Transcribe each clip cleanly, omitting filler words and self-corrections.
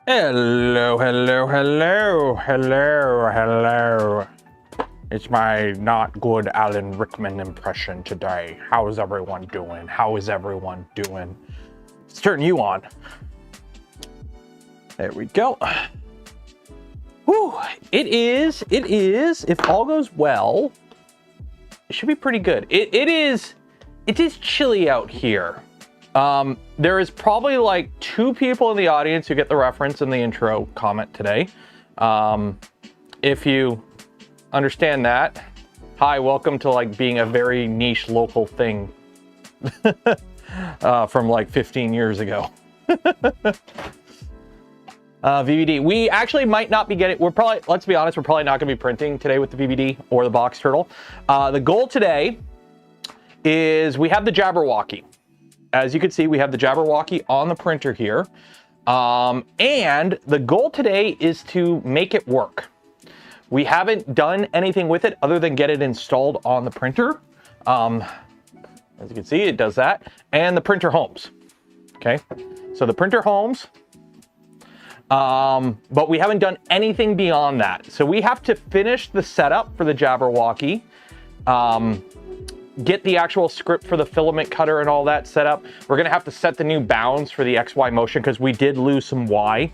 Hello, hello, hello, hello, hello. It's my not good Alan Rickman impression today. How is everyone doing? How is everyone doing? Let's turn you on. There we go. Whew, it is, if all goes well, it should be pretty good. It is chilly out here. There is probably like 2 people in the audience who get the reference in the intro comment today. If you understand that, hi, welcome to like being a very niche local thing from like 15 years ago. VVD, we actually might not be getting, let's be honest, we're probably not gonna be printing today with the VVD or the box turtle. The goal today is we have the Jabberwocky. As you can see, we have the Jabberwocky on the printer here. And the goal today is to make it work. We haven't done anything with it other than get it installed on the printer. As you can see, it does that. And the printer homes, okay? So the printer homes, but we haven't done anything beyond that. So we have to finish the setup for the Jabberwocky, get the actual script for the filament cutter and all that set up. We're gonna have to set the new bounds for the XY motion because we did lose some Y,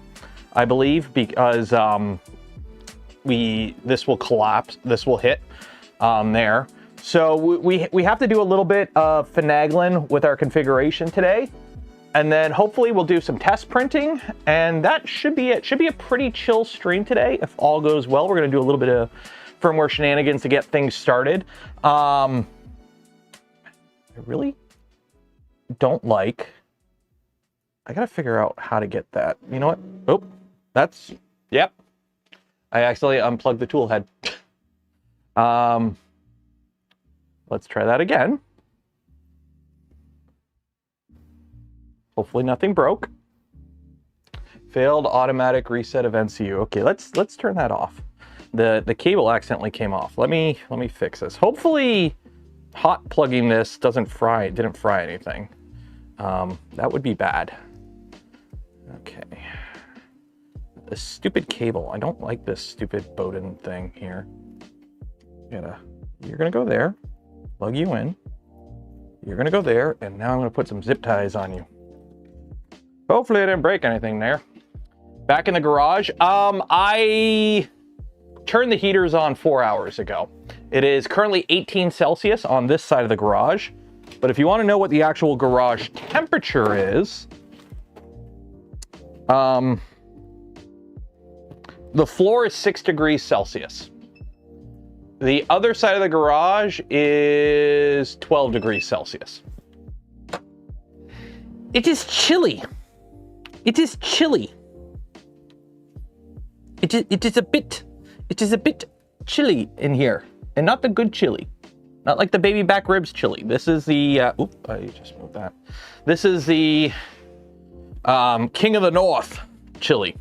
I believe, because this will collapse, this will hit there. So we have to do a little bit of finagling with our configuration today. And then hopefully we'll do some test printing, and that should be it. Should be a pretty chill stream today if all goes well. We're gonna do a little bit of firmware shenanigans to get things started. I really don't like, I gotta figure out how to get that. You know what? Oh, that's, yep. I accidentally unplugged the tool head. Let's try that again. Hopefully nothing broke. Failed automatic reset of NCU. Okay, let's turn that off. The cable accidentally came off. Let me fix this. Hopefully hot plugging this didn't fry anything. That would be bad. Okay. This stupid cable. I don't like this stupid Bowden thing here. You're gonna go there, plug you in. You're gonna go there, and now I'm gonna put some zip ties on you. Hopefully I didn't break anything there. Back in the garage, I turned the heaters on 4 hours ago. It is currently 18 Celsius on this side of the garage. But if you want to know what the actual garage temperature is, the floor is 6 degrees Celsius. The other side of the garage is 12 degrees Celsius. It is chilly. It is chilly. It is a bit chilly in here. And not the good chili. Not like the baby back ribs chili. This is the, oop, I just moved that. This is the King of the North chili,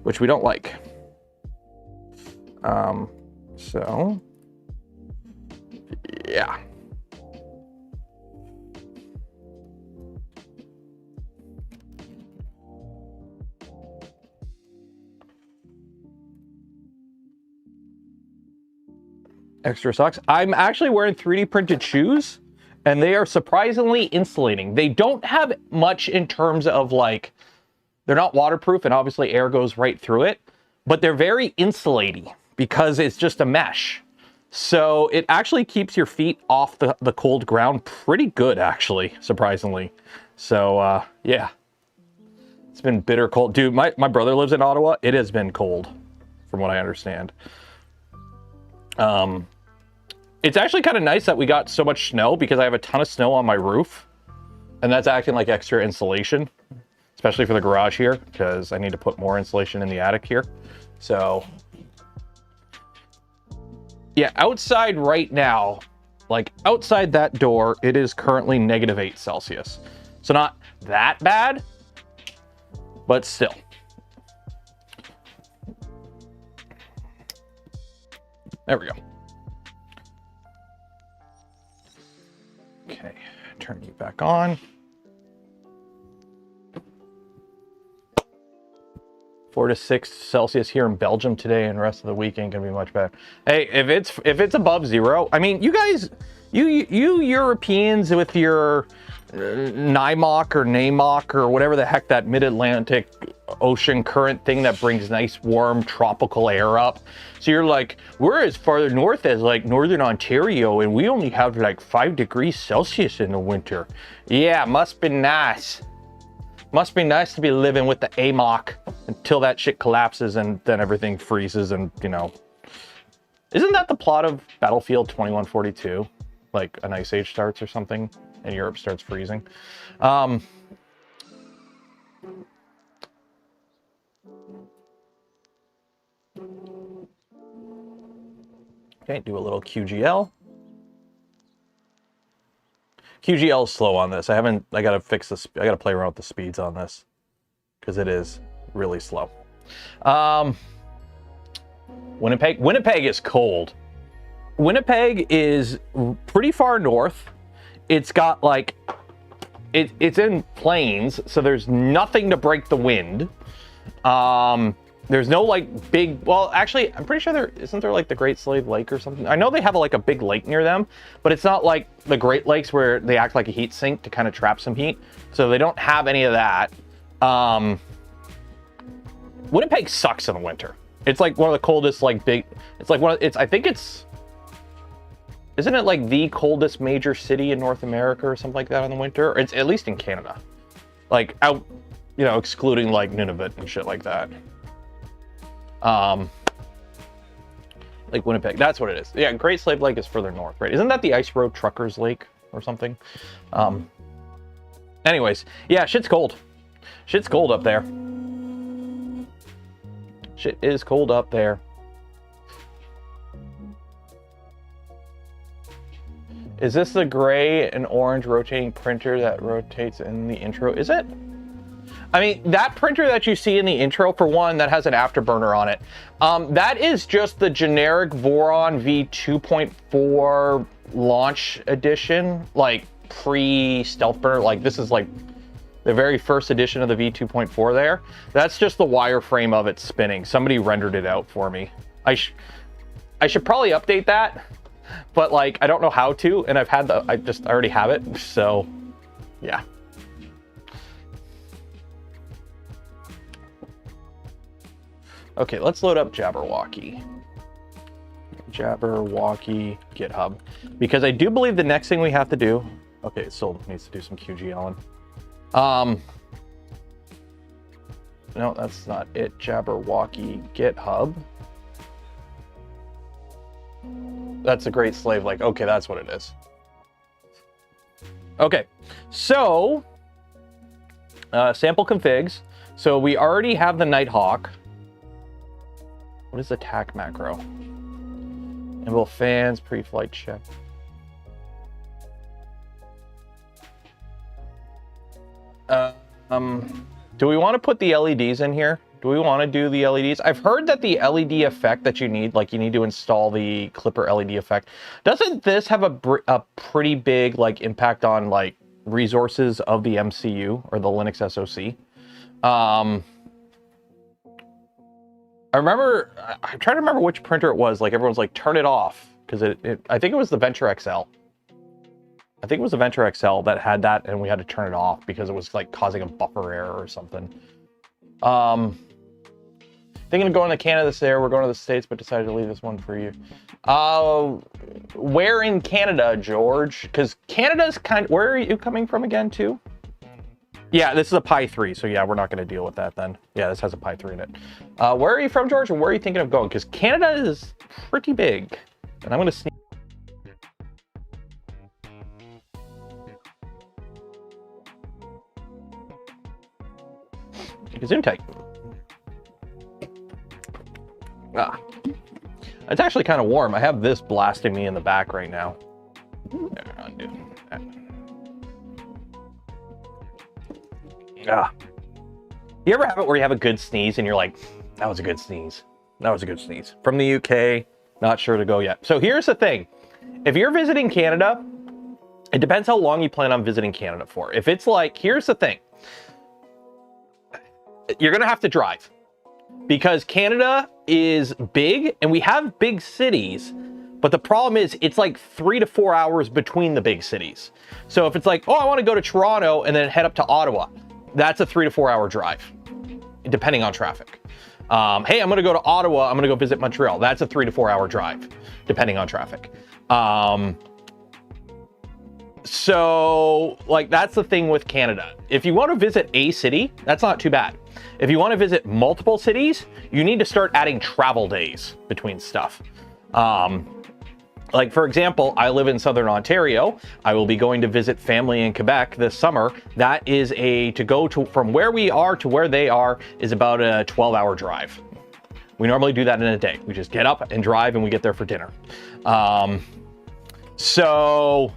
which we don't like. So, yeah. Extra socks. I'm actually wearing 3D printed shoes, and they are surprisingly insulating. They don't have much in terms of like, they're not waterproof, and obviously air goes right through it, but they're very insulating because it's just a mesh. So it actually keeps your feet off the cold ground pretty good, actually, surprisingly. So yeah, it's been bitter cold. Dude, my brother lives in Ottawa. It has been cold, from what I understand. It's actually kind of nice that we got so much snow because I have a ton of snow on my roof, and that's acting like extra insulation, especially for the garage here, because I need to put more insulation in the attic here. So yeah, outside right now, like outside that door, it is currently -8 Celsius. So not that bad, but still. There we go. Okay, turn you back on. 4 to 6 Celsius here in Belgium today, and the rest of the week ain't gonna be much better. Hey, if it's above 0, I mean, you guys, you Europeans with your NIMOC or NAMOC or whatever the heck that mid-Atlantic ocean current thing that brings nice warm tropical air up. So you're like, we're as far north as like Northern Ontario, and we only have like 5 degrees Celsius in the winter. Yeah, must be nice. Must be nice to be living with the AMOC until that shit collapses and then everything freezes and, you know. Isn't that the plot of Battlefield 2142? Like an ice age starts or something and Europe starts freezing. Okay, do a little QGL. QGL is slow on this. I gotta fix this. I gotta play around with the speeds on this because it is really slow. Winnipeg is cold. Winnipeg is pretty far north. It's got like, it's in plains, so there's nothing to break the wind. There's no like big, well, actually, I'm pretty sure isn't there like the Great Slave Lake or something? I know they have like a big lake near them, but it's not like the Great Lakes where they act like a heat sink to kind of trap some heat. So they don't have any of that. Winnipeg sucks in the winter. It's like one of the coldest, like it's like I think isn't it like the coldest major city in North America or something like that in the winter? It's at least in Canada. Like out, you know, excluding like Nunavut and shit like that. Like Winnipeg, that's what it is. Yeah, Great Slave Lake is further north, right? Isn't that the Ice Road Truckers Lake or something? Anyways, yeah, shit's cold. Shit's cold up there. Shit is cold up there. Is this the gray and orange rotating printer that rotates in the intro? Is it? I mean, that printer that you see in the intro, for one, that has an afterburner on it. That is just the generic Voron V2.4 launch edition, like pre-stealth burner. Like this is like the very first edition of the V2.4 there. That's just the wireframe of it spinning. Somebody rendered it out for me. I should probably update that, but like, I don't know how to, and I already have it, so yeah. Okay, let's load up Jabberwocky. Jabberwocky GitHub. Because I do believe the next thing we have to do... Okay, it still needs to do some QGLing. No, that's not it. Jabberwocky GitHub. That's a Great Slave Lake. Okay, that's what it is. Okay, so... sample configs. So we already have the Nighthawk. What is the TAC macro? Enable fans, pre-flight check. Do we want to put the LEDs in here? Do we want to do the LEDs? I've heard that the LED effect that you need, like you need to install the Clipper LED effect. Doesn't this have a pretty big like impact on like resources of the MCU or the Linux SoC? I'm trying to remember which printer it was. Like everyone's like, turn it off. Because I think it was the Venture XL. I think it was the Venture XL that had that and we had to turn it off because it was like causing a buffer error or something. Thinking of going to Canada this year. We're going to the States, but decided to leave this one for you. Where in Canada, George? Because Canada's where are you coming from again, too? Yeah, this is a Pi 3, so yeah, we're not going to deal with that then. Yeah, this has a Pi 3 in it. Where are you from, George, and where are you thinking of going? Because Canada is pretty big. And I'm going to sneak. Zoom tight. Ah. It's actually kind of warm. I have this blasting me in the back right now. Undo that. Ah. You ever have it where you have a good sneeze and you're like, that was a good sneeze. That was a good sneeze. From the UK, not sure to go yet. So here's the thing. If you're visiting Canada, it depends how long you plan on visiting Canada for. If it's like, here's the thing. You're going to have to drive. because Canada is big and we have big cities, but the problem is it's like 3 to 4 hours between the big cities. So if it's like, oh, I want to go to Toronto and then head up to Ottawa, that's a 3 to 4 hour drive, depending on traffic. Hey, I'm going to go to Ottawa. I'm going to go visit Montreal. That's a 3 to 4 hour drive, depending on traffic. So like, that's the thing with Canada. If you want to visit a city, that's not too bad. If you want to visit multiple cities, you need to start adding travel days between stuff. Like for example, I live in Southern Ontario. I will be going to visit family in Quebec this summer. That is from where we are to where they are is about a 12-hour drive. We normally do that in a day. We just get up and drive and we get there for dinner. So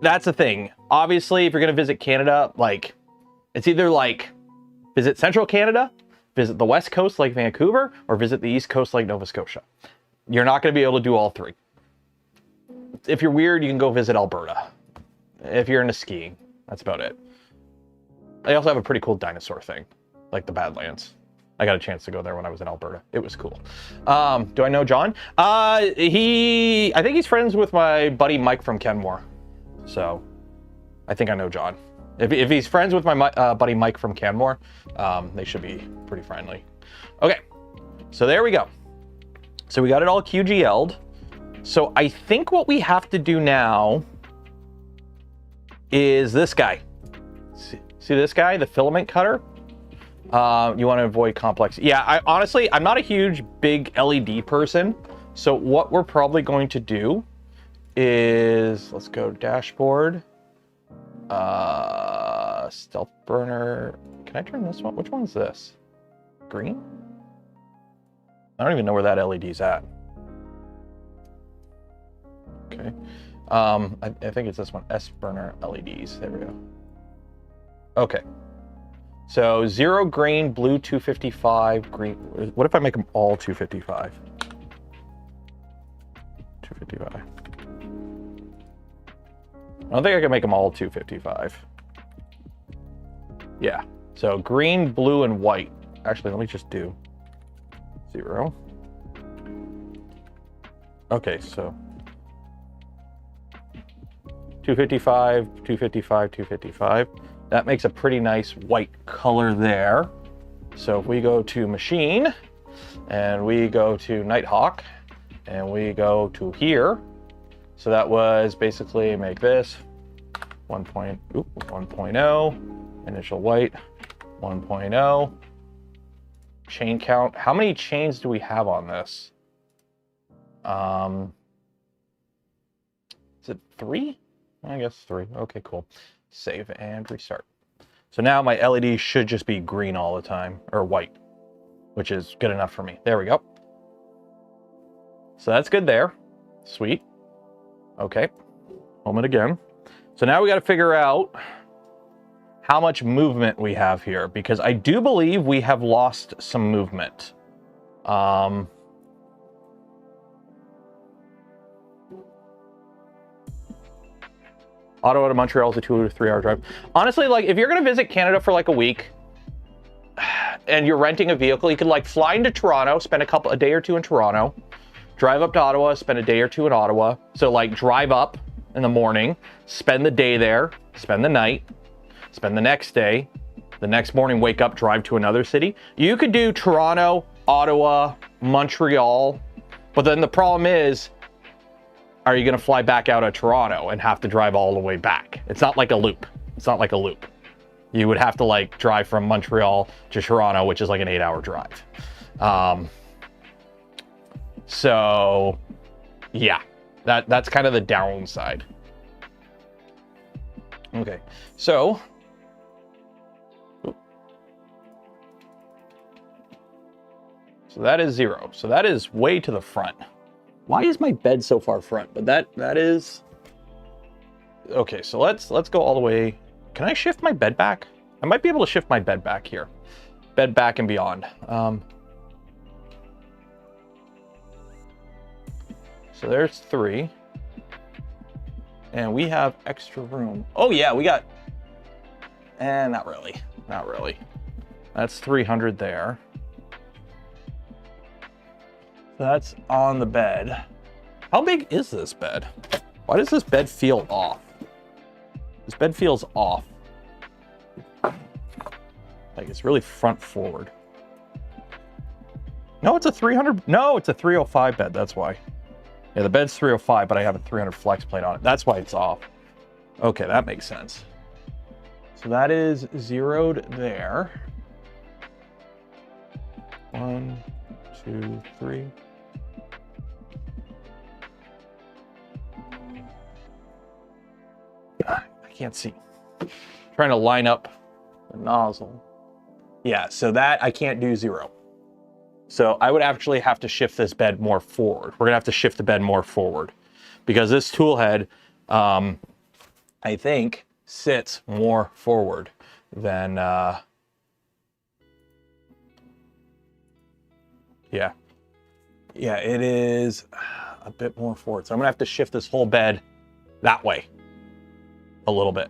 that's the thing. Obviously, if you're going to visit Canada, like it's either like visit Central Canada, visit the West Coast like Vancouver, or visit the East Coast like Nova Scotia. You're not going to be able to do all three. If you're weird, you can go visit Alberta. If you're into skiing, that's about it. They also have a pretty cool dinosaur thing, like the Badlands. I got a chance to go there when I was in Alberta. It was cool. Do I know John? I think he's friends with my buddy Mike from Kenmore. So I think I know John. If he's friends with my buddy Mike from Canmore, they should be pretty friendly. Okay, so there we go. So we got it all QGL'd. So I think what we have to do now is this guy. See this guy, the filament cutter? You want to avoid complex. Yeah, honestly, I'm not a huge big LED person. So what we're probably going to do is, let's go dashboard. Stealth burner. Can I turn this one? Which one's this? Green? I don't even know where that LED's at. Okay. I think it's this one. S burner LEDs. There we go. Okay. So 0 green, blue 255, green. What if I make them all 255? 255. I don't think I can make them all 255. Yeah. So green, blue, and white. Actually, let me just do 0. Okay, so 255, 255, 255. That makes a pretty nice white color there. So if we go to machine and we go to Nighthawk and we go to here, so that was basically make this 1.0, initial white, 1.0, chain count. How many chains do we have on this? Is it 3? I guess 3. Okay, cool. Save and restart. So now my LED should just be green all the time, or white, which is good enough for me. There we go. So that's good there. Sweet. Okay. Home it again. So now we got to figure out how much movement we have here, because I do believe we have lost some movement. Ottawa to Montreal is a 2 to 3 hour drive. Honestly, like if you're going to visit Canada for like a week and you're renting a vehicle, you could like fly into Toronto, spend a day or two in Toronto, drive up to Ottawa, spend a day or two in Ottawa. So like drive up in the morning, spend the day there, spend the night, spend the next day, the next morning, wake up, drive to another city. You could do Toronto, Ottawa, Montreal, but then the problem is, are you going to fly back out of Toronto and have to drive all the way back? It's not like a loop. It's not like a loop. You would have to like drive from Montreal to Toronto, which is like an 8-hour drive. So yeah, that's kind of the downside. Okay, so that is 0. So that is way to the front. Why is my bed so far front? But that is okay. So let's go all the way. Can I shift my bed back? I might be able to shift my bed back here. Bed back and beyond. So there's 3. And we have extra room. Oh yeah, we got, not really. That's 300 there. That's on the bed. How big is this bed? Why does this bed feel off? This bed feels off. Like it's really front forward. No, it's a 300. No, it's a 305 bed. That's why. Yeah, the bed's 305, but I have a 300 flex plate on it. That's why it's off. Okay, that makes sense. So that is zeroed there. 1, 2, 3. I can't see. I'm trying to line up the nozzle. Yeah, so that I can't do 0. So I would actually have to shift this bed more forward. We're gonna have to shift the bed more forward because this tool head, I think, sits more forward than, yeah, it is a bit more forward. So I'm gonna have to shift this whole bed that way a little bit.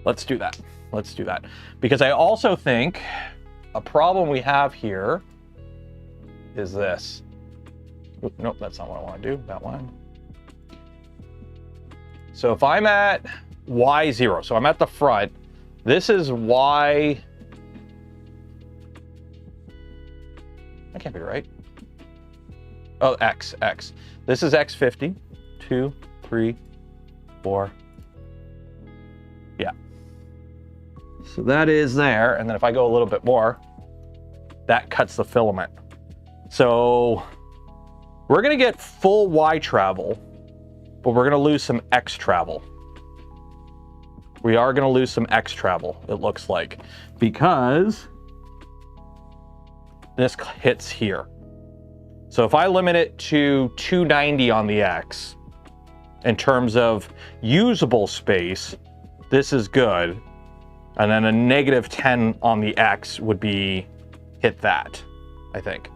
Let's do that. Let's do that. Because I also think a problem we have here is this. Oop, nope, that's not what I want to do. That one. So if I'm at Y0, so I'm at the front, this is Y. That can't be right. Oh, X. This is X50. 2, 3, 4. Yeah. So that is there. And then if I go a little bit more, that cuts the filament. So we're going to get full Y travel, but we're going to lose some X travel. We are going to lose some X travel, it looks like, because this hits here. So if I limit it to 290 on the X, in terms of usable space, this is good. And then a -10 on the X would be hit that, I think.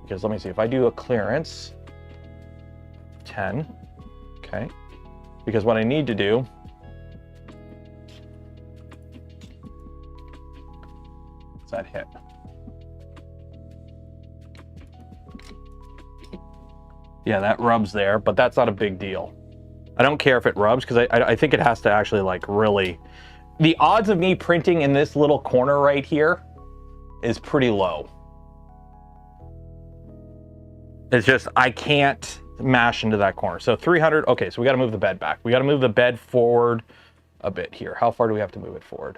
Because let me see, if I do a clearance, 10, okay. Because what I need to do is that hit. Yeah, that rubs there, but that's not a big deal. I don't care if it rubs because I think it has to actually like really, the odds of me printing in this little corner right here is pretty low. It's just, I can't mash into that corner. So 300, okay, so we got to move the bed back. We got to move the bed forward a bit here. How far do we have to move it forward?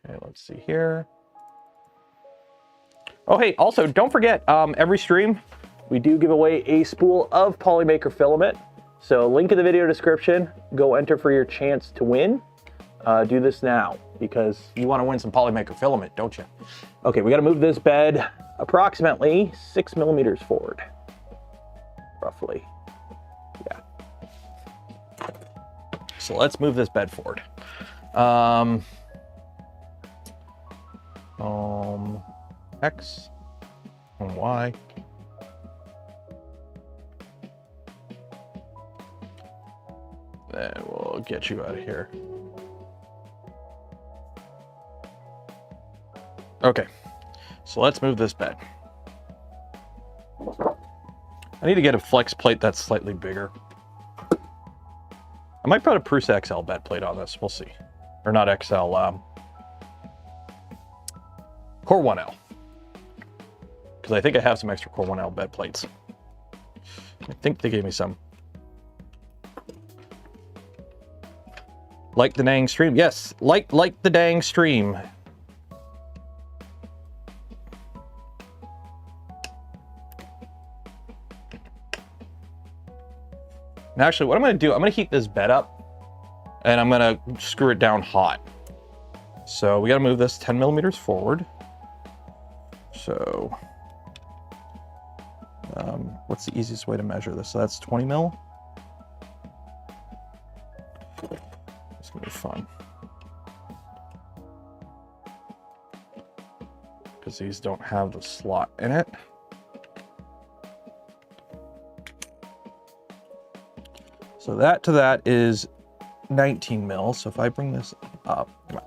Okay, let's see here. Oh, hey, also don't forget, every stream, we do give away a spool of Polymaker filament. So link in the video description, go enter for your chance to win. Do this now because you want to win some Polymaker filament, don't you? Okay, we got to move this bed approximately 6 millimeters forward, roughly. Yeah. So let's move this bed forward. X and Y. Then we'll get you out of here. Okay, so let's move this bed. I need to get a flex plate that's slightly bigger. I might put a Prusa XL bed plate on this, we'll see. Or not XL, Core 1L. Because I think I have some extra Core 1L bed plates. I think they gave me some. Like the dang stream. Yes, like the dang stream. And actually, what I'm going to do, I'm going to heat this bed up and I'm going to screw it down hot. So we got to move this 10 millimeters forward. So what's the easiest way to measure this? So that's 20 mil. It's going to be fun. Because these don't have the slot in it. So that to that is 19 mil. So if I bring this up, come on.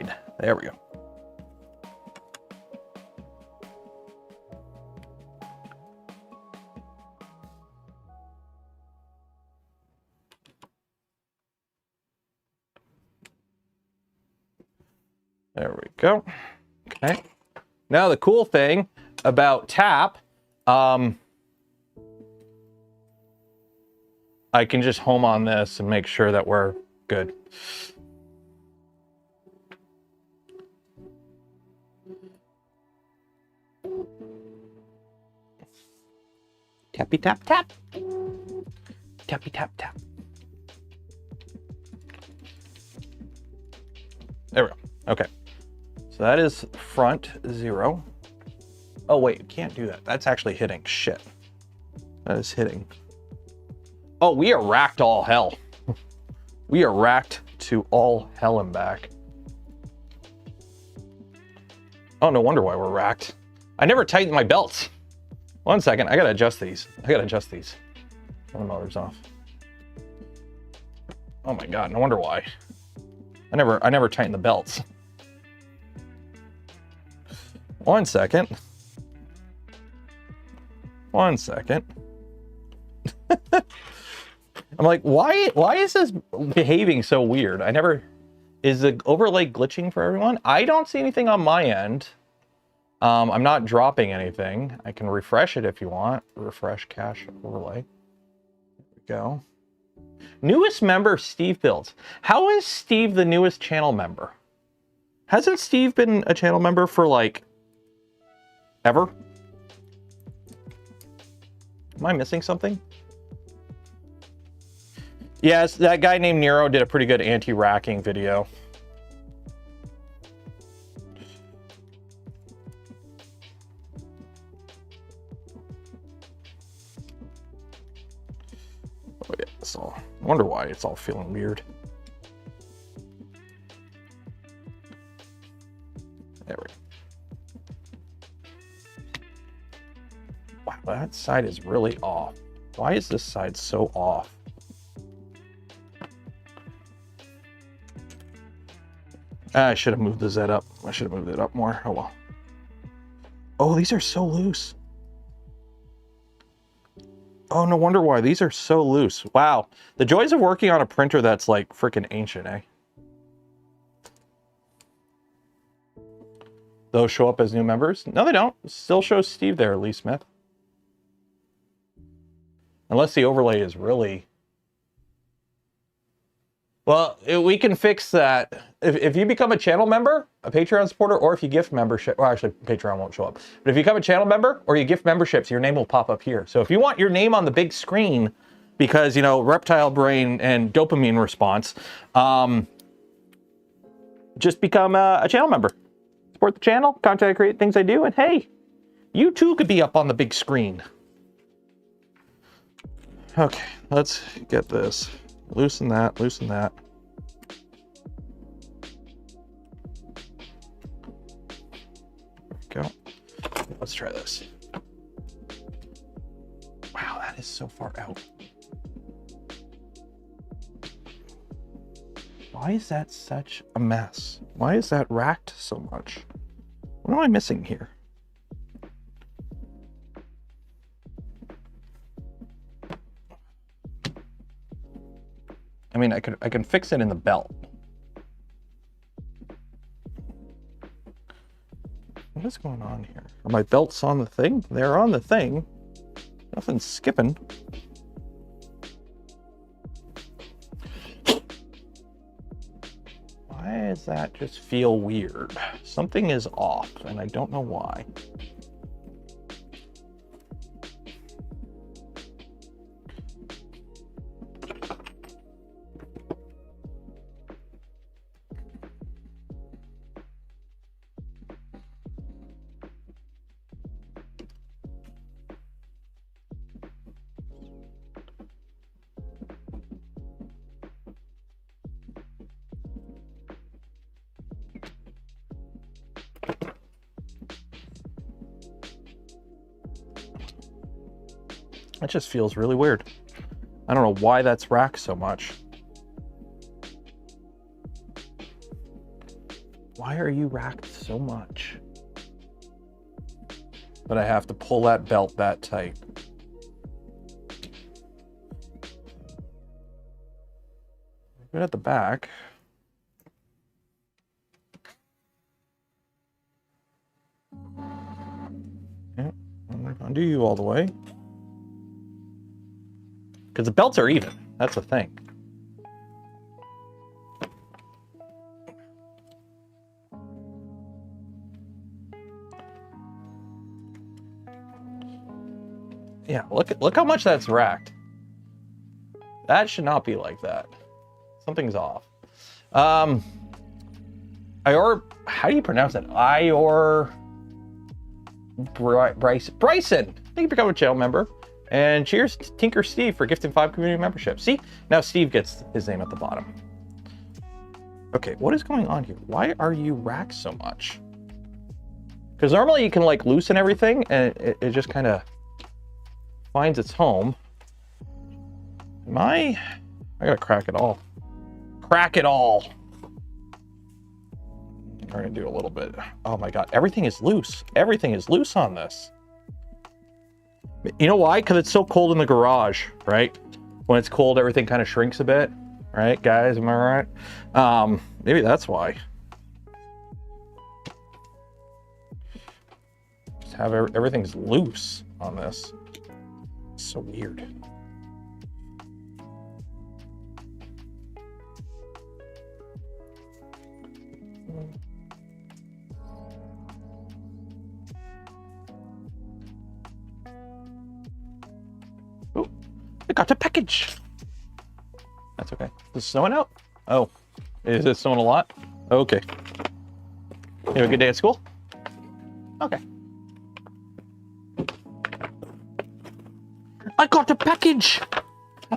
side. There we go. There we go. Okay. Now the cool thing about tap, I can just home on this and make sure that we're good. Tappy tap tap. Tappy tap tap. There we go. Okay. So that is front 0. Oh wait, you can't do that. That's actually hitting. Shit. That is hitting. Oh, we are racked to all hell. We are racked to all hell and back. Oh, no wonder why we're racked. I never tightened my belts. 1 second, I gotta adjust these. Turn the motors off. Oh my God, no wonder why. I never tightened the belts. 1 second. 1 second. I'm like, why is this behaving so weird? Is the overlay glitching for everyone? I don't see anything on my end. I'm not dropping anything. I can refresh it if you want. Refresh cache overlay. There we go. Newest member, Steve builds. How is Steve the newest channel member? Hasn't Steve been a channel member for like ever? Am I missing something? Yes, that guy named Nero did a pretty good anti-racking video. Oh yeah, it's all, I wonder why it's all feeling weird. There we go. Wow, that side is really off. Why is this side so off? I should have moved the Z up. I should have moved it up more. Oh well. Oh, these are so loose. Oh, no wonder why. These are so loose. Wow. The joys of working on a printer that's like freaking ancient, eh? Those show up as new members? No, they don't. It still shows Steve there, Lee Smith. Unless the overlay is really... Well, we can fix that. If you become a channel member, a Patreon supporter, or if you gift membership, well, actually, Patreon won't show up. But if you become a channel member or you gift memberships, your name will pop up here. So if you want your name on the big screen, because, you know, reptile brain and dopamine response, just become a channel member. Support the channel, content I create, things I do, and hey, you too could be up on the big screen. Okay, let's get this. Loosen that, loosen that. There we go. Let's try this. Wow, that is so far out. Why is that such a mess? Why is that racked so much? What am I missing here? I mean, I can fix it in the belt. What is going on here? Are my belts on the thing? They're on the thing. Nothing's skipping. Why does that just feel weird? Something is off, and I don't know why. That just feels really weird. I don't know why that's racked so much. Why are you racked so much? But I have to pull that belt that tight. Good at the back. Yeah, undo you all the way. Because the belts are even. That's the thing. Yeah, look how much that's racked. That should not be like that. Something's off. How do you pronounce it? Bryson. Thank you for becoming a channel member. And cheers to Tinker Steve for gifting 5 community memberships. See, now Steve gets his name at the bottom. Okay, what is going on here? Why are you racked so much? Because normally you can like loosen everything and it just kind of finds its home. I gotta crack it all. Crack it all. We're gonna do a little bit. Oh my God, everything is loose. Everything is loose on this. You know why? Because it's so cold in the garage, right? When it's cold, everything kind of shrinks a bit, right, guys? Am I right? Maybe that's why. Just have everything's loose on this. It's so weird. Oh, I got a package. That's okay. Is it snowing out? Oh, is it snowing a lot? Okay. You have a good day at school? Okay. I got a package.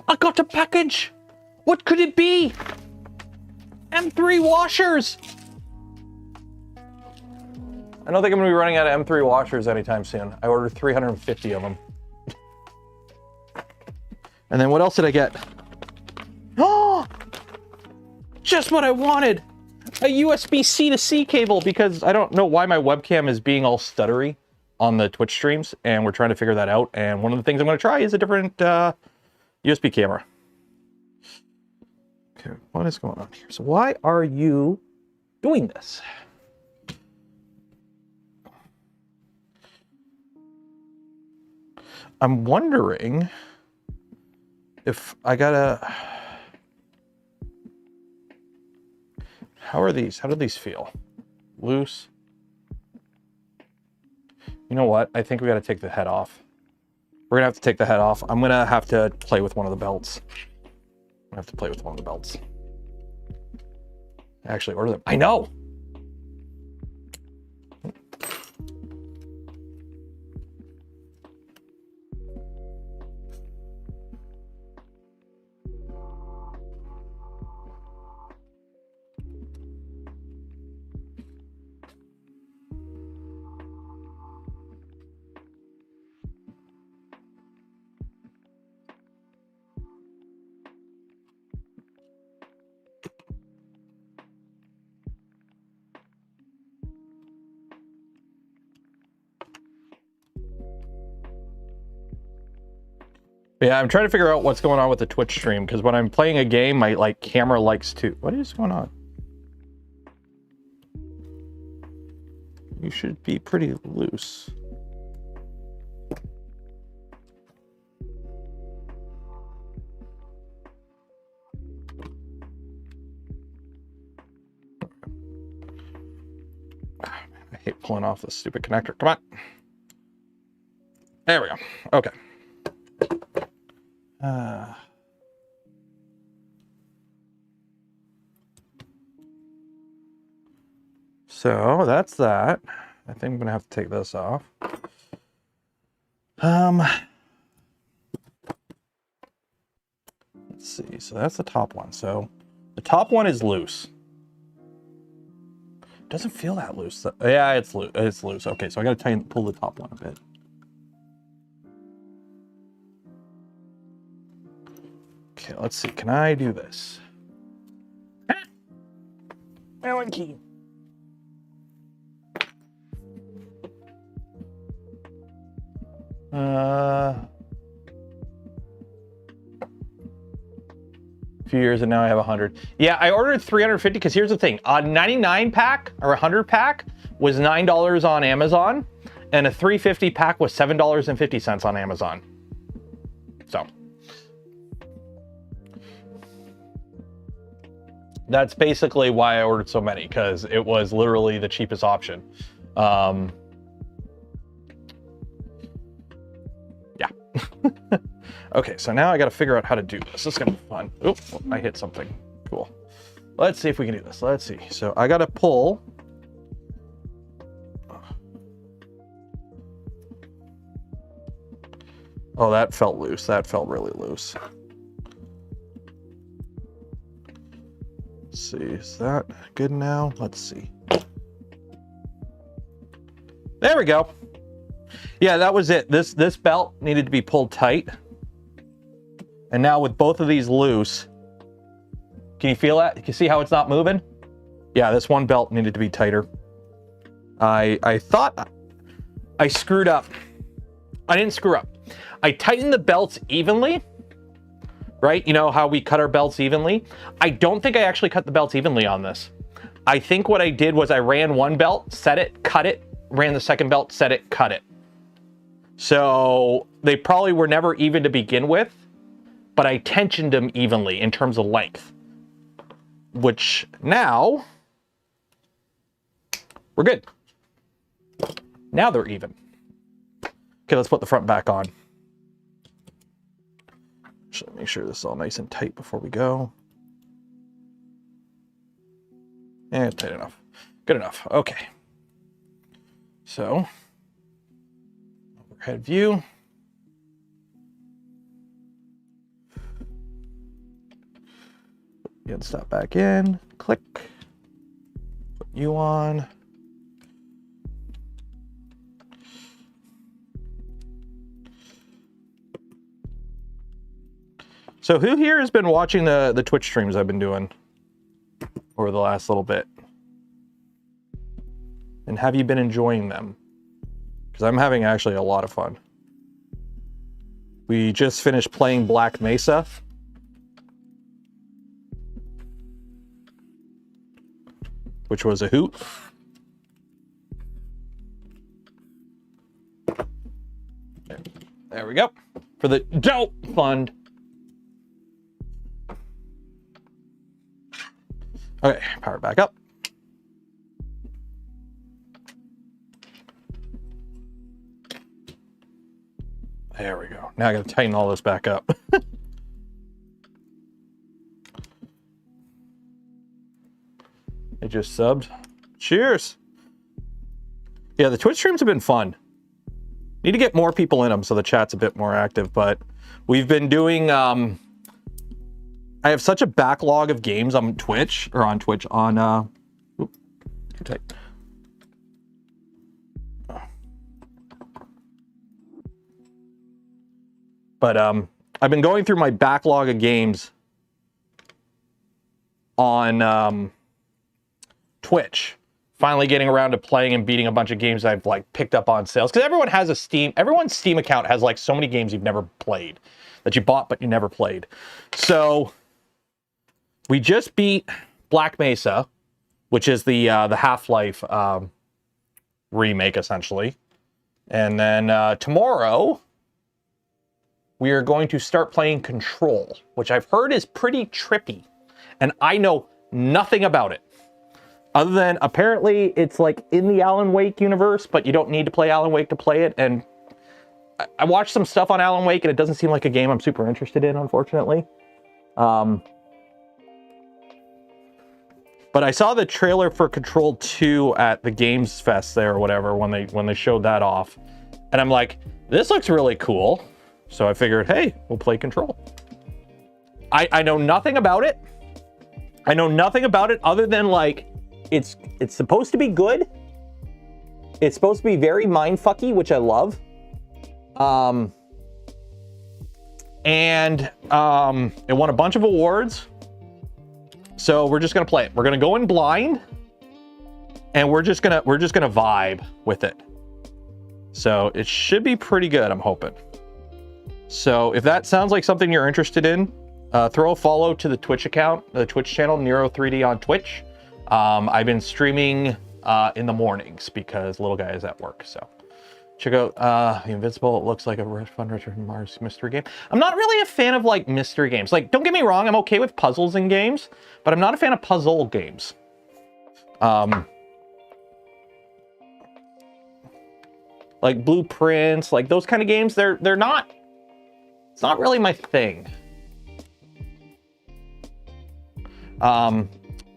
I got a package. What could it be? M3 washers. I don't think I'm gonna be running out of M3 washers anytime soon. I ordered 350 of them. And then what else did I get? Oh, just what I wanted. A USB-C to C cable, because I don't know why my webcam is being all stuttery on the Twitch streams, and we're trying to figure that out. And one of the things I'm gonna try is a different USB camera. Okay, what is going on here? So why are you doing this? I'm wondering if I gotta... How are these? How do these feel? Loose? You know what? I think we gotta take the head off. We're gonna have to take the head off. I'm gonna have to play with one of the belts. I'm gonna have to play with one of the belts. Actually, order them. I know! Yeah, I'm trying to figure out what's going on with the Twitch stream, because when I'm playing a game, my camera likes to... What is going on? You should be pretty loose. I hate pulling off this stupid connector. Come on. There we go. Okay. So that's that. I think I'm gonna have to take this off. Let's see. So that's the top one. So the top one is loose. Doesn't feel that loose. Yeah, it's loose. It's loose. Okay, so I gotta pull the top one a bit. Okay, let's see. Can I do this? Allen key. A few years and now I have 100. Yeah, I ordered 350 because here's the thing. A 99 pack or 100 pack was $9 on Amazon, and a 350 pack was $7.50 on Amazon. So that's basically why I ordered so many, because it was literally the cheapest option. Yeah. Okay, so now I got to figure out how to do this. This is gonna be fun. Oop, I hit something. Cool. Let's see if we can do this. Let's see. So I got to pull. Oh, that felt loose. That felt really loose. Let's see, is that good now? Let's see. There we go. Yeah, that was it. This belt needed to be pulled tight. And now with both of these loose, can you feel that? You can see how it's not moving? Yeah, this one belt needed to be tighter. I thought I screwed up. I didn't screw up. I tightened the belts evenly, right? You know how we cut our belts evenly? I don't think I actually cut the belts evenly on this. I think what I did was I ran one belt, set it, cut it, ran the second belt, set it, cut it. So they probably were never even to begin with, but I tensioned them evenly in terms of length, which now we're good. Now they're even. Okay, let's put the front back on. Just make sure this is all nice and tight before we go. And tight enough. Good enough. Okay. So, overhead view. Get stuff back in. Click. Put you on. So who here has been watching the Twitch streams I've been doing over the last little bit? And have you been enjoying them? Because I'm having actually a lot of fun. We just finished playing Black Mesa. Which was a hoot. There we go. For the Dope Fund. Okay, power back up. There we go. Now I gotta tighten all this back up. It just subbed. Cheers. Yeah, the Twitch streams have been fun. Need to get more people in them so the chat's a bit more active, but we've been doing, I have such a backlog of games on Twitch, or on Twitch, on, oops, too tight. But I've been going through my backlog of games on Twitch. Finally getting around to playing and beating a bunch of games I've like picked up on sales. Because everyone has a everyone's Steam account has like so many games you've never played, that you bought but you never played. So we just beat Black Mesa, which is the Half-Life remake essentially. And then tomorrow we are going to start playing Control, which I've heard is pretty trippy, and I know nothing about it. Other than apparently it's like in the Alan Wake universe, but you don't need to play Alan Wake to play it. And I watched some stuff on Alan Wake and it doesn't seem like a game I'm super interested in, unfortunately. But I saw the trailer for Control 2 at the Games Fest there or whatever when they showed that off. And I'm like, this looks really cool. So I figured, hey, we'll play Control. I know nothing about it. I know nothing about it other than like, it's supposed to be good. It's supposed to be very mindfucky, which I love. It won a bunch of awards. So we're just gonna play it. We're gonna go in blind, and we're just gonna vibe with it. So it should be pretty good, I'm hoping. So if that sounds like something you're interested in, throw a follow to the Twitch account, the Twitch channel, Nero3D on Twitch. I've been streaming in the mornings because little guy is at work. So check out The Invincible. It looks like a fun Richard Mars mystery game. I'm not really a fan of like mystery games. Like, don't get me wrong, I'm okay with puzzles in games, but I'm not a fan of puzzle games. Like blueprints, like those kind of games, they're not, it's not really my thing.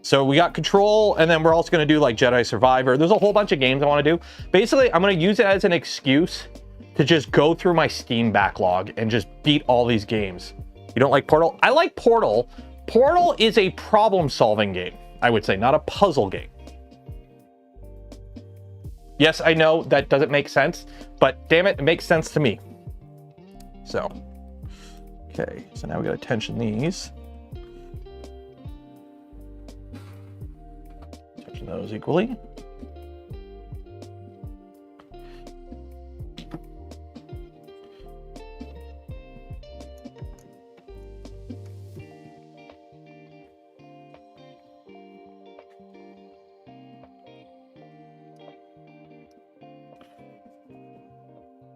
So we got Control, and then we're also going to do like Jedi Survivor. There's a whole bunch of games I want to do. Basically, I'm going to use it as an excuse to just go through my Steam backlog and just beat all these games. You don't like Portal? I like Portal. Portal is a problem-solving game, I would say, not a puzzle game. Yes, I know that doesn't make sense, but damn it, it makes sense to me. So, okay, so now we got to tension these. Tension those equally.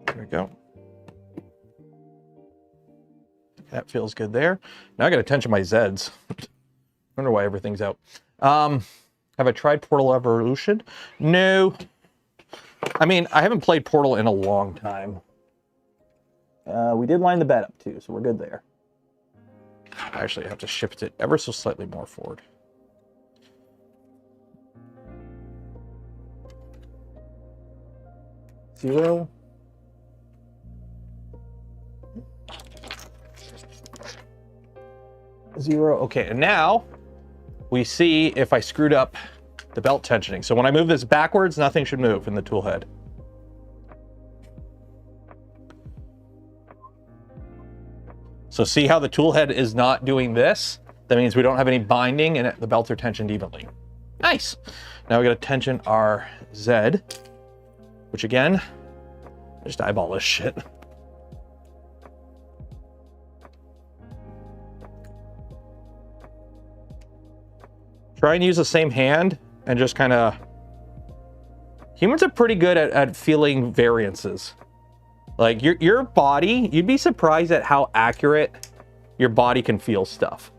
There we go. That feels good there. Now I got to tension my Zeds. Wonder why everything's out. Have I tried Portal Evolution? No. I mean, I haven't played Portal in a long time. We did line the bed up too, so we're good there. Actually, I have to shift it ever so slightly more forward. Zero. Zero. Okay, and now we see if I screwed up the belt tensioning. So when I move this backwards, nothing should move in the tool head. So see how the tool head is not doing this? That means we don't have any binding and the belts are tensioned evenly. Nice. Now we got to tension our Z, which again, I just eyeball this shit. Try and use the same hand and just kind of... Humans are pretty good at feeling variances. Like your body, you'd be surprised at how accurate your body can feel stuff.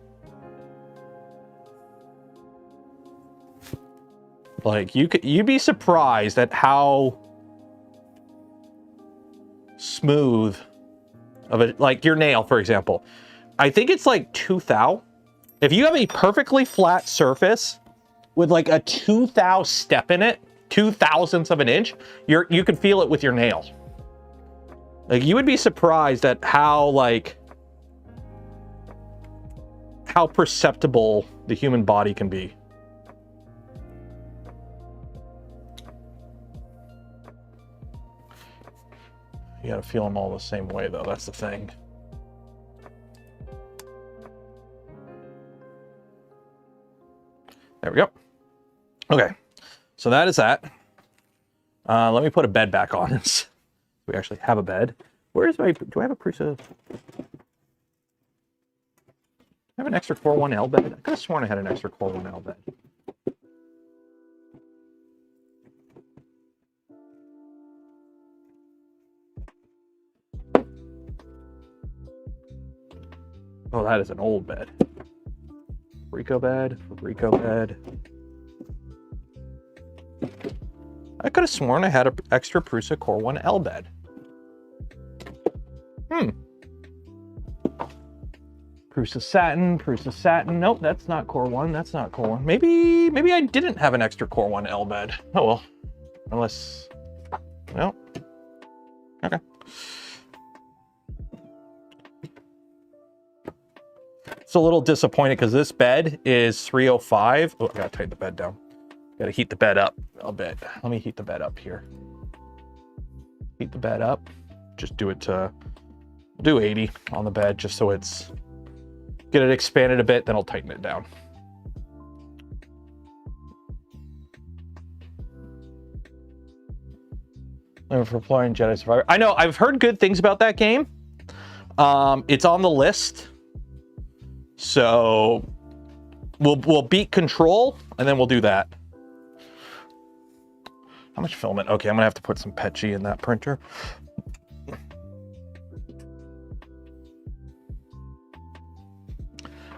Like you'd be surprised at how smooth of it, like your nail, for example. I think it's like 2 thou. If you have a perfectly flat surface with like a 2 thou step in it, 2/1000ths of an inch, you can feel it with your nail. Like you would be surprised at how perceptible the human body can be. You gotta feel them all the same way though, that's the thing. There we go. Okay, so that is that. Let me put a bed back on. We actually have a bed. Where is my, do I have a Prusa? I have an extra Core 1L bed. I could have sworn I had an extra Core 1L bed. Oh, that is an old bed. Fabrico bed, Fabrico bed. I could have sworn I had an extra Prusa Core 1L bed. Prusa satin. Nope, that's not Core 1. That's not Core 1. Maybe I didn't have an extra Core 1L bed. Oh well. Unless, no. Okay. It's a little disappointed because this bed is 305. Oh, I gotta tighten the bed down. Gotta heat the bed up a bit. Let me heat the bed up here. Heat the bed up. Just do it to, do 80 on the bed just so it's, get it expanded a bit, then I'll tighten it down. For playing Jedi Survivor. I know, I've heard good things about that game. It's on the list. So we'll beat Control and then we'll do that. How much filament? Okay, I'm gonna have to put some Petchy in that printer.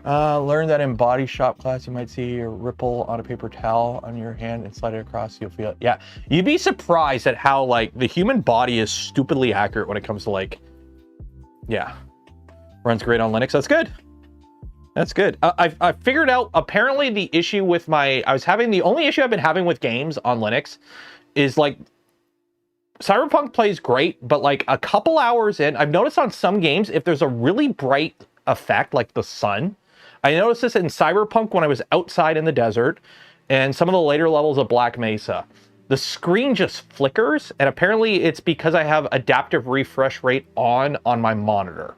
Learn that in body shop class, you might see a ripple on a paper towel on your hand and slide it across, you'll feel it. Yeah, you'd be surprised at how, like, the human body is stupidly accurate when it comes to, like, yeah. Runs great on Linux, that's good. That's good. I figured out, apparently the issue with the only issue I've been having with games on Linux is, like, Cyberpunk plays great, but, like, a couple hours in, I've noticed on some games, if there's a really bright effect, like the sun, I noticed this in Cyberpunk when I was outside in the desert and some of the later levels of Black Mesa. The screen just flickers, and apparently it's because I have adaptive refresh rate on my monitor.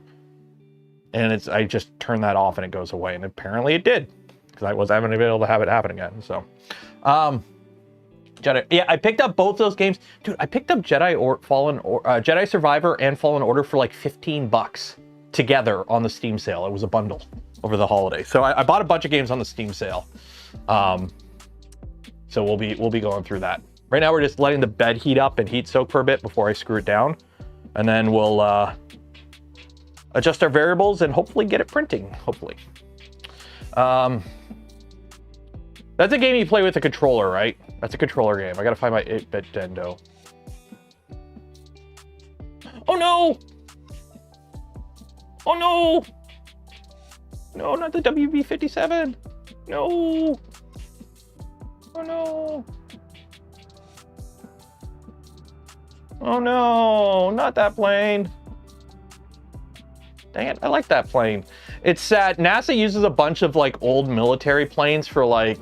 And I just turn that off and it goes away, and apparently it did, because I haven't been able to have it happen again. So, Jedi, yeah, I picked up both those games, dude. I picked up Jedi Survivor and Fallen Order for like $15 together on the Steam sale. It was a bundle over the holiday, so I bought a bunch of games on the Steam sale. So we'll be going through that. Right now we're just letting the bed heat up and heat soak for a bit before I screw it down, and then we'll adjust our variables and hopefully get it printing. Hopefully. That's a game you play with a controller, right? That's a controller game. I gotta find my 8-bit Dendo. Oh no! Oh no! No, not the WB-57. No. Oh no. Oh no, not that plane. Dang it, I like that plane. It's sad. NASA uses a bunch of like old military planes for like,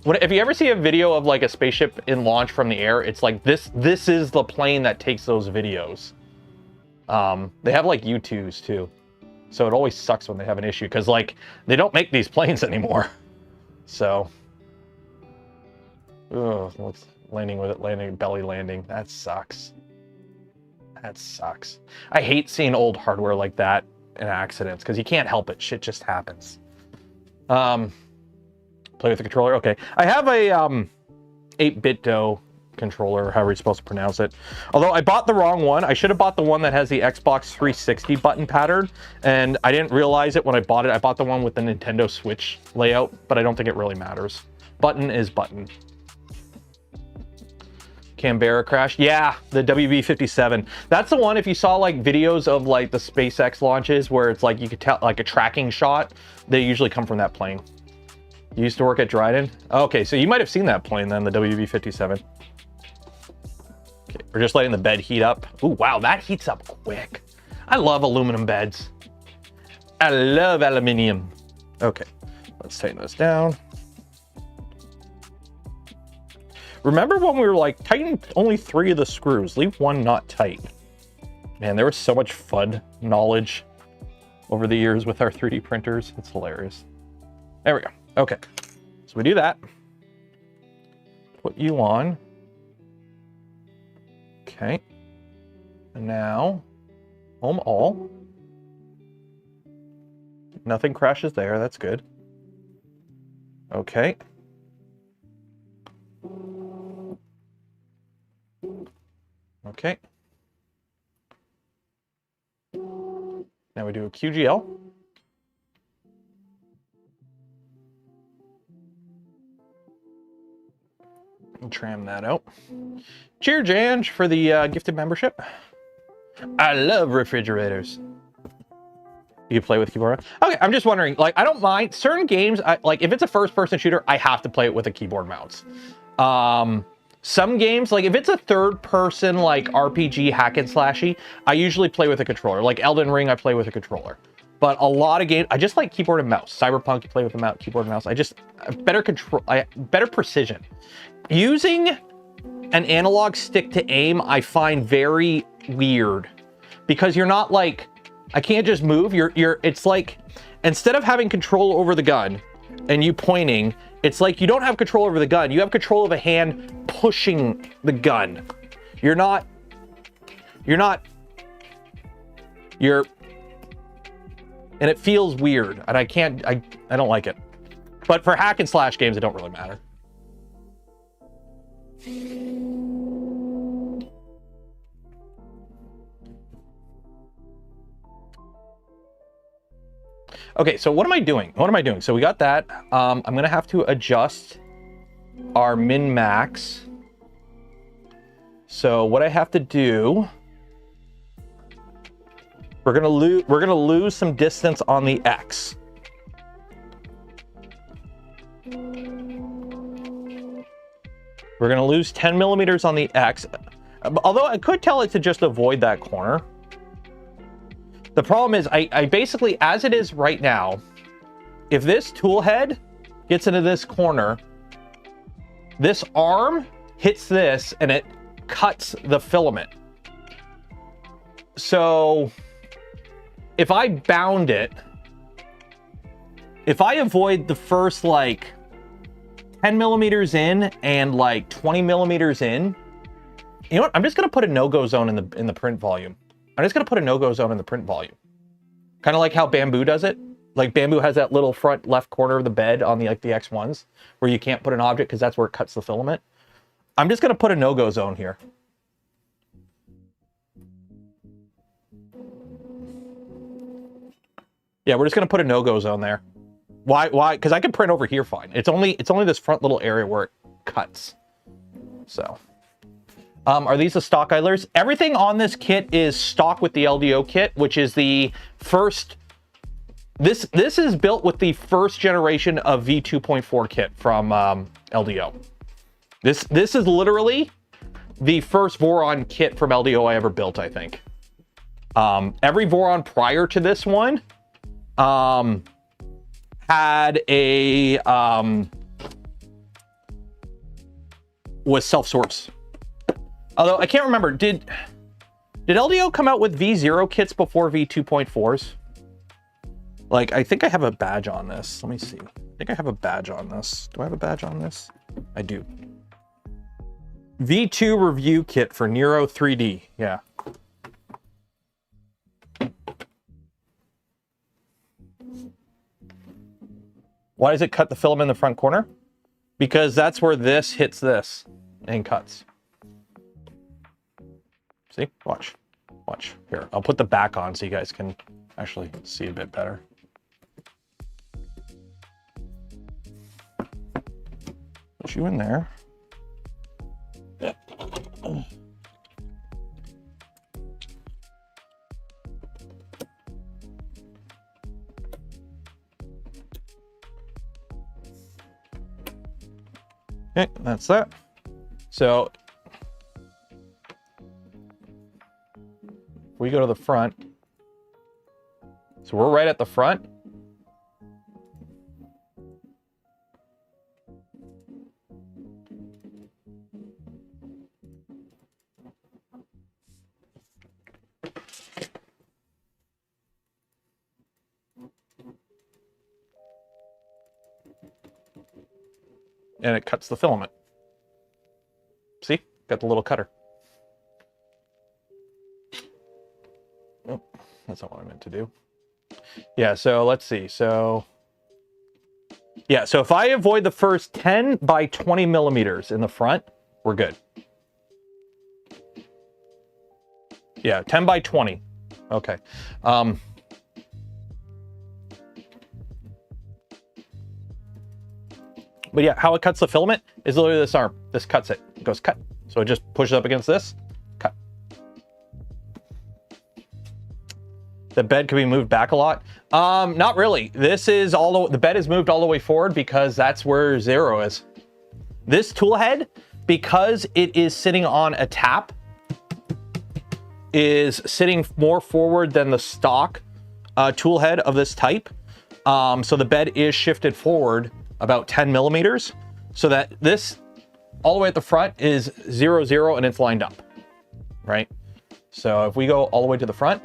if you ever see a video of like a spaceship in launch from the air, it's like this is the plane that takes those videos. They have like U-2s too. So it always sucks when they have an issue, because like they don't make these planes anymore. So, let's landing belly landing. That sucks. That sucks. I hate seeing old hardware like that in accidents, because you can't help it. Shit just happens. Play with the controller. Okay, I have a 8-bit DO controller, however you're supposed to pronounce it. Although I bought the wrong one. I should have bought the one that has the Xbox 360 button pattern, and I didn't realize it when I bought it. I bought the one with the Nintendo Switch layout, but I don't think it really matters. Button is button. Canberra crash. Yeah, the WB-57. That's the one, if you saw like videos of like the SpaceX launches where it's like you could tell like a tracking shot, they usually come from that plane. You used to work at Dryden? Okay, so you might have seen that plane then, the WB-57. Okay, we're just letting the bed heat up. Ooh, wow, that heats up quick. I love aluminum beds. I love aluminium. Okay, let's tighten this down. Remember when we were like, tighten only 3 of the screws, leave 1 not tight. Man, there was so much fun knowledge over the years with our 3D printers. It's hilarious. There we go. Okay, so we do that. Put you on. Okay. And now, home all. Nothing crashes there, that's good. Okay. Okay. Now we do a QGL. And tram that out. Cheers, Janj, for the gifted membership. I love refrigerators. You play with keyboard? Okay, I'm just wondering, like, I don't mind certain games. Like, if it's a first-person shooter, I have to play it with a keyboard mouse. Some games, like if it's a third-person like RPG hack and slashy, I usually play with a controller. Like Elden Ring, I play with a controller. But a lot of games, I just like keyboard and mouse. Cyberpunk, you play with a mouse, keyboard and mouse. Better control, better precision. Using an analog stick to aim, I find very weird, because you're not like, I can't just move. It's like, instead of having control over the gun and you pointing, it's like you don't have control over the gun. You have control of a hand pushing the gun. You're not and it feels weird, and I don't like it. But for hack and slash games, it don't really matter. Okay, so what am I doing? So we got that. I'm gonna have to adjust our min max. So what I have to do, we're gonna lose some distance on the X. We're gonna lose 10 millimeters on the X. Although I could tell it to just avoid that corner. The problem is I basically, as it is right now, if this tool head gets into this corner, this arm hits this and it cuts the filament. So if I bound it, if I avoid the first like 10 millimeters in and like 20 millimeters in, you know what? I'm just gonna put a no-go zone in the print volume. I'm just gonna put a no-go zone in the print volume. Kind of like how Bamboo does it. Like Bamboo has that little front left corner of the bed on the like the X1s where you can't put an object because that's where it cuts the filament. I'm just gonna put a no-go zone here. Yeah, we're just gonna put a no-go zone there. Why? Because I can print over here fine. It's only this front little area where it cuts. So. Are these the stock idlers? Everything on this kit is stock with the LDO kit, which is the first. This is built with the first generation of V2.4 kit from LDO. This is literally the first Voron kit from LDO I ever built, I think. Every Voron prior to this one had a was self-source. Although I can't remember, did LDO come out with V0 kits before V2.4s? Like, I think I have a badge on this. Let me see. I think I have a badge on this. Do I have a badge on this? I do. V2 review kit for Nero 3D. Yeah. Why does it cut the film in the front corner? Because that's where this hits this and cuts. See? Watch. Watch. Here, I'll put the back on so you guys can actually see a bit better. Put you in there. Yeah. Okay, that's that. So we go to the front. So we're right at the front. And it cuts the filament. See? Got the little cutter. Oh, that's not what I meant to do. Yeah, so let's see. So, yeah, so if I avoid the first 10 by 20 millimeters in the front, we're good. Yeah, 10 by 20. Okay. But yeah, how it cuts the filament is literally this arm. This cuts it. It goes cut. So it just pushes up against this, cut. The bed can be moved back a lot. Not really. This is the bed is moved all the way forward because that's where 0 is. This tool head, because it is sitting on a tap, is sitting more forward than the stock tool head of this type. So the bed is shifted forward about 10 millimeters, so that this all the way at the front is 0, 0, and it's lined up, right? So if we go all the way to the front,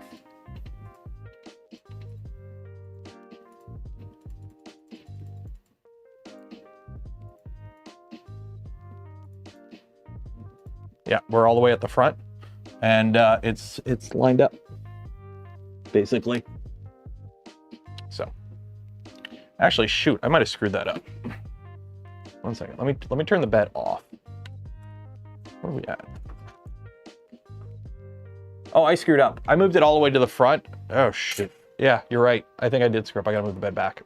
yeah, we're all the way at the front. And it's lined up, basically. So, actually, shoot, I might have screwed that up. One second, let me turn the bed off. Where are we at? Oh, I screwed up. I moved it all the way to the front. Oh, shit. Yeah, you're right. I think I did screw up. I gotta move the bed back.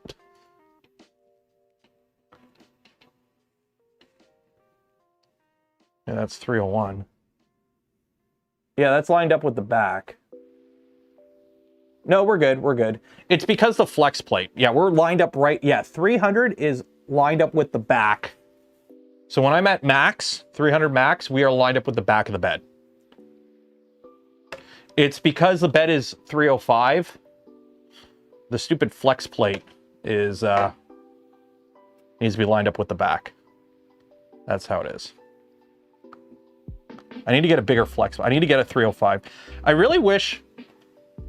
Yeah, that's 301. Yeah, that's lined up with the back. No, we're good. We're good. It's because the flex plate. Yeah, we're lined up right. Yeah, 300 is lined up with the back. So when I'm at max, 300 max, we are lined up with the back of the bed. It's because the bed is 305. The stupid flex plate is needs to be lined up with the back. That's how it is. I need to get a bigger flex. I need to get a 305. I really wish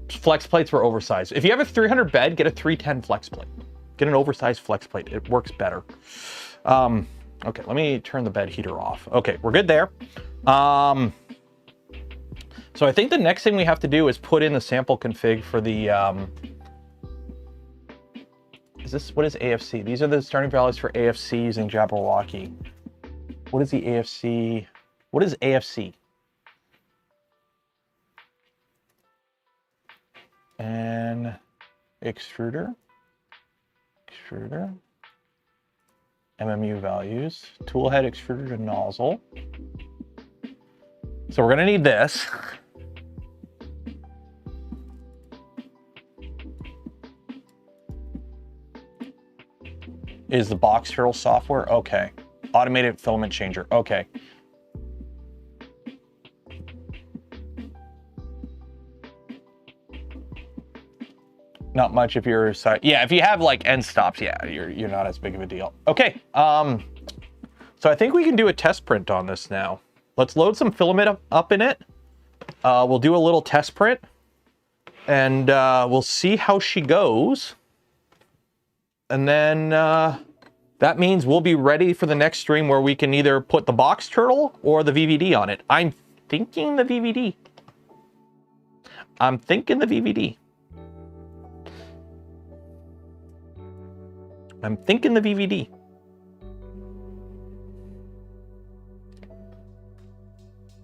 flex plates were oversized. If you have a 300 bed, get a 310 flex plate. Get an oversized flex plate. It works better. Okay, let me turn the bed heater off. Okay, we're good there. So I think the next thing we have to do is put in the sample config for the, what is AFC? These are the starting values for AFC using Jabberwocky. What is the AFC? What is AFC? And extruder, MMU values, tool head, extruder to nozzle. So we're gonna need this. Is the box turtle software? Okay. Automated filament changer. Okay. Not much if you're yeah, if you have like end stops, yeah, you're not as big of a deal. Okay. So I think we can do a test print on this now. Let's load some filament up in it. We'll do a little test print and we'll see how she goes. And then that means we'll be ready for the next stream where we can either put the box turtle or the VVD on it. I'm thinking the VVD. I'm thinking the VVD. I'm thinking the VVD.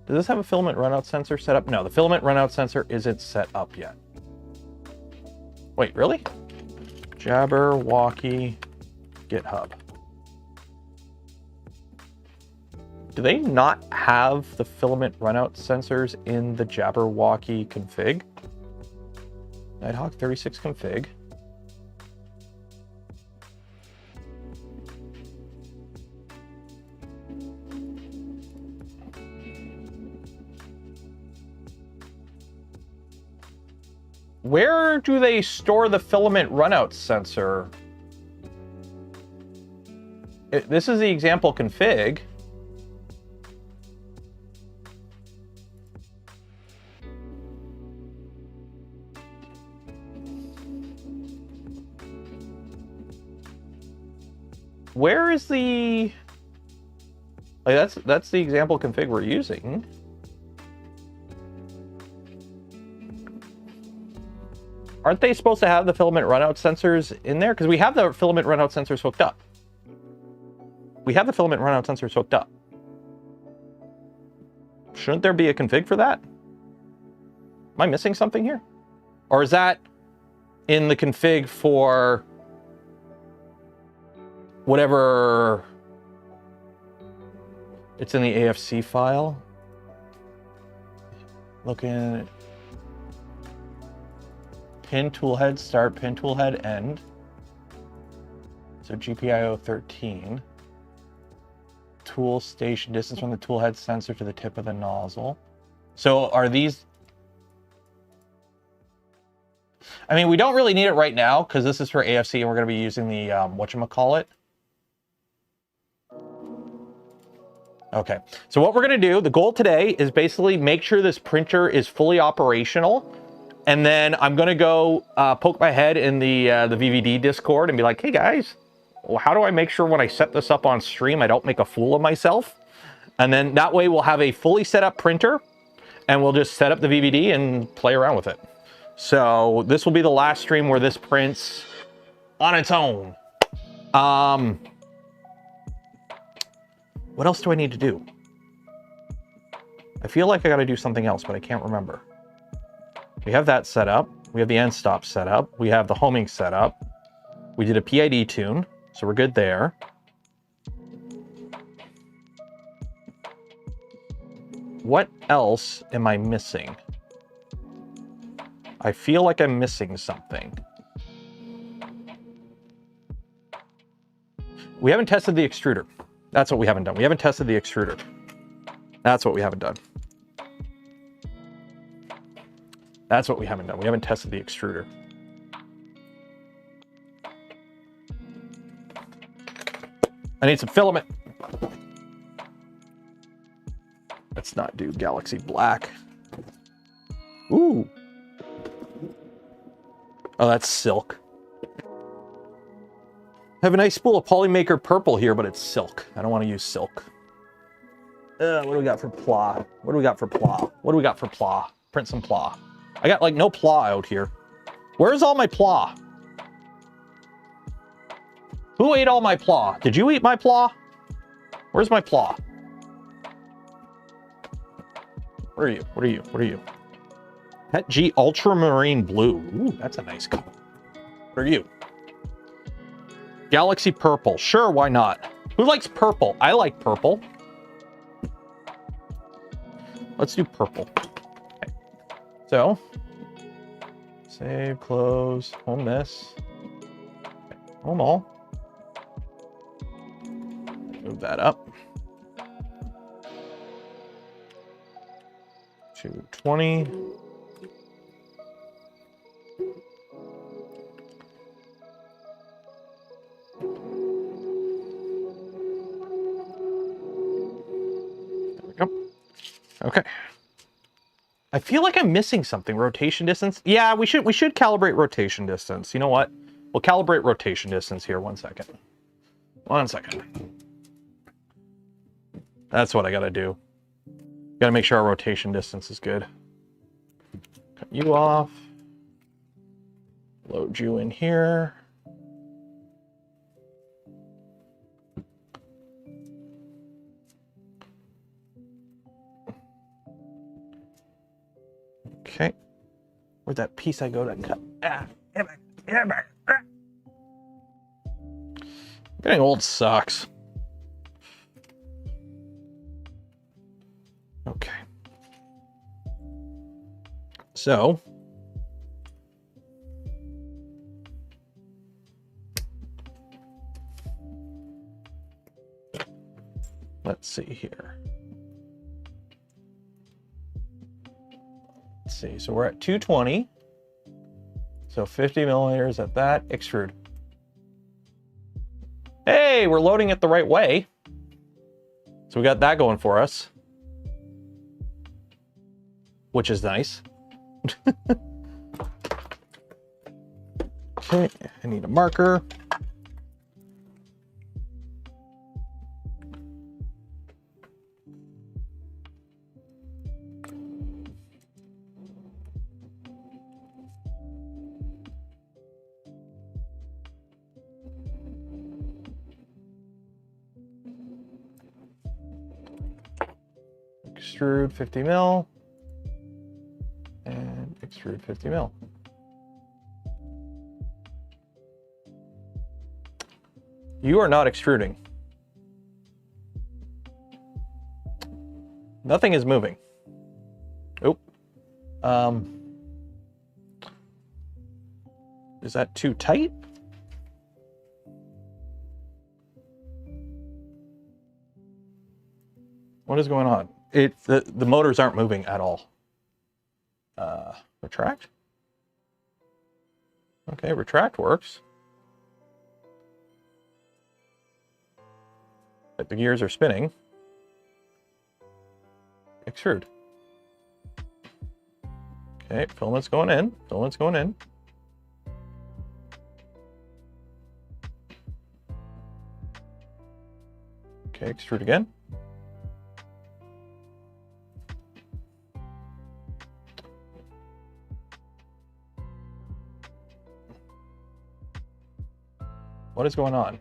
Does this have a filament runout sensor set up? No, the filament runout sensor isn't set up yet. Wait, really? Jabberwocky GitHub. Do they not have the filament runout sensors in the Jabberwocky config? Nighthawk 36 config. Where do they store the filament runout sensor? This is the example config. Where is the... Like that's the example config we're using. Aren't they supposed to have the filament runout sensors in there? Because we have the filament runout sensors hooked up. We have the filament runout sensors hooked up. Shouldn't there be a config for that? Am I missing something here? Or is that in the config for whatever? It's in the AFC file. Looking. Pin toolhead start, pin toolhead end. So GPIO 13. Tool station distance from the toolhead sensor to the tip of the nozzle. So are these... I mean, we don't really need it right now because this is for AFC and we're going to be using the, whatchamacallit. Okay, so what we're going to do, the goal today is basically make sure this printer is fully operational. And then I'm going to go poke my head in the VVD Discord and be like, hey guys, well, how do I make sure when I set this up on stream, I don't make a fool of myself? And then that way we'll have a fully set up printer and we'll just set up the VVD and play around with it. So this will be the last stream where this prints on its own. What else do I need to do? I feel like I got to do something else, but I can't remember. We have that set up. We have the end stop set up. We have the homing set up. We did a PID tune, so we're good there. What else am I missing? I feel like I'm missing something. We haven't tested the extruder. That's what we haven't done. We haven't tested the extruder. That's what we haven't done. That's what we haven't done. We haven't tested the extruder. I need some filament. Let's not do Galaxy Black. Ooh. Oh, that's silk. I have a nice spool of polymaker purple here, but it's silk. I don't want to use silk. What do we got for plow? What do we got for plow? What do we got for plow? Print some plow. I got like no plow out here. Where's all my plow? Who ate all my plow? Did you eat my plow? Where's my plow? Where are you? What are you? What are you? Pet G Ultramarine Blue. Ooh, that's a nice color. What are you? Galaxy Purple. Sure, why not? Who likes purple? I like purple. Let's do purple. Okay. So, save, close, home this. Okay. Home all. Move that up. 220. Okay. I feel like I'm missing something. Rotation distance. Yeah, we should calibrate rotation distance. You know what? We'll calibrate rotation distance here. 1 second. 1 second. That's what I gotta do. Gotta make sure our rotation distance is good. Cut you off. Load you in here. Okay. Where'd that piece I go to cut? Getting old sucks. Okay. So. Let's see here. Let's see, so we're at 220. So 50 millimeters at that, extrude. Hey, we're loading it the right way. So we got that going for us, which is nice. Okay, I need a marker. Extrude 50 mil and extrude 50 mil. You are not extruding. Nothing is moving. Oh. Is that too tight? What is going on? The motors aren't moving at all. Retract? Okay, retract works. But the gears are spinning. Extrude. Okay, filament's going in. Filament's going in. Okay, extrude again. What is going on?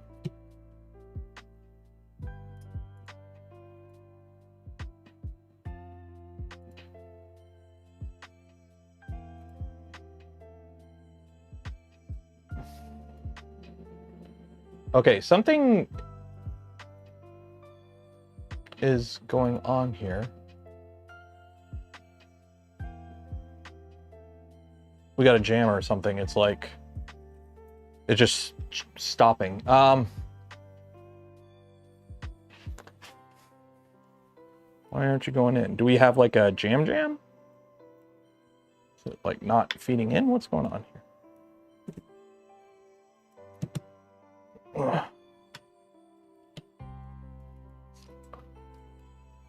Okay, something is going on here. We got a jam or something. It's like it's just stopping. Why aren't you going in? Do we have like a jam? Is it like not feeding in? What's going on here? Ugh.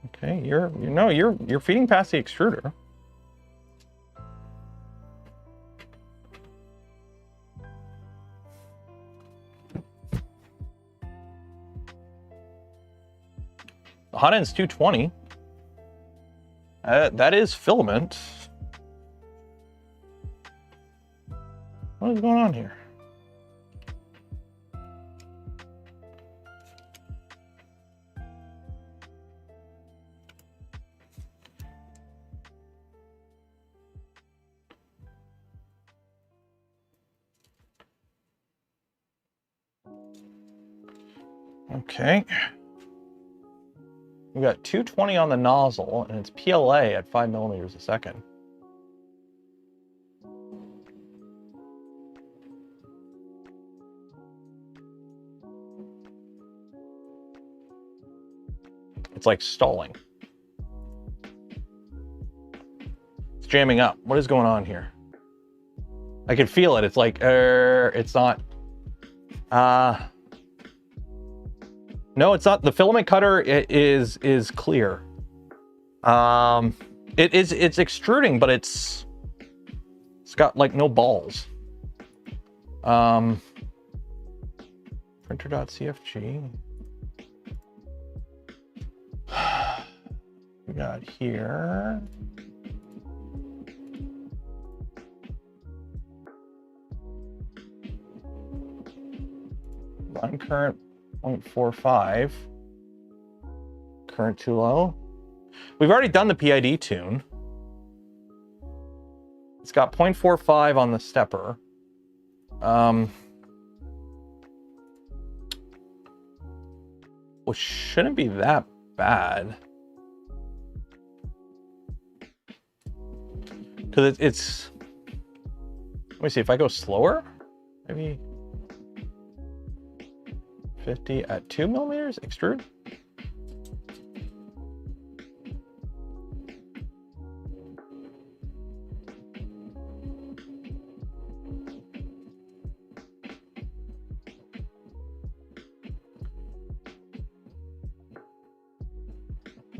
Okay, you're feeding past the extruder. The hot end's 220. That is filament. What is going on here? Okay. We got 220 on the nozzle, and it's PLA at 5 millimeters a second. It's like stalling. It's jamming up. What is going on here? I can feel it. It's like, it's not. No, it's not. The filament cutter is clear. It's extruding, but it's got like no balls. Printer.cfg. We got here. Run current 0.45. Current too low. We've already done the PID tune. It's got 0.45 on the stepper. Which shouldn't be that bad. Because it's... Let me see, if I go slower, maybe 50 at 2 millimeters extrude.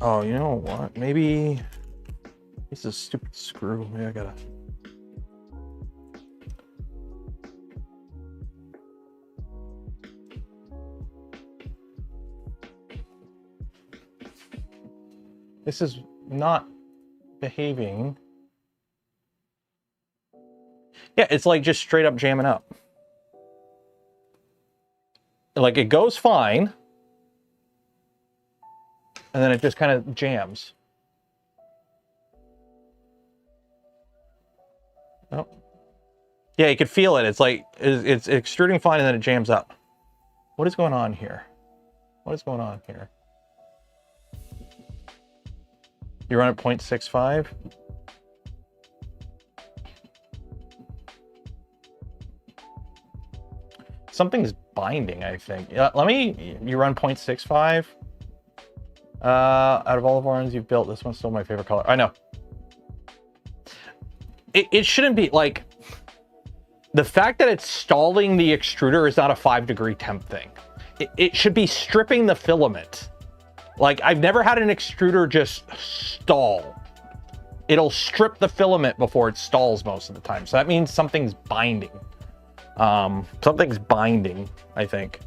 Oh, you know what? Maybe this is a stupid screw. Maybe I gotta. This is not behaving. Yeah, it's like just straight up jamming up. Like it goes fine. And then it just kind of jams. Oh. Yeah, you could feel it. It's like, it's extruding fine and then it jams up. What is going on here? What is going on here? You run at 0.65? Something's binding, I think. Yeah, you run 0.65? Out of all the ones you've built, this one's still my favorite color. I know. It shouldn't be like, the fact that it's stalling the extruder is not a 5-degree temp thing. It should be stripping the filament. Like, I've never had an extruder just stall. It'll strip the filament before it stalls most of the time. So that means something's binding. Something's binding, I think.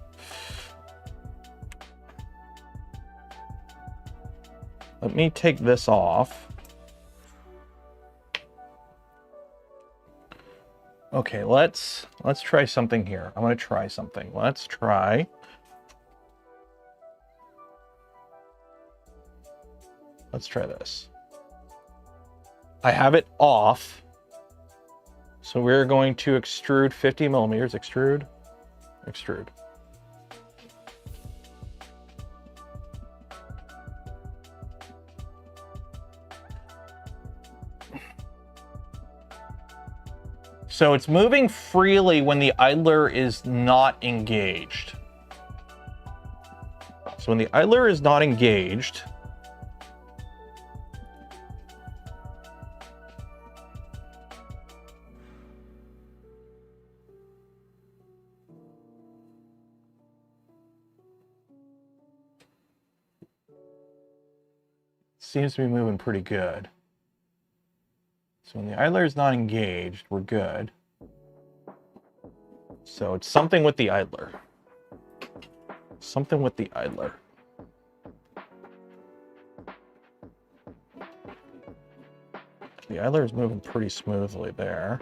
Let me take this off. Okay, let's try something here. I'm gonna try something. Let's try. Let's try this. I have it off. So we're going to extrude 50 millimeters. Extrude, extrude. So it's moving freely when the idler is not engaged. So when the idler is not engaged, seems to be moving pretty good. So when the idler is not engaged, we're good. So it's something with the idler. Something with the idler. The idler is moving pretty smoothly there.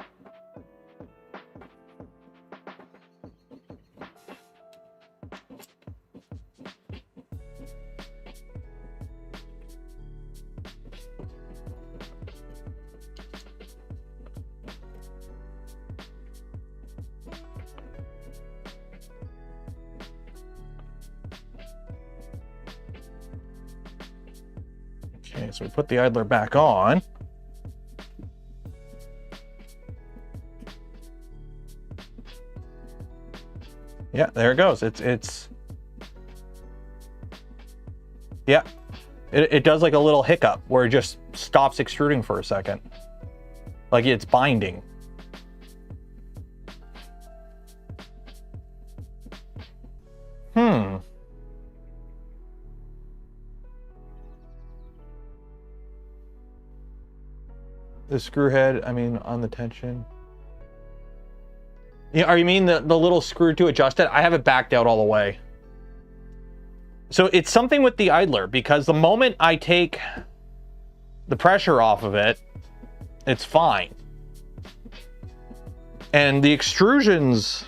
Okay, so we put the idler back on. Yeah, there it goes. Yeah, it does like a little hiccup where it just stops extruding for a second. Like it's binding. The screw head, I mean, on the tension. Yeah, are you mean the little screw to adjust it? I have it backed out all the way. So it's something with the idler, because the moment I take the pressure off of it, it's fine. And the extrusions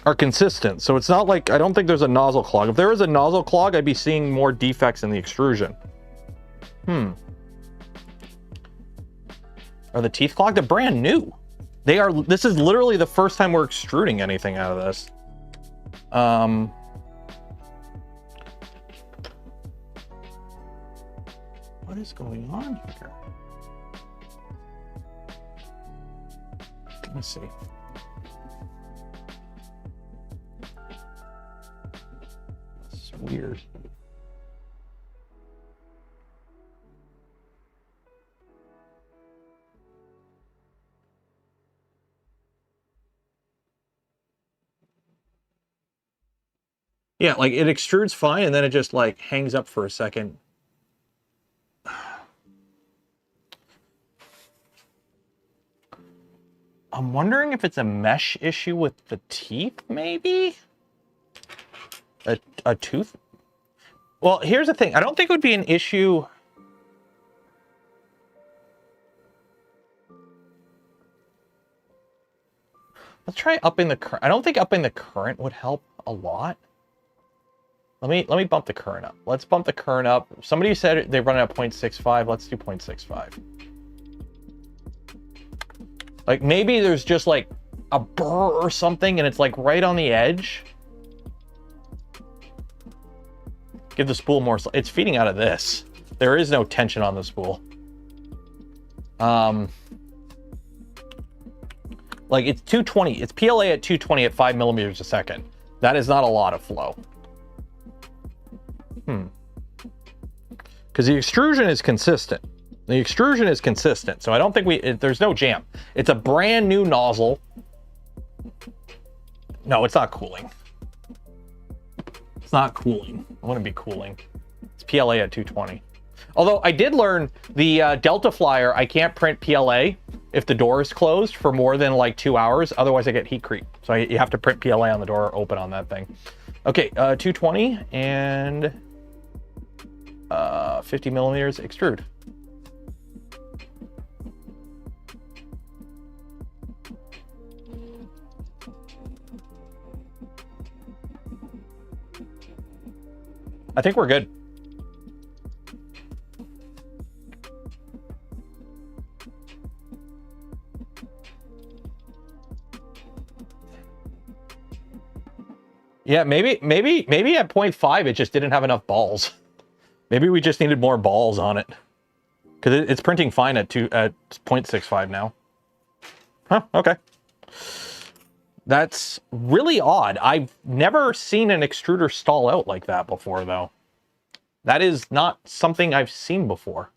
are consistent. So it's not like, I don't think there's a nozzle clog. If there was a nozzle clog, I'd be seeing more defects in the extrusion. Are the teeth clogged? They're brand new. They are, this is literally the first time we're extruding anything out of this. What is going on here? Let me see. This is weird. Yeah, like it extrudes fine and then it just like hangs up for a second. I'm wondering if it's a mesh issue with the teeth, maybe? A tooth? Well, here's the thing. I don't think it would be an issue. Let's try upping the current. I don't think upping the current would help a lot. Let me bump the current up. Let's bump the current up. Somebody said they run at 0.65. Let's do 0.65. Like maybe there's just like a burr or something and it's like right on the edge. Give the spool more. It's feeding out of this. There is no tension on the spool. Like it's 220. It's PLA at 220 at 5 millimeters a second. That is not a lot of flow. Because the extrusion is consistent. The extrusion is consistent, so I don't think there's no jam. It's a brand new nozzle. No, it's not cooling. It's not cooling. I want to be cooling. It's PLA at 220. Although I did learn the Delta Flyer, I can't print PLA if the door is closed for more than like 2 hours. Otherwise I get heat creep. So you have to print PLA on the door open on that thing. Okay, 220 and 50 millimeters extrude. I think we're good. Yeah, maybe at 0.5 it just didn't have enough balls. Maybe we just needed more balls on it. Because it's printing fine at 0.65 now. Huh, okay. That's really odd. I've never seen an extruder stall out like that before, though. That is not something I've seen before.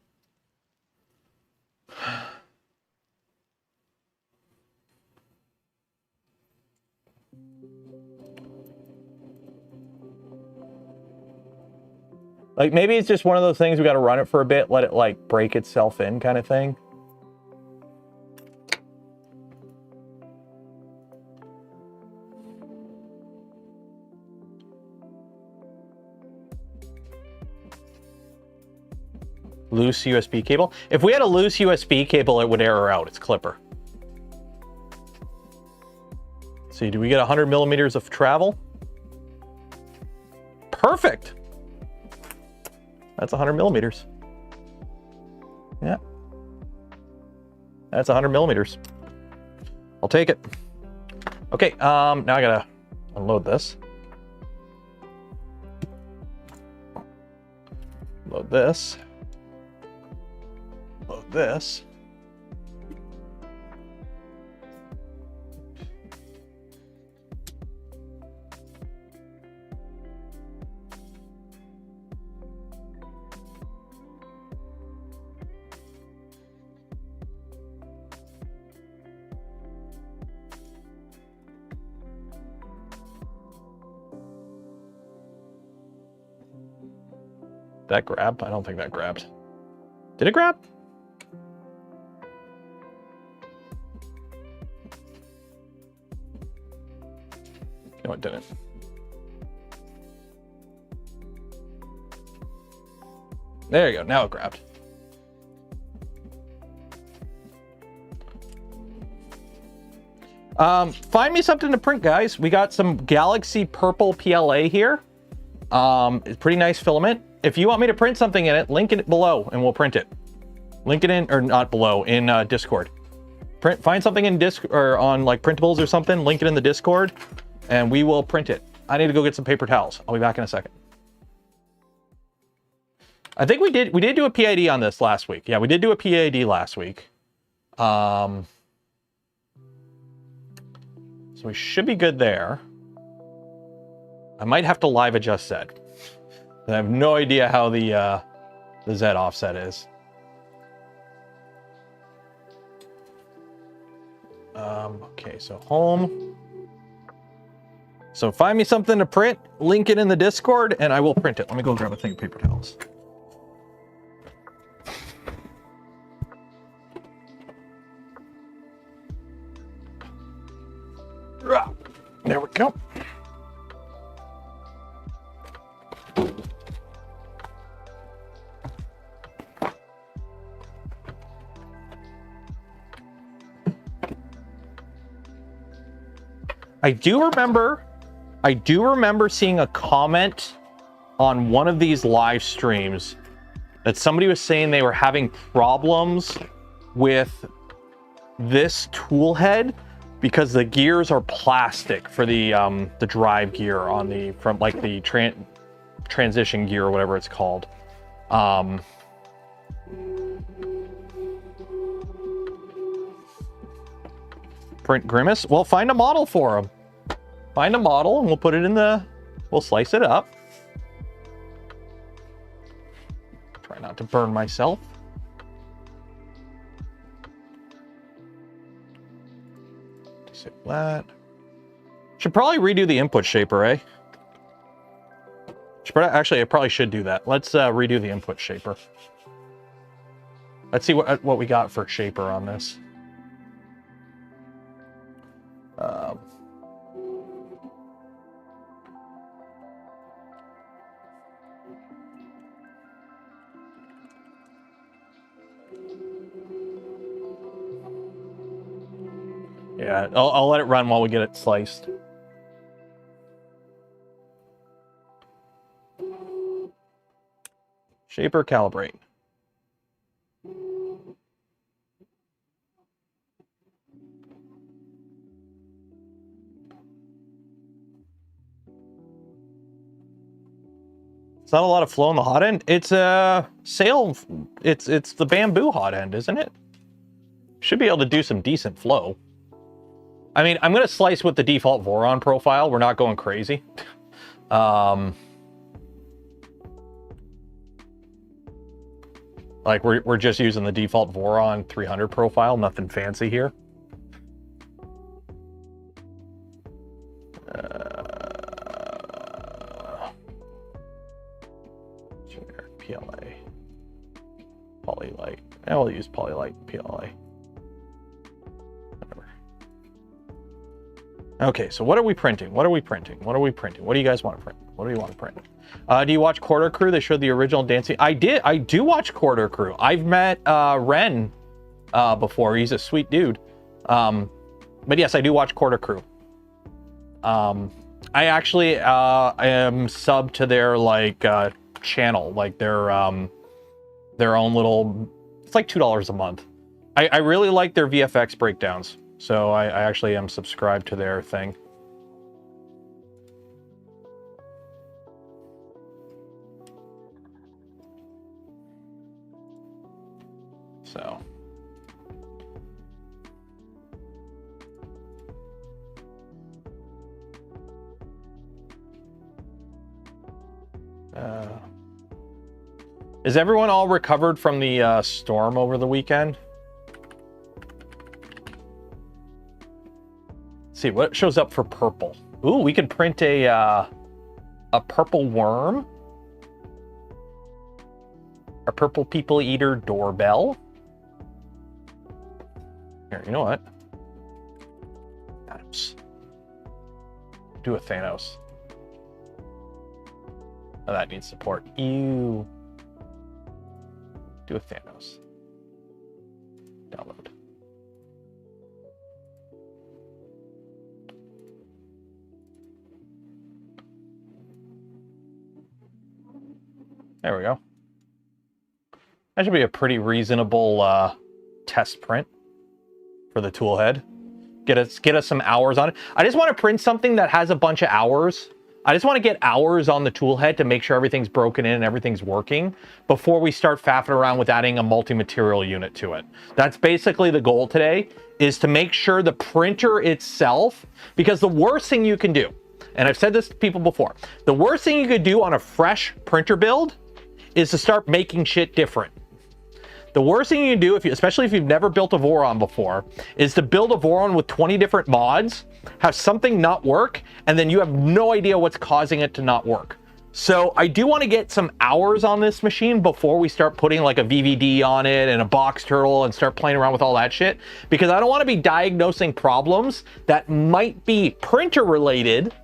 Like, maybe it's just one of those things we got to run it for a bit, let it, like, break itself in kind of thing. Loose USB cable. If we had a loose USB cable, it would error out. It's clipper. Let's see, do we get 100 millimeters of travel? Perfect. That's 100 millimeters. Yeah. That's 100 millimeters. I'll take it. Okay, now I gotta unload this. Load this. Load this. That grab? I don't think that grabbed. Did it grab? No, it didn't. There you go. Now it grabbed. Find me something to print, guys. We got some Galaxy Purple PLA here. It's pretty nice filament. If you want me to print something in it, link it below and we'll print it. Link it in, or not below, in Discord. Find something in or on like printables or something, link it in the Discord, and we will print it. I need to go get some paper towels. I'll be back in a second. I think we did do a PID on this last week. Yeah, we did do a PID last week. So we should be good there. I might have to live adjust Z. I have no idea how the Z offset is. Okay, so home. So find me something to print, link it in the Discord, and I will print it. Let me go grab a thing of paper towels. There we go. I do remember seeing a comment on one of these live streams that somebody was saying they were having problems with this tool head because the gears are plastic for the drive gear on the from like the transition gear or whatever it's called. Print Grimace. Well, find a model for them. Find a model and we'll put it in we'll slice it up. Try not to burn myself. Save that. Should probably redo the input shaper, eh? Actually, I probably should do that. Let's redo the input shaper. Let's see what we got for shaper on this. Yeah, I'll let it run while we get it sliced. Shaper, calibrate. It's not a lot of flow in the hot end. It's a sail. It's the bamboo hot end, isn't it? Should be able to do some decent flow. I mean, I'm gonna slice with the default Voron profile. We're not going crazy. Like we're just using the default Voron 300 profile. Nothing fancy here. PLA, Polylite. I will use Polylite PLA. Whatever. Okay, so what are we printing? What are we printing? What are we printing? What do you guys want to print? What do you want to print? Do you watch Quarter Crew? They showed the original dancing. I do watch Quarter Crew. I've met Ren before. He's a sweet dude. But yes, I do watch Quarter Crew. I actually am sub to their like channel, like their own little, it's like $2 a month. I really like their VFX breakdowns, so I actually am subscribed to their thing. So is everyone all recovered from the storm over the weekend? Let's see what shows up for purple. Ooh, we can print a purple worm, a purple people eater doorbell. Here, you know what? Thanos. Do a Thanos. Oh, that needs support. Ew. Do a Thanos. Download. There we go. That should be a pretty reasonable test print for the tool head. Get us some hours on it. I just want to print something that has a bunch of hours. I just want to get hours on the tool head to make sure everything's broken in and everything's working before we start faffing around with adding a multi-material unit to it. That's basically the goal today, is to make sure the printer itself, because the worst thing you can do, and I've said this to people before, the worst thing you could do on a fresh printer build is to start making shit different. The worst thing you can do, especially if you've never built a Voron before, is to build a Voron with 20 different mods, have something not work, and then you have no idea what's causing it to not work. So I do want to get some hours on this machine before we start putting like a VVD on it and a box turtle and start playing around with all that shit, because I don't want to be diagnosing problems that might be printer related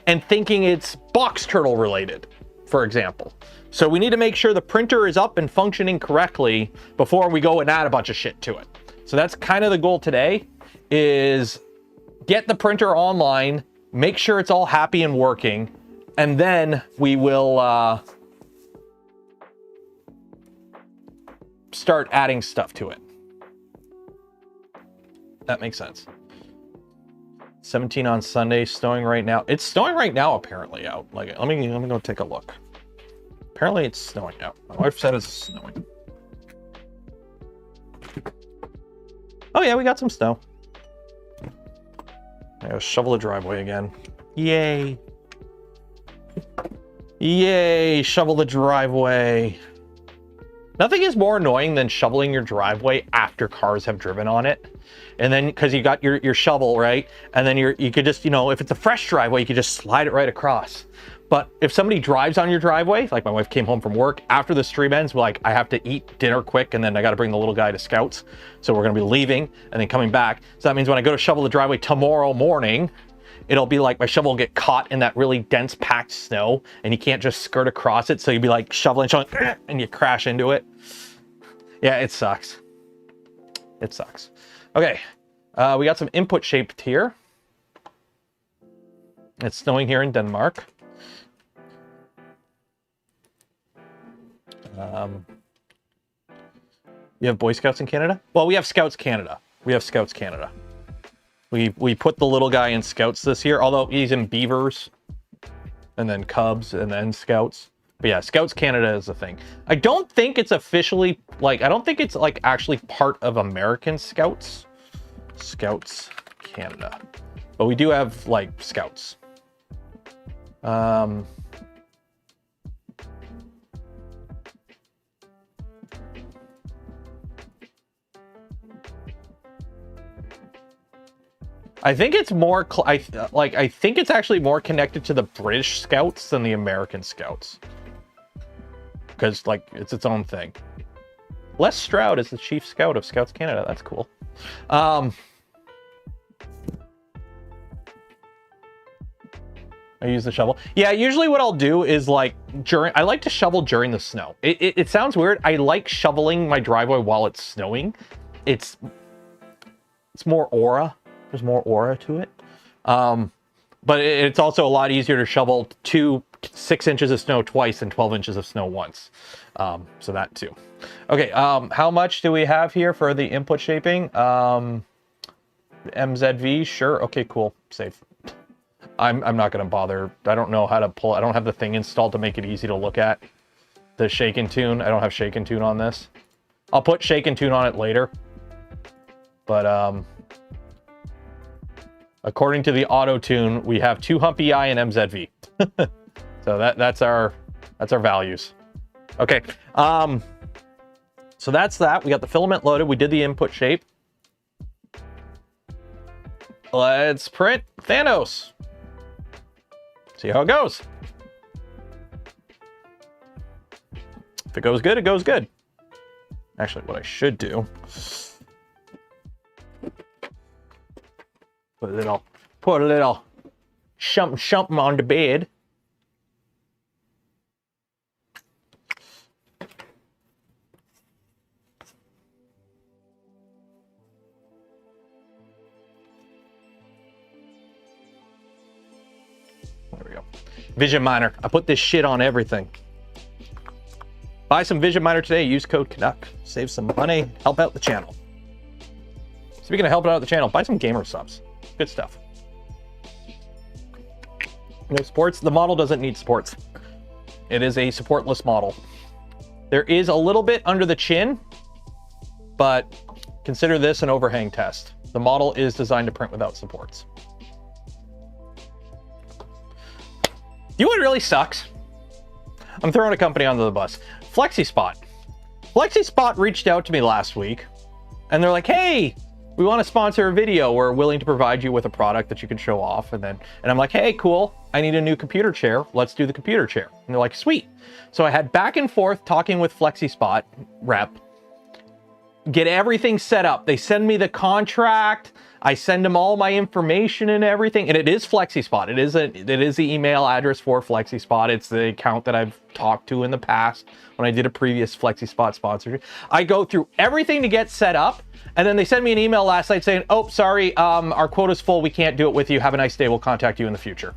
and thinking it's box turtle related, for example. So we need to make sure the printer is up and functioning correctly before we go and add a bunch of shit to it. So that's kind of the goal today, is get the printer online, make sure it's all happy and working, and then we will start adding stuff to it. That makes sense. 17 on Sunday, snowing right now. It's snowing right now apparently out. Like, let me go take a look. Apparently it's snowing out. My wife said it's snowing. Oh yeah, we got some snow. I gotta shovel the driveway again. Yay. Yay, shovel the driveway. Nothing is more annoying than shoveling your driveway after cars have driven on it. And then, because you got your shovel, right? And then you could just, you know, if it's a fresh driveway, you could just slide it right across. But if somebody drives on your driveway, like my wife came home from work, after the stream ends, we're like, I have to eat dinner quick, and then I got to bring the little guy to Scouts. So we're going to be leaving and then coming back. So that means when I go to shovel the driveway tomorrow morning, it'll be like my shovel will get caught in that really dense packed snow, and you can't just skirt across it. So you'd be like shoveling, and you crash into it. Yeah, it sucks. It sucks. Okay, we got some input shaped here. It's snowing here in Denmark. You have Boy Scouts in Canada? Well, we have Scouts Canada. We have Scouts Canada. We put the little guy in Scouts this year, although he's in Beavers, and then Cubs, and then Scouts. But yeah, Scouts Canada is the thing. I don't think it's officially, like, I don't think it's, like, actually part of American Scouts. Scouts Canada. But we do have, like, Scouts. I think it's more, I think it's actually more connected to the British Scouts than the American Scouts. Because, like, it's its own thing. Les Stroud is the Chief Scout of Scouts Canada. That's cool. I use the shovel. Yeah, usually what I'll do is, like, I like to shovel during the snow. It sounds weird. I like shoveling my driveway while it's snowing. It's more aura. There's more aura to it. But it's also a lot easier to shovel 6 inches of snow twice than 12 inches of snow once. So that too. Okay, how much do we have here for the input shaping? MZV, sure. Okay, cool. Save. I'm not going to bother. I don't know how to pull. I don't have the thing installed to make it easy to look at. The shake and tune. I don't have shake and tune on this. I'll put shake and tune on it later. But according to the auto tune, we have 2 Humpy I and MZV. So that's our values. Okay. So that's that. We got the filament loaded. We did the input shape. Let's print Thanos. See how it goes. If it goes good, it goes good. Actually, what I should do, put a little something on the bed. There we go. Vision Miner. I put this shit on everything. Buy some Vision Miner today. Use code Canuck. Save some money. Help out the channel. Speaking of helping out the channel, buy some gamer subs. Good stuff. No sports. The model doesn't need sports. It is a supportless model. There is a little bit under the chin, but consider this an overhang test. The model is designed to print without supports. You know what really sucks? I'm throwing a company under the bus. FlexiSpot. FlexiSpot reached out to me last week, and they're like, hey, we want to sponsor a video. We're willing to provide you with a product that you can show off. And I'm like, hey, cool. I need a new computer chair. Let's do the computer chair. And they're like, sweet. So I had back and forth talking with FlexiSpot rep, get everything set up. They send me the contract. I send them all my information and everything. And it is FlexiSpot. It is the email address for FlexiSpot. It's the account that I've talked to in the past when I did a previous FlexiSpot sponsorship. I go through everything to get set up. And then they sent me an email last night saying, oh, sorry, our quota's full. We can't do it with you. Have a nice day. We'll contact you in the future.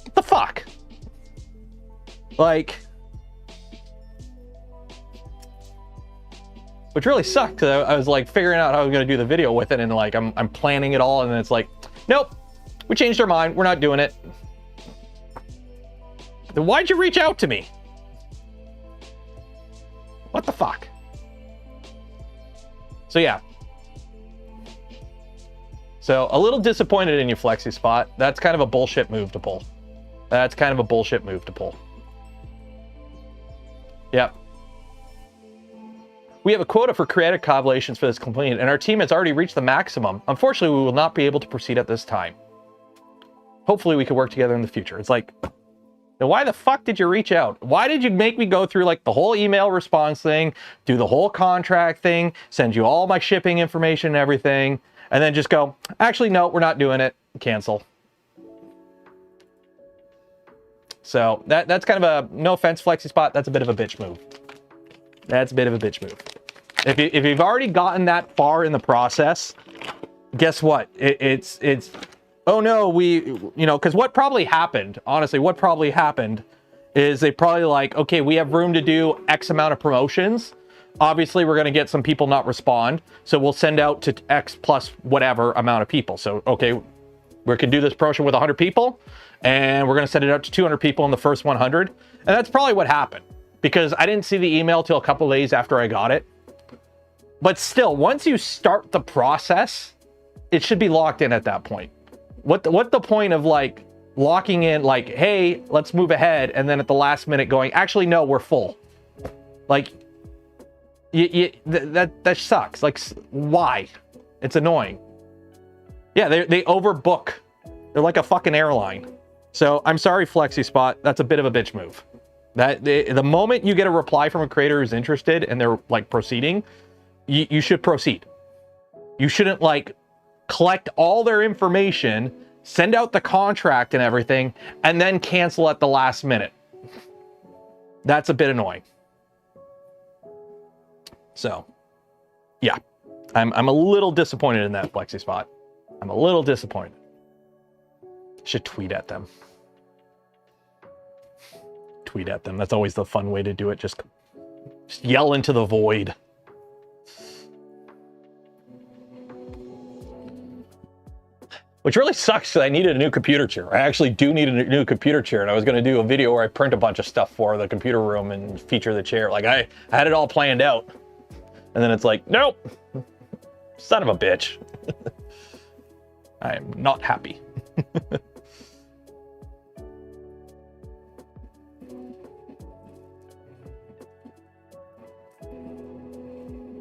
What the fuck? Like, which really sucked. I was like figuring out how I was going to do the video with it. And like, I'm planning it all. And then it's like, nope, we changed our mind. We're not doing it. Then why'd you reach out to me? What the fuck? So yeah. So a little disappointed in you, FlexiSpot. That's kind of a bullshit move to pull. That's kind of a bullshit move to pull. Yep. We have a quota for creative collaborations for this completed, and our team has already reached the maximum. Unfortunately, we will not be able to proceed at this time. Hopefully, we can work together in the future. It's like, then why the fuck did you reach out? Why did you make me go through like the whole email response thing, do the whole contract thing, send you all my shipping information and everything, and then just go, actually, no, we're not doing it, cancel. So that's kind of a, no offense, FlexiSpot, that's a bit of a bitch move. That's a bit of a bitch move. If you've already gotten that far in the process, guess what? It's oh no, because what probably happened, honestly, what probably happened is they probably like, okay, we have room to do X amount of promotions. Obviously, we're going to get some people not respond. So we'll send out to X plus whatever amount of people. So, okay, we can do this promotion with 100 people, and we're going to send it out to 200 people in the first 100. And that's probably what happened, because I didn't see the email till a couple of days after I got it. But still, once you start the process, it should be locked in at that point. What the point of like locking in, like, hey, let's move ahead, and then at the last minute going, actually, no, we're full. Like, that sucks. Like, why? It's annoying. Yeah, they overbook. They're like a fucking airline. So I'm sorry, FlexiSpot. That's a bit of a bitch move. The moment you get a reply from a creator who's interested and they're like proceeding, you should proceed. You shouldn't like collect all their information, send out the contract and everything, and then cancel at the last minute. That's a bit annoying. So, yeah, I'm a little disappointed in that, FlexiSpot. I'm a little disappointed. Should tweet at them. Tweet at them. That's always the fun way to do it. Just yell into the void. Which really sucks, because I needed a new computer chair. I actually do need a new computer chair, and I was going to do a video where I print a bunch of stuff for the computer room and feature the chair. Like, I had it all planned out. And then it's like, nope, son of a bitch. I am not happy.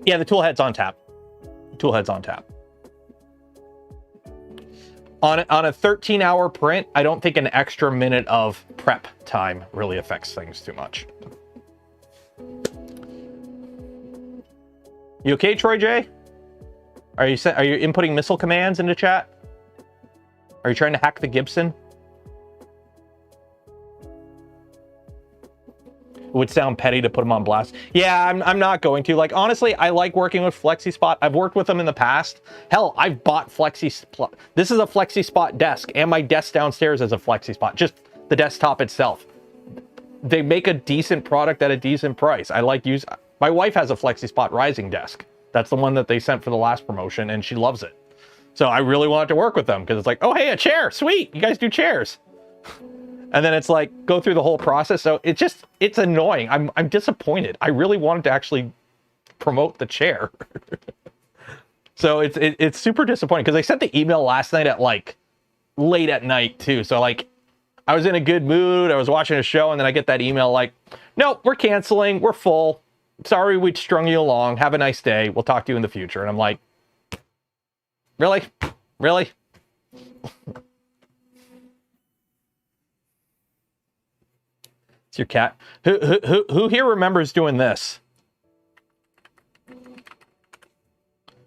Yeah, the tool head's on tap. Tool head's on tap. On a 13-hour print, I don't think an extra minute of prep time really affects things too much. You okay, Troy J? Are you inputting missile commands into chat? Are you trying to hack the Gibson? It would sound petty to put them on blast. Yeah, I'm not going to. Like, honestly, I like working with FlexiSpot. I've worked with them in the past. Hell, I've bought FlexiSpot. This is a FlexiSpot desk, and my desk downstairs is a FlexiSpot. Just the desktop itself. They make a decent product at a decent price. I like use. My wife has a FlexiSpot rising desk. That's the one that they sent for the last promotion, and she loves it. So I really wanted to work with them, because it's like, oh, hey, a chair. Sweet. You guys do chairs. And then it's like, go through the whole process. So it's annoying. I'm disappointed. I really wanted to actually promote the chair. So it's super disappointing, because I sent the email last night at like late at night too. So like, I was in a good mood. I was watching a show, and then I get that email like, nope, we're canceling. We're full. Sorry we strung you along. Have a nice day. We'll talk to you in the future. And I'm like, really? Really? It's your cat. Who here remembers doing this?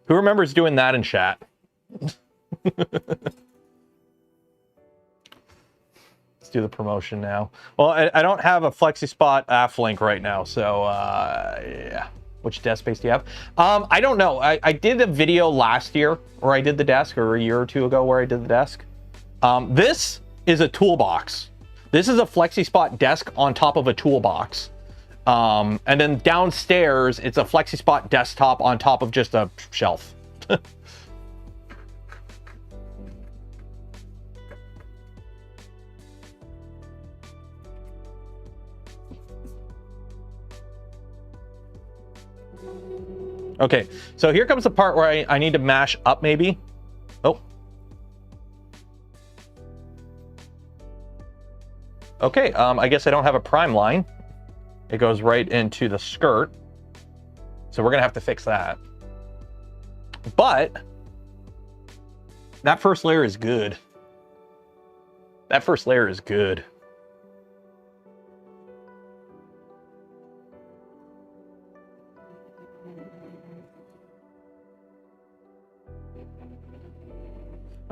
Who remembers doing that in chat? Let's do the promotion now. Well, I don't have a FlexiSpot AF link right now, so yeah. Which desk space do you have? I don't know. I did a video last year where I did the desk, or a year or two ago where I did the desk. This is a toolbox. This is a FlexiSpot desk on top of a toolbox. And then downstairs, it's a FlexiSpot desktop on top of just a shelf. Okay, so here comes the part where I need to mash up maybe. Oh. Okay, I guess I don't have a prime line. It goes right into the skirt. So we're gonna have to fix that. But that first layer is good. That first layer is good.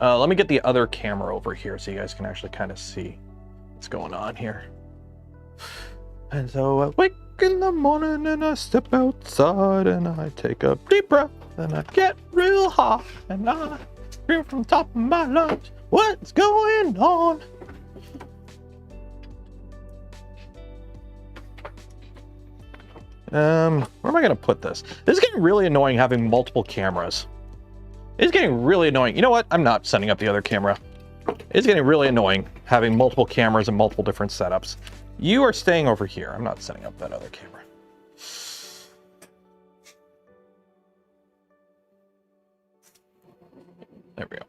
Let me get the other camera over here so you guys can actually kind of see what's going on here. And so I wake in the morning and I step outside and I take a deep breath and I get real hot and I scream from the top of my lungs, what's going on? Where am I gonna put this? This is getting really annoying having multiple cameras. It's getting really annoying. You know what? I'm not setting up the other camera. It's getting really annoying having multiple cameras and multiple different setups. You are staying over here. I'm not setting up that other camera. There we go.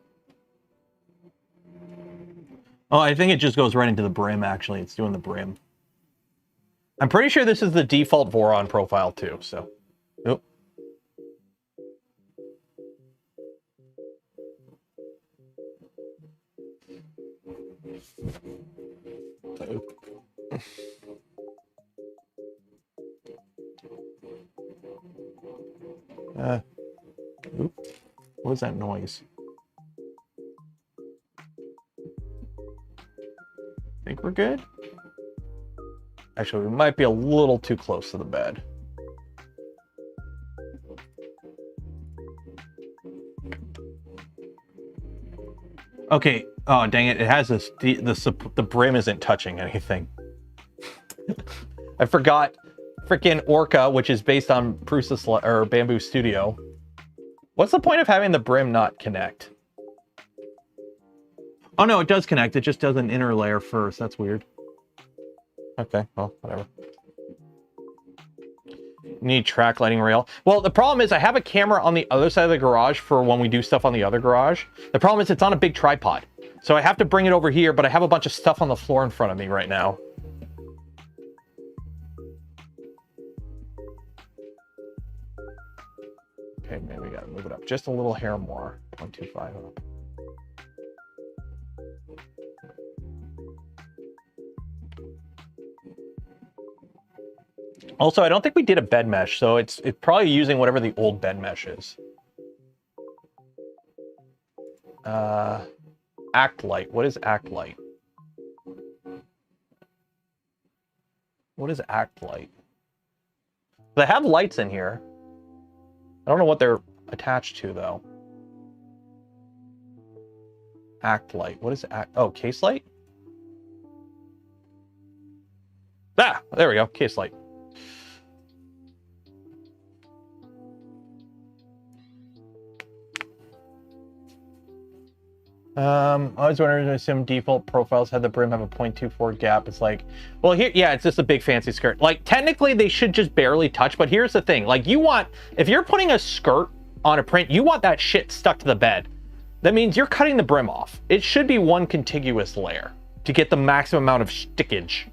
Oh, I think it just goes right into the brim, actually. It's doing the brim. I'm pretty sure this is the default Voron profile, too, so... Oop. Oop. What is that noise? Think we're good? Actually, we might be a little too close to the bed. Okay. Oh, dang it. It has this, the brim isn't touching anything. I forgot freaking Orca, which is based on Prusa or Bamboo Studio. What's the point of having the brim not connect? Oh no, it does connect. It just does an inner layer first. That's weird. Okay, well, whatever. Need track lighting rail. Well, the problem is I have a camera on the other side of the garage for when we do stuff on the other garage. The problem is it's on a big tripod. So I have to bring it over here, but I have a bunch of stuff on the floor in front of me right now. Okay, maybe we gotta move it up just a little hair more. 0.25 up. Also, I don't think we did a bed mesh, so it's probably using whatever the old bed mesh is. Act light. What is act light? What is act light? They have lights in here. I don't know what they're attached to, though. Act light. What is act? Oh, case light? Ah, there we go. Case light. I was wondering if some default profiles had the brim have a 0.24 gap. It's like, well, here, yeah, it's just a big fancy skirt. Like, technically, they should just barely touch, but here's the thing. Like, you want, if you're putting a skirt on a print, you want that shit stuck to the bed. That means you're cutting the brim off. It should be one contiguous layer to get the maximum amount of stickage,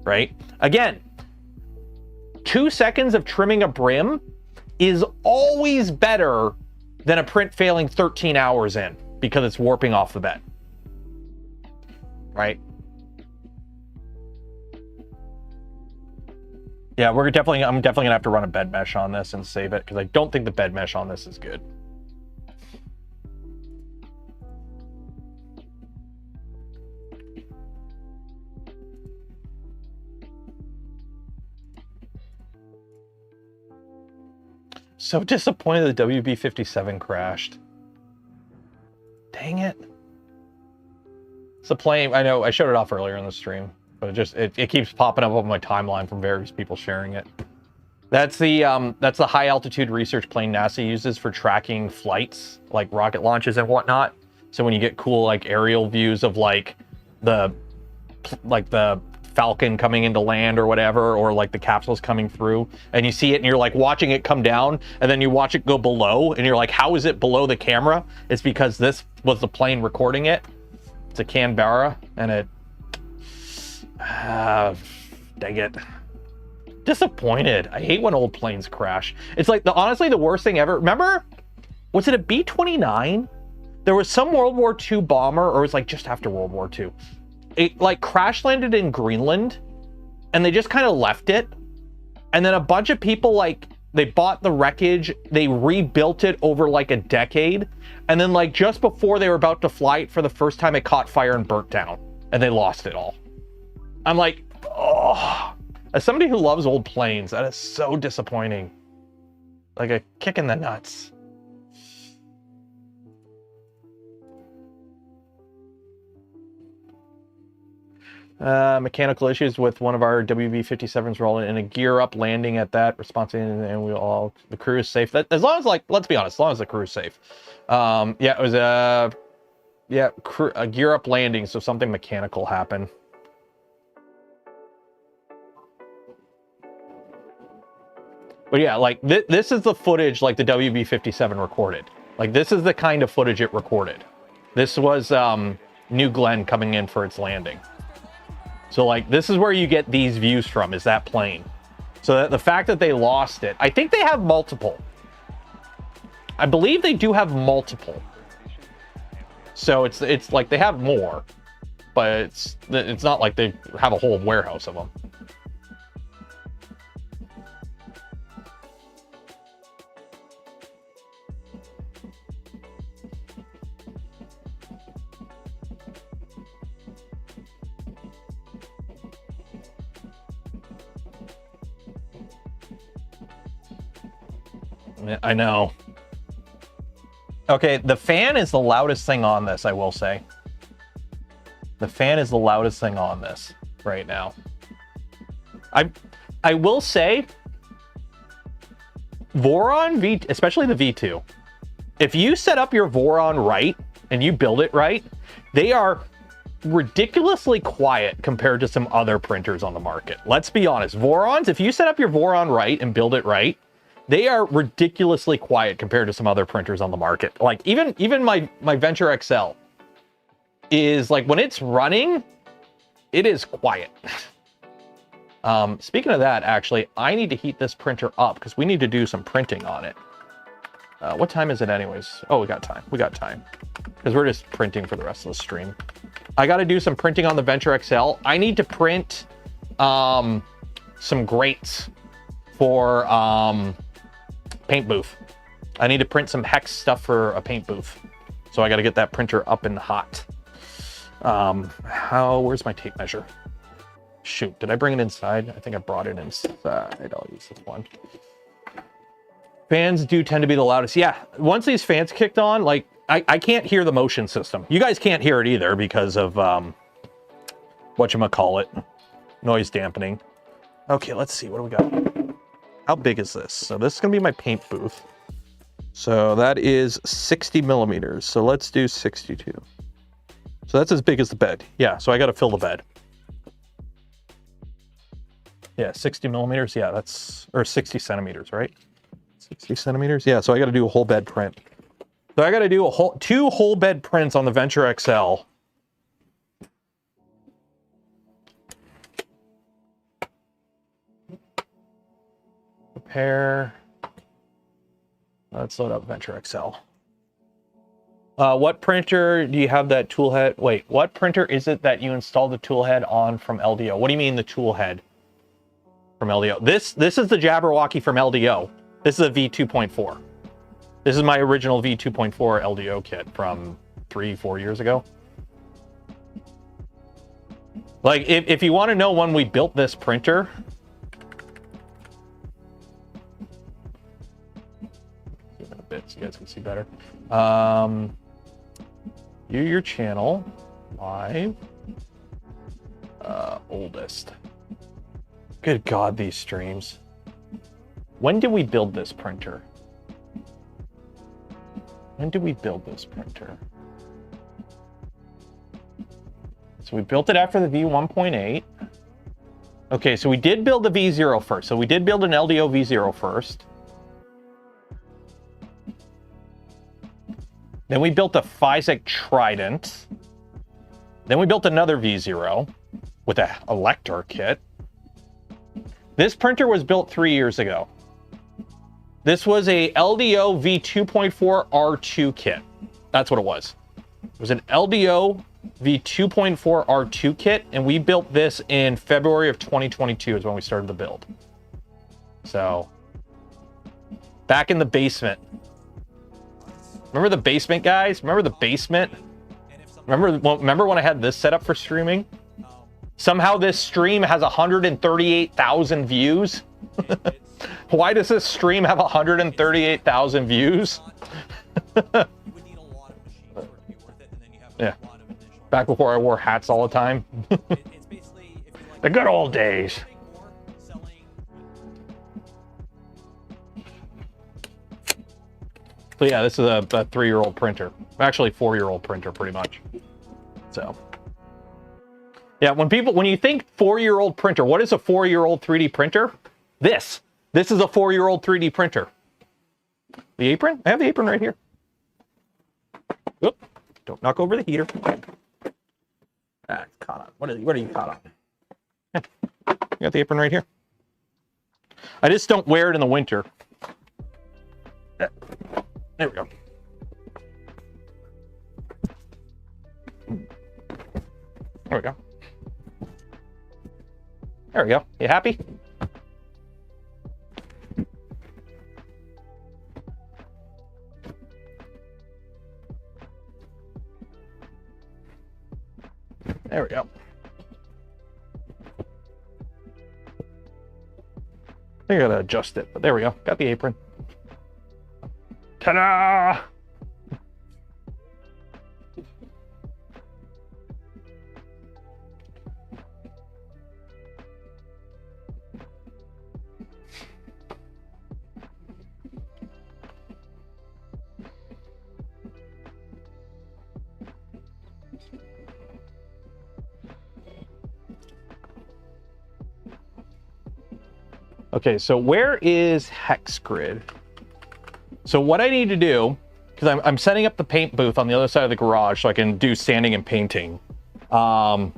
right? Again, 2 seconds of trimming a brim is always better than a print failing 13 hours in, because it's warping off the bed, right? Yeah, I'm definitely gonna have to run a bed mesh on this and save it, because I don't think the bed mesh on this is good. So disappointed the WB-57 crashed. Dang it. It's a plane. I know I showed it off earlier in the stream, but it keeps popping up on my timeline from various people sharing it. That's the high altitude research plane NASA uses for tracking flights, like rocket launches and whatnot. So when you get cool like aerial views of like the Falcon coming into land or whatever, or like the capsules coming through, and you see it and you're like watching it come down, and then you watch it go below and you're like, how is it below the camera? It's because this was the plane recording it. It's a Canberra, and it dang it, disappointed. I hate when old planes crash. It's like honestly the worst thing ever. Remember, was it a B-29? There was some World War II bomber, or it was like just after World War II. It like crash landed in Greenland, and they just kind of left it. And then a bunch of people, like, they bought the wreckage, they rebuilt it over like a decade, and then like just before they were about to fly it for the first time, it caught fire and burnt down, and they lost it all. I'm like, oh, as somebody who loves old planes, that is so disappointing. Like a kick in the nuts. Mechanical issues with one of our WV-57s rolling in a gear up landing at that response, and the crew is safe. That, as long as, like, let's be honest, as long as the crew is safe. Yeah, it was a gear up landing, so something mechanical happened. But yeah, like this is the footage like the WV-57 recorded. Like this is the kind of footage it recorded. This was New Glenn coming in for its landing. So like this is where you get these views from, is that plane. So that the fact that they lost it, I think they have multiple. I believe they do have multiple. So it's like they have more, but it's not like they have a whole warehouse of them. I know. Okay, the fan is the loudest thing on this, I will say. The fan is the loudest thing on this right now. I will say, Voron V, especially the V2, if you set up your Voron right and you build it right, they are ridiculously quiet compared to some other printers on the market. Let's be honest, Vorons, if you set up your Voron right and build it right, they are ridiculously quiet compared to some other printers on the market. Like even my Venture XL is like, when it's running, it is quiet. Speaking of that, actually, I need to heat this printer up because we need to do some printing on it. What time is it anyways? Oh, we got time. We got time because we're just printing for the rest of the stream. I got to do some printing on the Venture XL. I need to print some grates for paint booth. I need to print some hex stuff for a paint booth. So I got to get that printer up and hot. Where's my tape measure? Shoot, did I bring it inside? I think I brought it inside. I'll use this one. Fans do tend to be the loudest. Yeah, once these fans kicked on, like, I can't hear the motion system. You guys can't hear it either because of, whatchamacallit, noise dampening. Okay, let's see, what do we got? How big is this? So this is gonna be my paint booth. So that is 60 millimeters. So let's do 62. So that's as big as the bed. Yeah, so I gotta fill the bed. Yeah, 60 millimeters, yeah, that's, or 60 centimeters, right? 60 centimeters, yeah, so I gotta do a whole bed print. So I gotta do two whole bed prints on the Venture XL. Prepare. Let's load up Venture XL. What printer do you have that tool head? Wait, what printer is it that you installed the tool head on from LDO? What do you mean the tool head from LDO? This is the Jabberwocky from LDO. This is a V2.4. This is my original V2.4 LDO kit from 3-4 years ago. Like, if you want to know when we built this printer, zoom in a bit so you guys can see better. View your channel, live, oldest. Good God, these streams. When did we build this printer? When did we build this printer? So we built it after the V1.8. Okay, so we did build the V0 first. So we did build an LDO V0 first. Then we built a Physec Trident. Then we built another V0 with a Elector kit. This printer was built 3 years ago. This was a LDO V2.4 R2 kit. That's what it was. It was an LDO V2.4 R2 kit, and we built this in February of 2022 is when we started the build. So, back in the basement. Remember the basement, guys? Remember the basement? Remember when I had this set up for streaming? Somehow this stream has 138,000 views. Why does this stream have 138,000 views? Yeah. Back before I wore hats all the time. The good old days. So yeah, this is a 3-year-old printer. Actually, 4-year-old printer, pretty much. So yeah, when you think 4-year-old printer, what is a 4-year-old 3D printer? This is a 4-year-old 3D printer. The apron? I have the apron right here. Oop, don't knock over the heater. Ah, it's caught on. What are you caught on? Yeah, I got the apron right here. I just don't wear it in the winter. There we go. There we go. There we go. You happy? There we go. I gotta adjust it, but there we go. Got the apron. Ta-da! Okay, so where is hex grid? So what I need to do, because I'm setting up the paint booth on the other side of the garage so I can do sanding and painting. I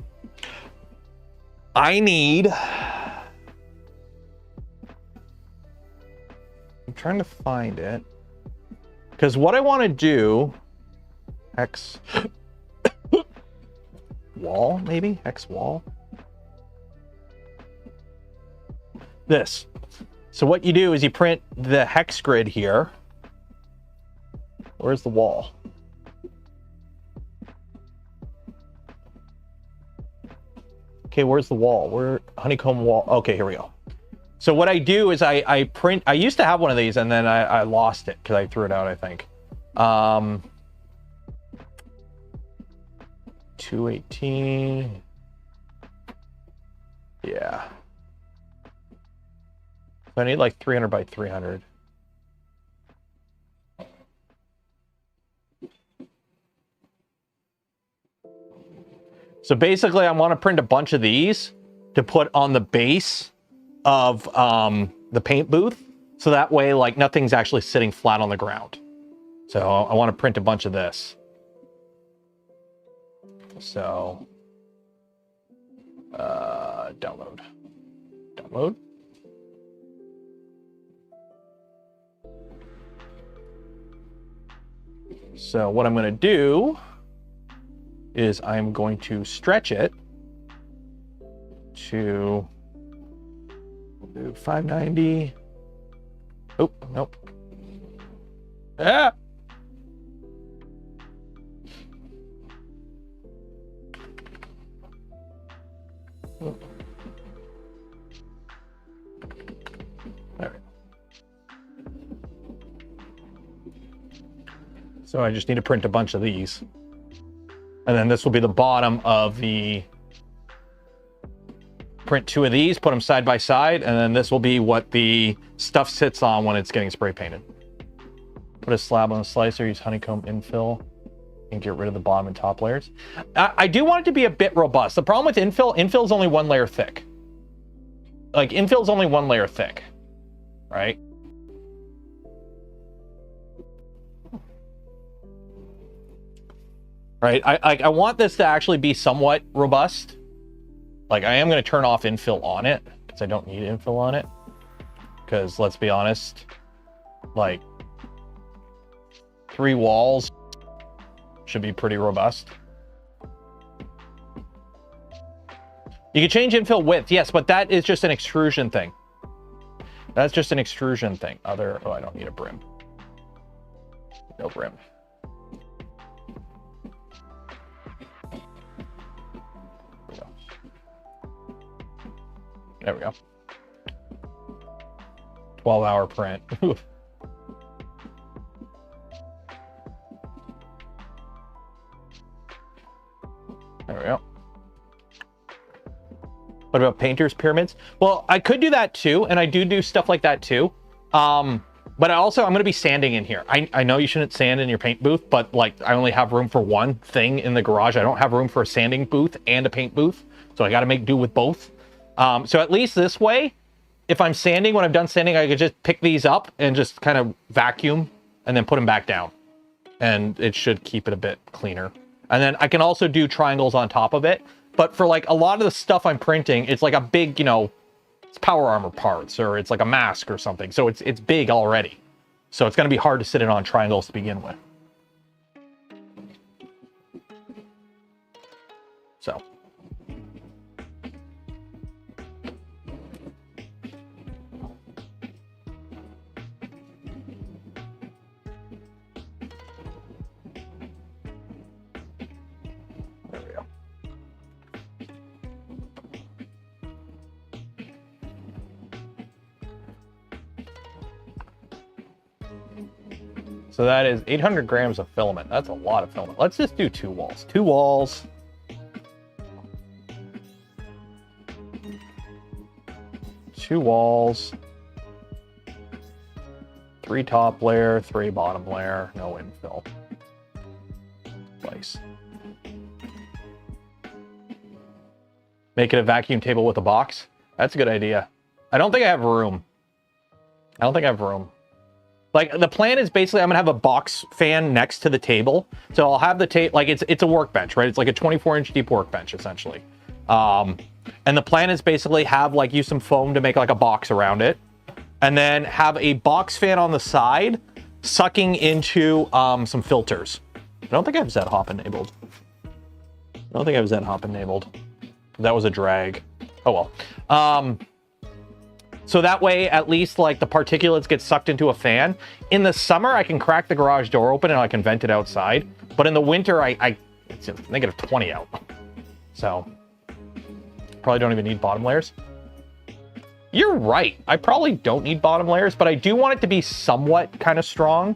need... I'm trying to find it. Because what I want to do... Hex... wall, maybe? Hex wall? This. So what you do is you print the hex grid here. Where's the wall? Okay, where's the wall? Where honeycomb wall? Okay, here we go. So what I do is I print. I used to have one of these and then I lost it because I threw it out, I think. 218. Yeah. So I need like 300 by 300. So basically I want to print a bunch of these to put on the base of the paint booth. So that way like nothing's actually sitting flat on the ground. So I want to print a bunch of this. So download. So what I'm going to do is I'm going to stretch it to 590. Oh, nope. Ah! Oh. There we go. So I just need to print a bunch of these. And then this will be the bottom of the... Print 2 of these, put them side by side, and then this will be what the stuff sits on when it's getting spray painted. Put a slab on a slicer, use honeycomb infill, and get rid of the bottom and top layers. I do want it to be a bit robust. The problem with infill is only 1 layer thick. Like, infill is only 1 layer thick, right? Right, I want this to actually be somewhat robust. Like, I am going to turn off infill on it, because I don't need infill on it. Because, let's be honest, like, 3 walls should be pretty robust. You can change infill width, yes, but that is just an extrusion thing. That's just an extrusion thing. Oh, I don't need a brim. No brim. There we go. 12-hour print. Oof. There we go. What about painters pyramids? Well, I could do that too, and I do stuff like that too. But I'm going to be sanding in here. I know you shouldn't sand in your paint booth, but like I only have room for one thing in the garage. I don't have room for a sanding booth and a paint booth, so I got to make do with both. So at least this way, if I'm sanding, when I'm done sanding, I could just pick these up and just kind of vacuum and then put them back down. And it should keep it a bit cleaner. And then I can also do triangles on top of it. But for like a lot of the stuff I'm printing, it's like a big, you know, it's power armor parts, or it's like a mask or something. So it's big already. So it's going to be hard to sit it on triangles to begin with. So. There we go. So that is 800 grams of filament. That's a lot of filament. Let's just do 2 walls. 2 walls. Two walls. 3 top layer, 3 bottom layer, no infill. Place. Make it a vacuum table with a box. That's a good idea. I don't think I have room. Like, the plan is basically I'm gonna have a box fan next to the table. So I'll have the table, like it's a workbench, right? It's like a 24-inch deep workbench, essentially. And the plan is basically have, like, use some foam to make like a box around it. And then have a box fan on the side sucking into some filters. I don't think I have Z-Hop enabled. That was a drag. Oh well. So that way, at least, like, the particulates get sucked into a fan. In the summer, I can crack the garage door open and I can vent it outside. But in the winter, it's negative 20 out. So, probably don't even need bottom layers. You're right. I probably don't need bottom layers, but I do want it to be somewhat kind of strong.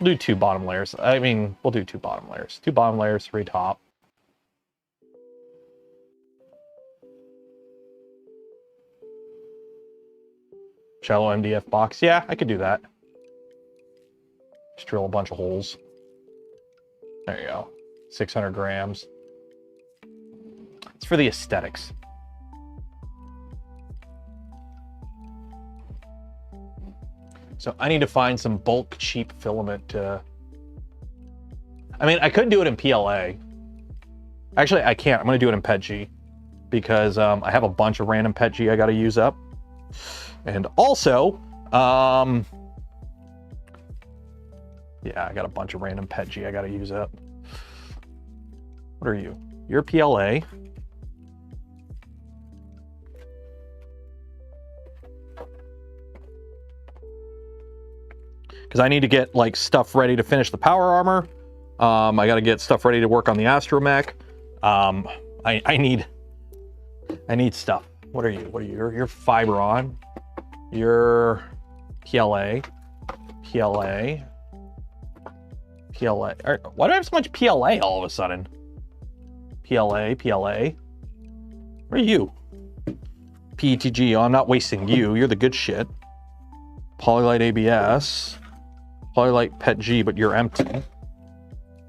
We'll do 2 bottom layers. I mean, we'll do 2 bottom layers. 2 bottom layers, 3 top. Shallow MDF box. Yeah, I could do that. Just drill a bunch of holes. There you go. 600 grams. It's for the aesthetics. So I need to find some bulk cheap filament to... I mean, I could do it in PLA. Actually, I can't. I'm going to do it in PETG because I have a bunch of random PETG I got to use up. And also, yeah, I got a bunch of random PETG I got to use up. What are you? You're PLA. Because I need to get, like, stuff ready to finish the power armor. I got to get stuff ready to work on the astromech. I need stuff. What are you? You're Fibron. You're PLA. Why do I have so much PLA all of a sudden? PLA. Where are you? PETG. Oh, I'm not wasting you. You're the good shit. Polylite ABS. Polylite PETG, but you're empty. Am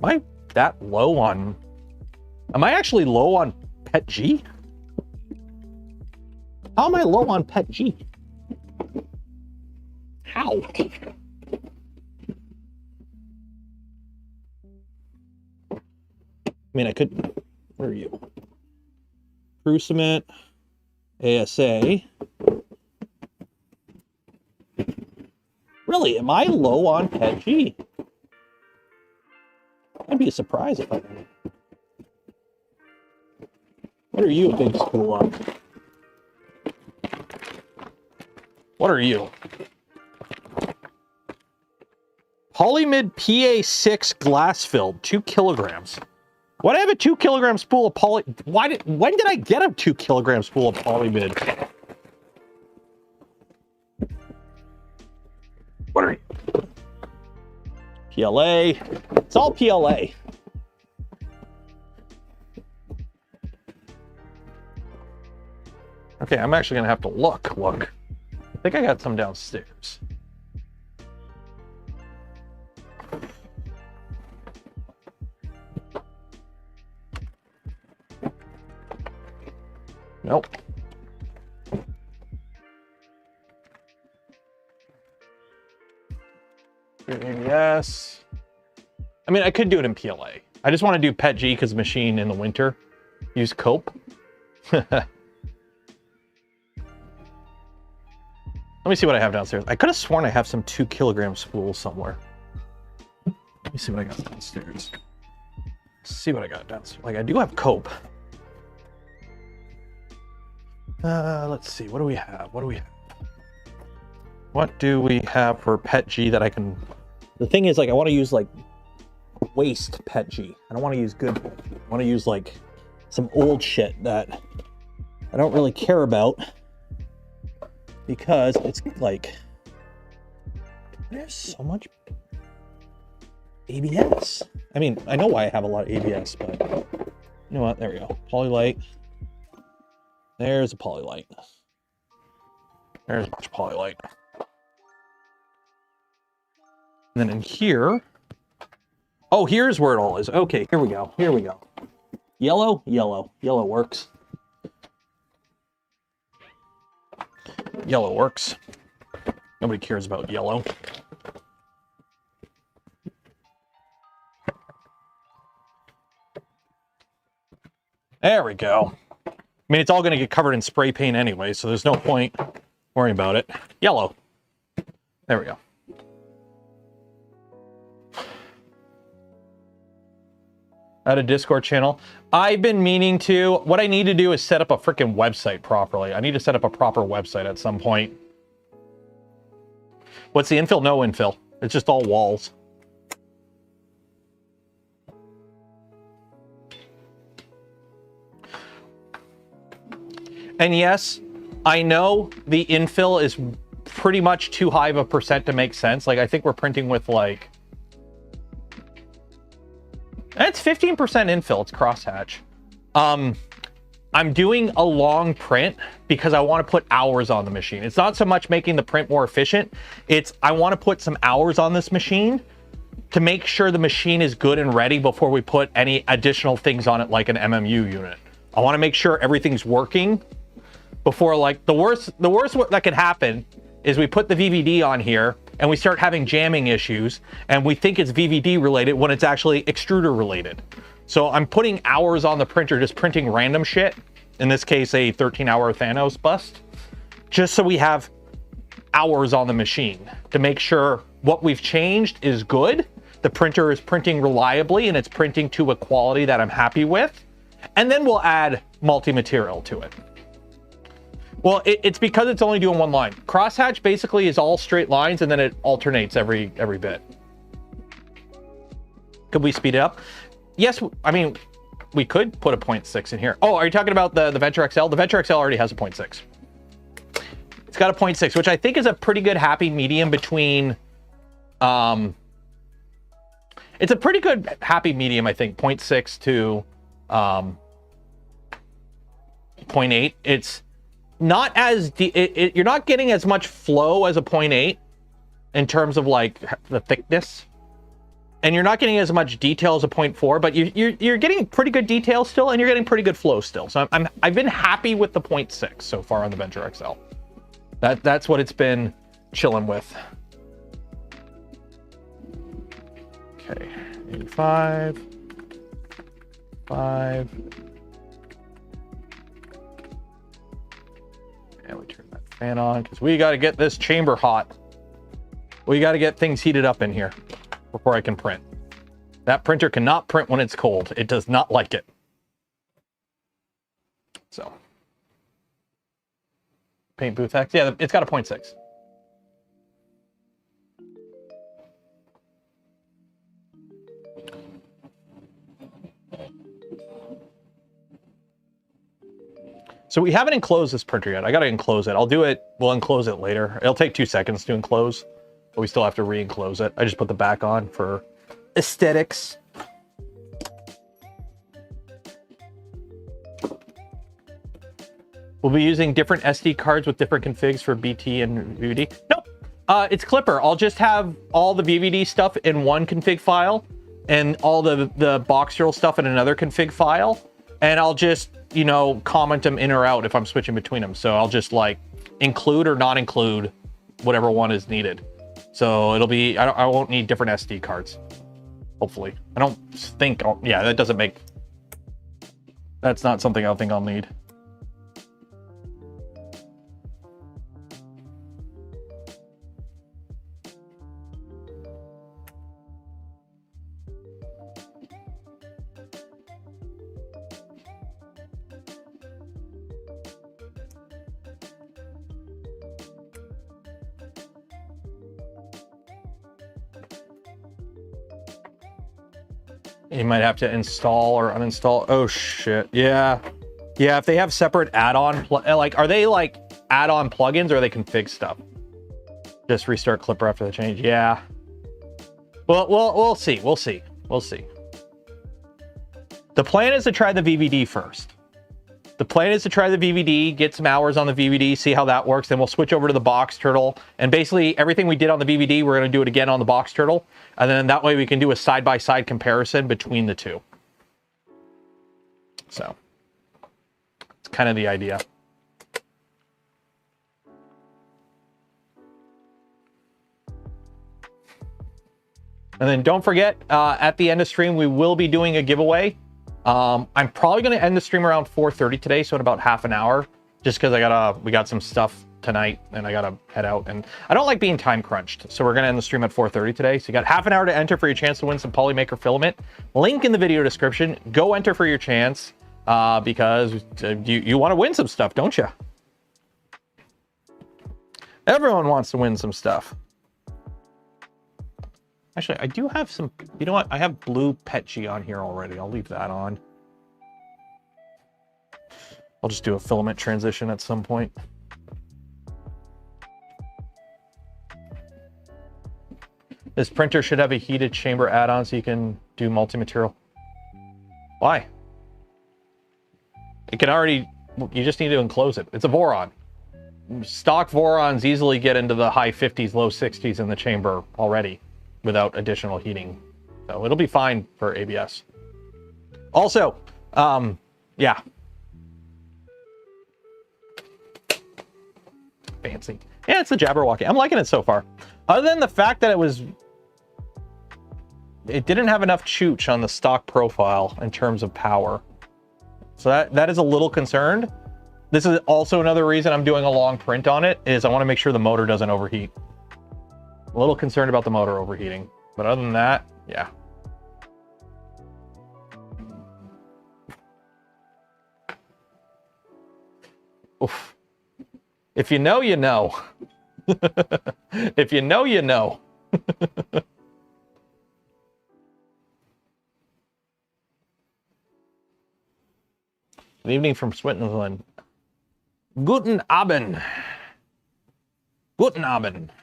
I that low on... Am I actually low on PETG? How am I low on PETG? How? I mean, I could... Where are you? Crew Cement. ASA. Really, am I low on PETG? That'd be a surprise if I didn't. What are you a big school on? What are you? Polymid PA6 glass filled, 2 kilograms. Why do I have a 2 kilogram spool of when did I get a 2 kilogram spool of polymid? What are you? PLA. It's all PLA. Okay, I'm actually gonna have to look. I think I got some downstairs. Nope. Yes. I mean, I could do it in PLA. I just want to do PET G because machine in the winter. Use cope. Let me see what I have downstairs. I could have sworn I have some 2 kilogram spools somewhere. Let me see what I got downstairs. See what I got downstairs. Like, I do have cope. Let's see. What do we have? What do we have? What do we have for PET G that I can... The thing is, like, I want to use, like, waste PET G. I don't want to use good PET G. I want to use, like, some old shit that I don't really care about because it's, like... There's so much ABS. I mean, I know why I have a lot of ABS, but... You know what? There we go. Polylite. There's a polylite. There's a bunch of polylite. And then in here, oh, here's where it all is. Okay, here we go. Here we go. Yellow, yellow, yellow works. Yellow works. Nobody cares about yellow. There we go. I mean, it's all going to get covered in spray paint anyway, so there's no point worrying about it. Yellow. There we go. At a Discord channel. I've been meaning to. What I need to do is set up a freaking website properly. I need to set up a proper website at some point. What's the infill? No infill. It's just all walls. And yes, I know the infill is pretty much too high of a percent to make sense. Like, I think we're printing with like... It's 15% infill, it's crosshatch. I'm doing a long print because I want to put hours on the machine. It's not so much making the print more efficient. It's I want to put some hours on this machine to make sure the machine is good and ready before we put any additional things on it like an MMU unit. I want to make sure everything's working before, like, the worst that could happen is we put the VVD on here and we start having jamming issues and we think it's VVD related when it's actually extruder related. So I'm putting hours on the printer, just printing random shit. In this case, a 13-hour Thanos bust, just so we have hours on the machine to make sure what we've changed is good. The printer is printing reliably and it's printing to a quality that I'm happy with. And then we'll add multi-material to it. Well, it's because it's only doing one line. Crosshatch basically is all straight lines and then it alternates every bit. Could we speed it up? Yes, I mean, we could put a 0.6 in here. Oh, are you talking about the Venture XL? The Venture XL already has a 0.6. It's got a 0.6, which I think is a pretty good happy medium between... it's a pretty good happy medium, I think, 0.6 to 0.8. It's not as you're not getting as much flow as a 0.8 in terms of like the thickness, and you're not getting as much detail as a 0.4, but you're getting pretty good detail still, and you're getting pretty good flow still. So I've been happy with the 0.6 so far on the Venture XL. That's what it's been chilling with. Okay, 85, 5. And we turn that fan on because we got to get this chamber hot. We got to get things heated up in here before I can print. That printer cannot print when it's cold. It does not like it. So, Paint Booth X. Yeah, it's got a 0.6. So we haven't enclosed this printer yet. I got to enclose it. I'll do it. We'll enclose it later. It'll take 2 seconds to enclose, but we still have to re-enclose it. I just put the back on for aesthetics. We'll be using different SD cards with different configs for BT and VVD. Nope. It's Clipper. I'll just have all the VVD stuff in one config file and all the box drill stuff in another config file. And I'll just, you know, comment them in or out if I'm switching between them. So I'll just like include or not include whatever one is needed. So it'll be, I won't need different SD cards. Hopefully. I don't think, yeah, that doesn't make, that's not something I think I'll need. You might have to install or uninstall. Oh shit. Yeah. Yeah, if they have separate add-on, like, are they like add-on plugins or are they config stuff? Just restart Clipper after the change. Yeah. Well, we'll see. We'll see. We'll see. The plan is to try the VVD first. The plan is to try the VVD, get some hours on the VVD, see how that works. Then we'll switch over to the box turtle. And basically everything we did on the VVD, we're going to do it again on the box turtle. And then that way we can do a side-by-side comparison between the two. So it's kind of the idea. And then don't forget, at the end of stream, we will be doing a giveaway. I'm probably going to end the stream around 4:30 today, so in about half an hour, just because we got some stuff tonight and I gotta head out, and I don't like being time crunched, so we're gonna end the stream at 4:30 today. So you got half an hour to enter for your chance to win some polymaker filament. Link in the video description. Go enter for your chance, because you want to win some stuff, don't you? Everyone wants to win some stuff. Actually, I do have some, you know what? I have blue Petchi on here already. I'll leave that on. I'll just do a filament transition at some point. This printer should have a heated chamber add-on so you can do multi-material. Why? It can already, you just need to enclose it. It's a Voron. Stock Vorons easily get into the high 50s, low 60s in the chamber already without additional heating. So it'll be fine for ABS. Also, yeah. Fancy. Yeah, it's the Jabberwocky. I'm liking it so far. Other than the fact that it didn't have enough chooch on the stock profile in terms of power. So that is a little concerned. This is also another reason I'm doing a long print on it, is I want to make sure the motor doesn't overheat. A little concerned about the motor overheating, but other than that, yeah. Oof. If you know, you know. If you know, you know. Good evening from Switzerland. Guten Abend. Guten Abend.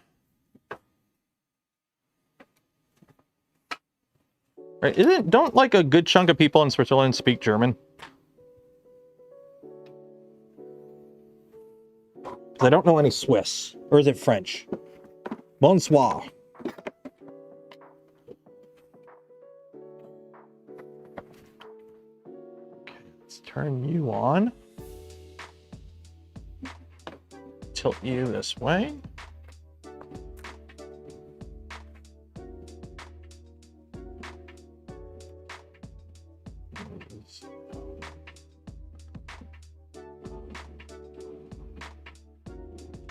Right, don't like a good chunk of people in Switzerland speak German? I don't know any Swiss. Or is it French? Bonsoir. Okay, let's turn you on. Tilt you this way.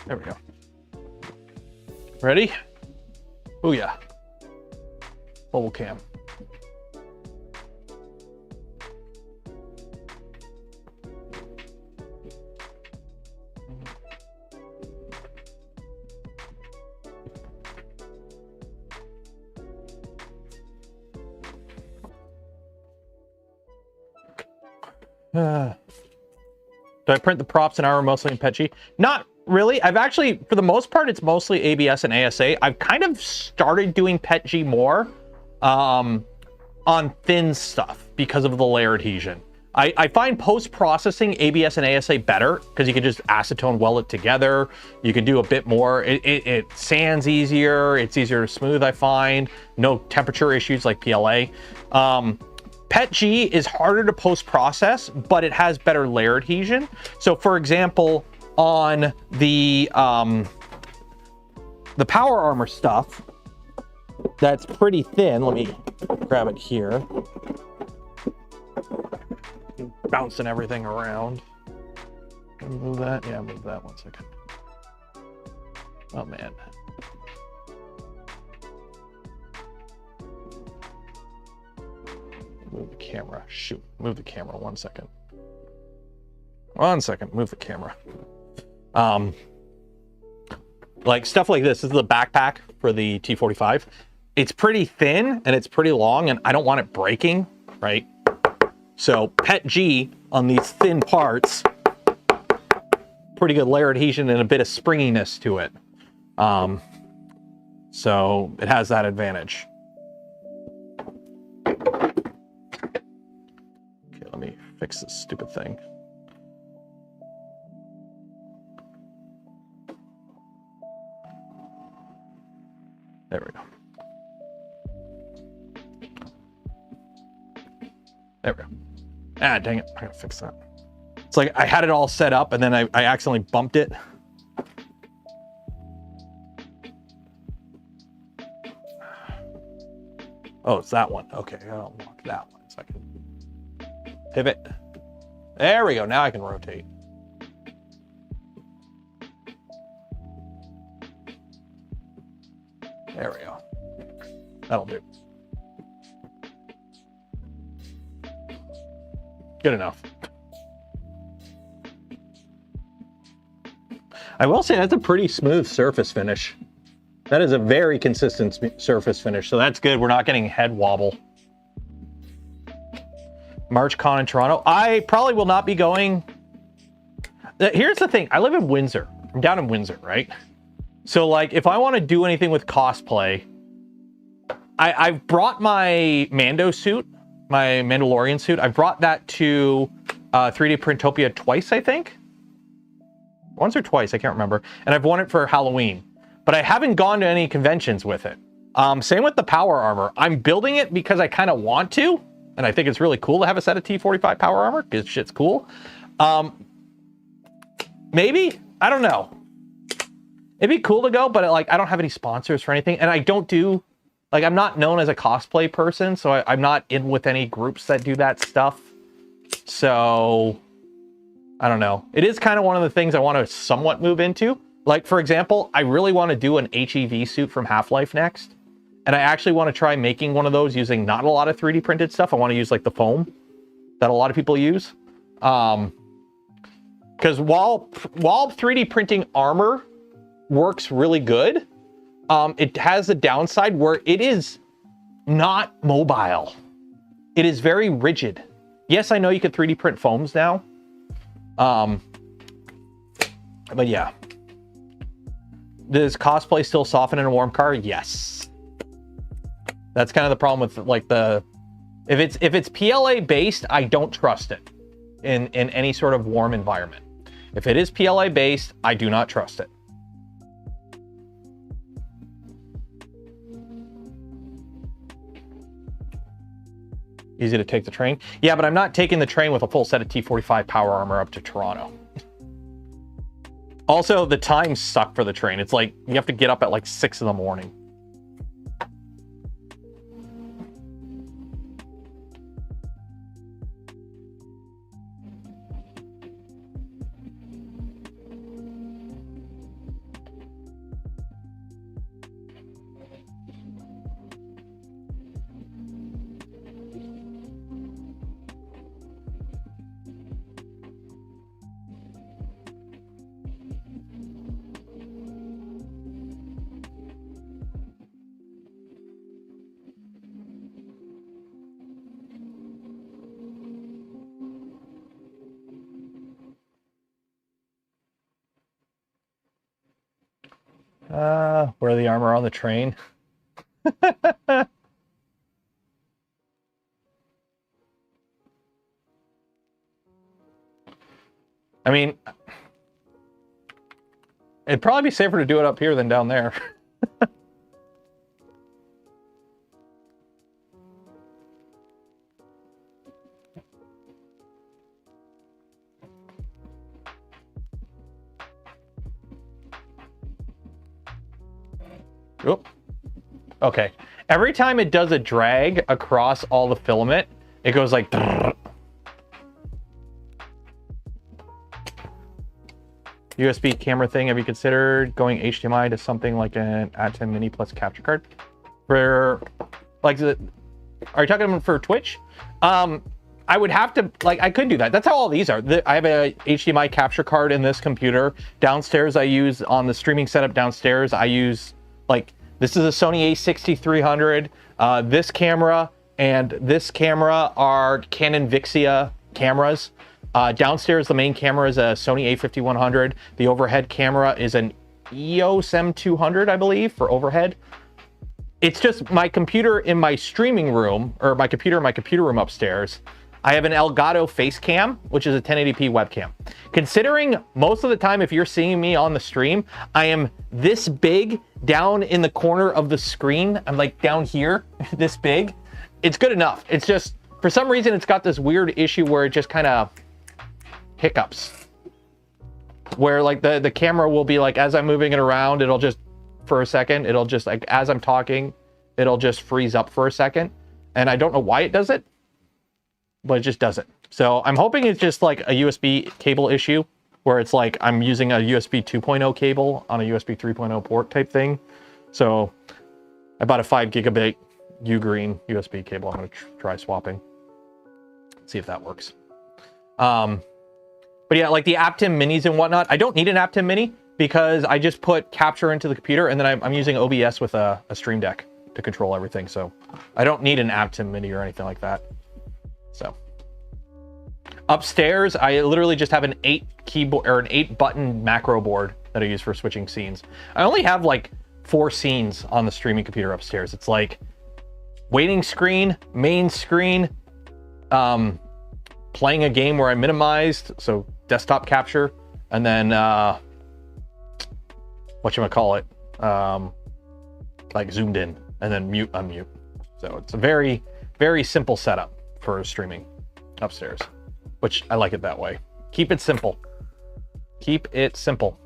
There we go. Ready? Oh yeah. Bubble cam. Do I print the props an hour mostly in Petchi? Not really. I've actually, for the most part, it's mostly ABS and ASA. I've kind of started doing Petchi more on thin stuff because of the layer adhesion. I find post-processing ABS and ASA better because you can just acetone weld it together. You can do a bit more. It sands easier. It's easier to smooth, I find. No temperature issues like PLA. PETG is harder to post-process, but it has better layer adhesion. So for example, on the power armor stuff, that's pretty thin. Let me grab it here. Bouncing everything around. Move that. Yeah, move that 1 second. Oh man. Move the camera. Shoot. Move the camera 1 second. 1 second. Move the camera. Like stuff like this. This is the backpack for the T45. It's pretty thin and it's pretty long, and I don't want it breaking, right? So PETG on these thin parts, pretty good layer adhesion and a bit of springiness to it. So it has that advantage. Okay, let me fix this stupid thing. There we go. There we go. Ah, dang it. I gotta fix that. It's like I had it all set up and then I accidentally bumped it. Oh, it's that one. Okay, I'll unlock that one so I can pivot. There we go. Now I can rotate. There we go. That'll do. Good enough. I will say that's a pretty smooth surface finish. That is a very consistent surface finish, so that's good. We're not getting head wobble. MarchCon in Toronto. I probably will not be going. Here's the thing. I live in Windsor. I'm down in Windsor, right? So like if I want to do anything with cosplay, I've brought my Mando suit, my Mandalorian suit. I've brought that to 3D Printopia twice, I think. Once or twice, I can't remember. And I've worn it for Halloween, but I haven't gone to any conventions with it. Same with the power armor. I'm building it because I kind of want to, and I think it's really cool to have a set of T45 power armor because shit's cool. Maybe, I don't know. It'd be cool to go, but like I don't have any sponsors for anything, and I don't do, like I'm not known as a cosplay person, so I'm not in with any groups that do that stuff. So I don't know. It is kind of one of the things I want to somewhat move into. Like for example, I really want to do an HEV suit from Half-Life next, and I actually want to try making one of those using not a lot of 3D printed stuff. I want to use like the foam that a lot of people use, because while 3D printing armor works really good, it has a downside where it is not mobile. It is very rigid. Yes, I know you can 3D print foams now, but yeah. Does cosplay still soften in a warm car? Yes. That's kind of the problem with like if it's PLA based, I don't trust it in any sort of warm environment. If it is PLA based, I do not trust it. Easy to take the train. Yeah, but I'm not taking the train with a full set of T45 power armor up to Toronto. Also, the times suck for the train. It's like you have to get up at like 6 in the morning. Wear the armor on the train. I mean, it'd probably be safer to do it up here than down there. Oop. Okay. Every time it does a drag across all the filament, it goes like... USB camera thing, have you considered going HDMI to something like an Atem Mini plus capture card? For, like, are you talking for Twitch? I would have to, like, I could do that. That's how all these are. I have a HDMI capture card in this computer. Downstairs, I use, on the streaming setup downstairs, I use, like, this is a Sony a6300. This camera and this camera are Canon Vixia cameras. Downstairs, the main camera is a Sony a5100. The overhead camera is an EOS M200, I believe, for overhead. It's just my computer in my streaming room, or my computer in my computer room upstairs. I have an Elgato face cam, which is a 1080p webcam. Considering most of the time, if you're seeing me on the stream, I am this big down in the corner of the screen. I'm like down here, this big. It's good enough. It's just, for some reason, it's got this weird issue where it just kind of hiccups. Where like the camera will be like, as I'm moving it around, it'll just, for a second, it'll just like, as I'm talking, it'll just freeze up for a second. And I don't know why it does it, but it just does it. So I'm hoping it's just like a USB cable issue where it's like I'm using a USB 2.0 cable on a USB 3.0 port type thing. So I bought a 5 gigabit Ugreen USB cable. I'm going to try swapping. See if that works. But yeah, like the Aptim Minis and whatnot, I don't need an Aptim Mini because I just put capture into the computer and then I'm using OBS with a Stream Deck to control everything. So I don't need an Aptim Mini or anything like that. So upstairs, I literally just have an 8 keyboard or an 8 button macro board that I use for switching scenes. I only have like 4 scenes on the streaming computer upstairs. It's like waiting screen, main screen, playing a game where I minimized, so desktop capture, and then whatchamacallit, like zoomed in, and then mute, unmute. So it's a very, very simple setup for streaming upstairs, which I like it that way. Keep it simple. Keep it simple.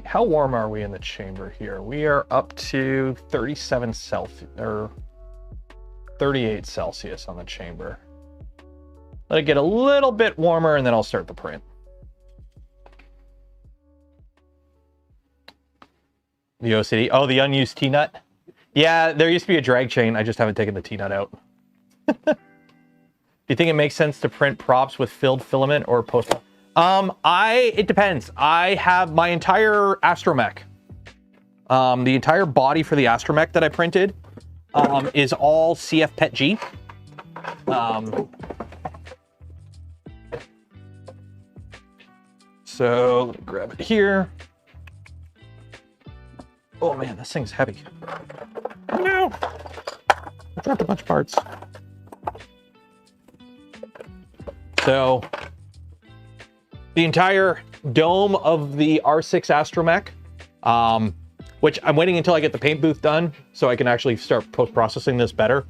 How warm are we in the chamber here? We are up to 37 Celsius or 38 Celsius on the chamber. Let it get a little bit warmer and then I'll start the print. The OCD. Oh, the unused T-nut. Yeah, there used to be a drag chain. I just haven't taken the T-nut out. Do you think it makes sense to print props with filled filament or post? It depends. I have my entire astromech. The entire body for the astromech that I printed is all CF PET G. So let me grab it here. Oh man, this thing's heavy. Oh no! I dropped a bunch of parts. So the entire dome of the R6 astromech, which I'm waiting until I get the paint booth done so I can actually start post-processing this better.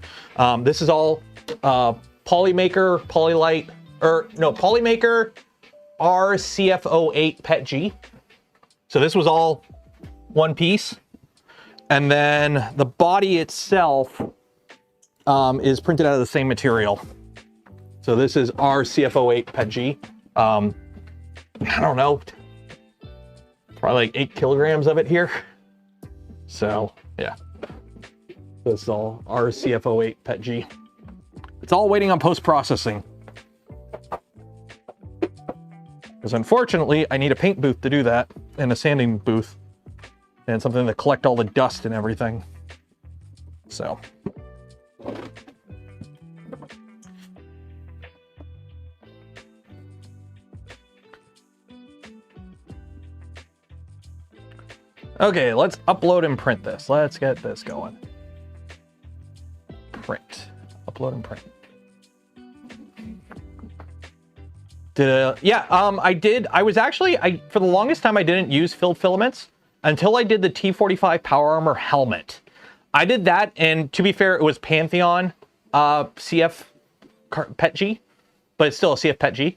This is all Polymaker, Polymaker RCF08 PET G. So this was all one piece. And then the body itself is printed out of the same material. So this is RCF08 PET G. I don't know, probably like 8 kilograms of it here. So yeah. This is all RCF08 PET G. It's all waiting on post-processing. Because unfortunately, I need a paint booth to do that, and a sanding booth, and something to collect all the dust and everything. So. Okay, let's upload and print this. Let's get this going. Print. Upload and print. I did. I was actually, for the longest time, I didn't use filled filaments until I did the T45 Power Armor helmet. I did that, and to be fair, it was Pantheon CF PET G, but it's still a CF PET G.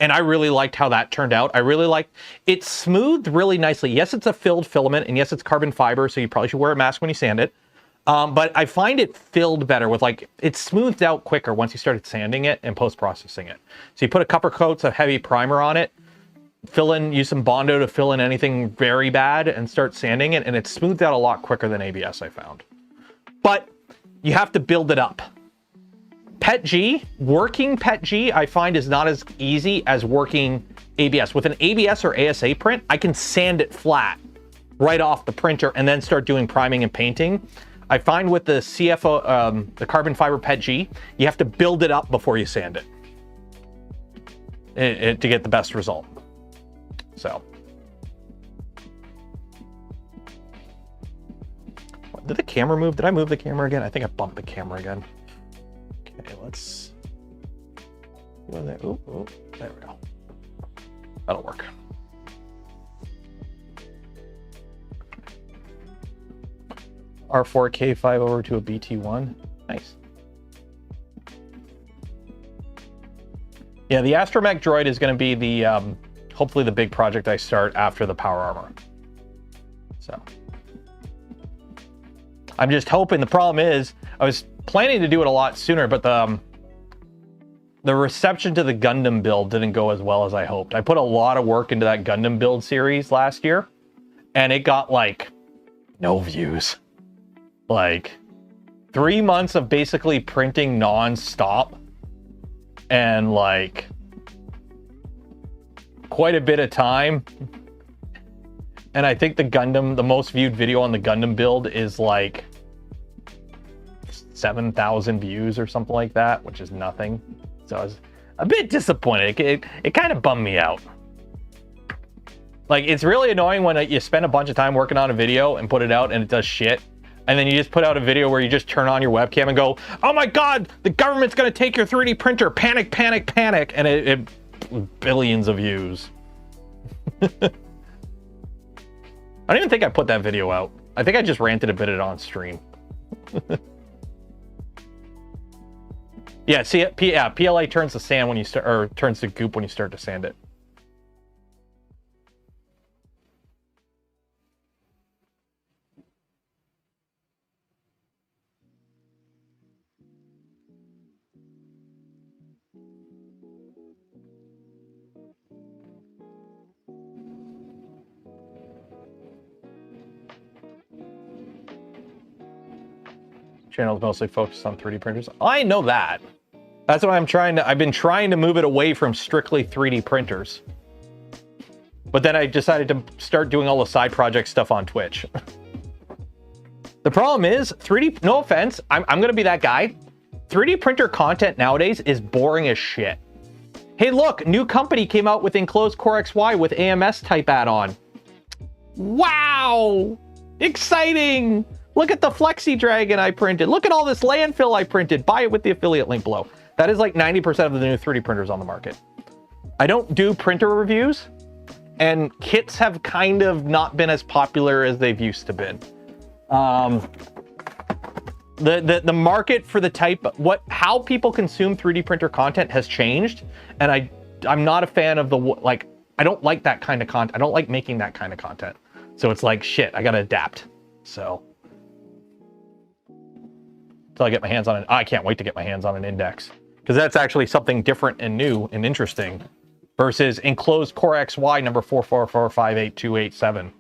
And I really liked how that turned out. I really liked it. Smoothed really nicely. Yes, it's a filled filament, and yes, it's carbon fiber, so you probably should wear a mask when you sand it. But I find it filled better with it smoothed out quicker once you started sanding it and post-processing it. So you put a couple coats of heavy primer on it, use some Bondo to fill in anything very bad, and start sanding it, and it smoothed out a lot quicker than ABS, I found. But you have to build it up. PET G, working PET G, I find is not as easy as working ABS. With an ABS or ASA print, I can sand it flat right off the printer and then start doing priming and painting. I find with the CFO, the carbon fiber PET G, you have to build it up before you sand it to get the best result. So. Did the camera move? Did I move the camera again? I think I bumped the camera again. Okay, let's. Ooh, there we go. That'll work. R4K5 over to a BT1. Nice. Yeah, the Astromech droid is going to be the hopefully the big project I start after the Power Armor. So I'm just hoping. The problem is I was planning to do it a lot sooner, but the reception to the Gundam build didn't go as well as I hoped. I put a lot of work into that Gundam build series last year, and it got no views. 3 months of basically printing non-stop, and quite a bit of time. And I think the most viewed video on the Gundam build is 7,000 views or something like that, which is nothing. So I was a bit disappointed. It kind of bummed me out. It's really annoying when you spend a bunch of time working on a video and put it out and it does shit. And then you just put out a video where you just turn on your webcam and go, oh my God, the government's going to take your 3D printer. Panic, panic, panic. And it billions of views. I don't even think I put that video out. I think I just ranted a bit it on stream. Yeah, see, PLA turns to sand when you start, or turns to goop when you start to sand it. Channel's mostly focused on 3D printers. I know that. That's what I've been trying to move it away from strictly 3D printers. But then I decided to start doing all the side project stuff on Twitch. The problem is 3D, no offense, I'm gonna be that guy. 3D printer content nowadays is boring as shit. Hey look, new company came out with enclosed Core XY with AMS type add-on. Wow, exciting. Look at the Flexi Dragon I printed. Look at all this landfill I printed. Buy it with the affiliate link below. That is 90% of the new 3D printers on the market. I don't do printer reviews, and kits have kind of not been as popular as they've used to been. The market for the how people consume 3D printer content has changed, and I'm not a fan of I don't like that kind of content. I don't like making that kind of content. So it's shit, I gotta adapt. So until I get my hands on it. I can't wait to get my hands on an index, because that's actually something different and new and interesting versus enclosed Core XY number 444582887.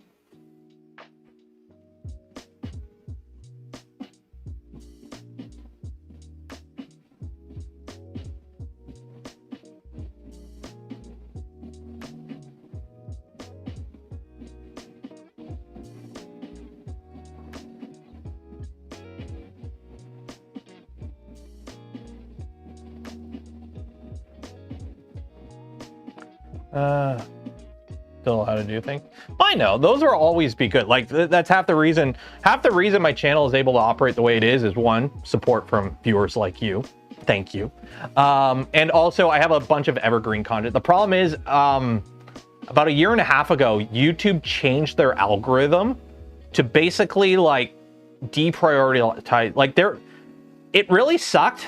Still how to do things. I know those will always be good. Like that's half the reason. Half the reason my channel is able to operate the way it is one, support from viewers like you. Thank you. And also I have a bunch of evergreen content. The problem is, about a year and a half ago, YouTube changed their algorithm to basically like deprioritize. Like it really sucked.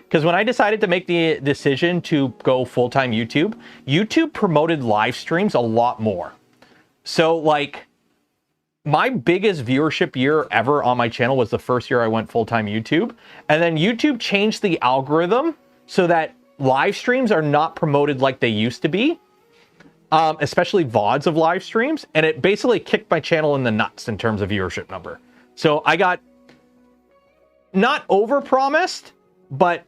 Because when I decided to make the decision to go full-time YouTube promoted live streams a lot more. So like my biggest viewership year ever on my channel was the first year I went full-time YouTube. And then YouTube changed the algorithm so that live streams are not promoted like they used to be, especially VODs of live streams. And it basically kicked my channel in the nuts in terms of viewership number. So I got not over-promised, but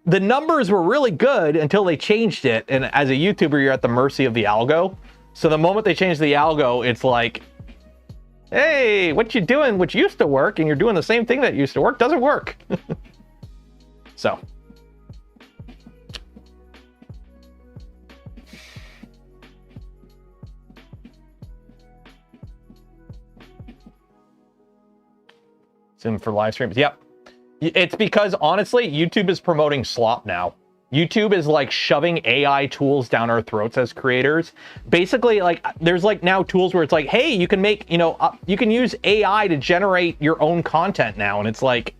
the numbers were really good until they changed it. And as a YouTuber, you're at the mercy of the algo. So the moment they change the algo, it's like, hey, what you doing, which used to work, and you're doing the same thing that used to work, doesn't work. So. Zoom for live streams. Yep. It's because, honestly, YouTube is promoting slop now. YouTube is like shoving AI tools down our throats as creators. Basically, like there's like now tools where it's like, hey, you can make, you can use AI to generate your own content now. And it's like,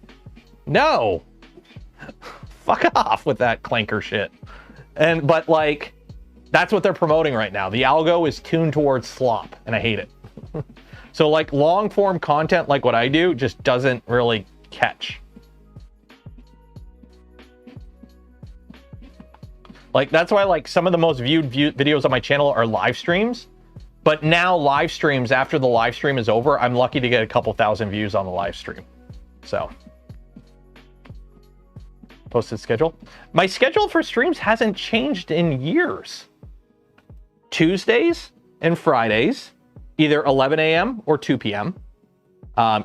no, fuck off with that clanker shit. But like, that's what they're promoting right now. The algo is tuned towards slop and I hate it. So like long form content, like what I do, just doesn't really catch. Like, that's why, like, some of the most viewed videos on my channel are live streams. But now live streams, after the live stream is over, I'm lucky to get a couple thousand views on the live stream. So. Posted schedule. My schedule for streams hasn't changed in years. Tuesdays and Fridays, either 11 a.m. or 2 p.m.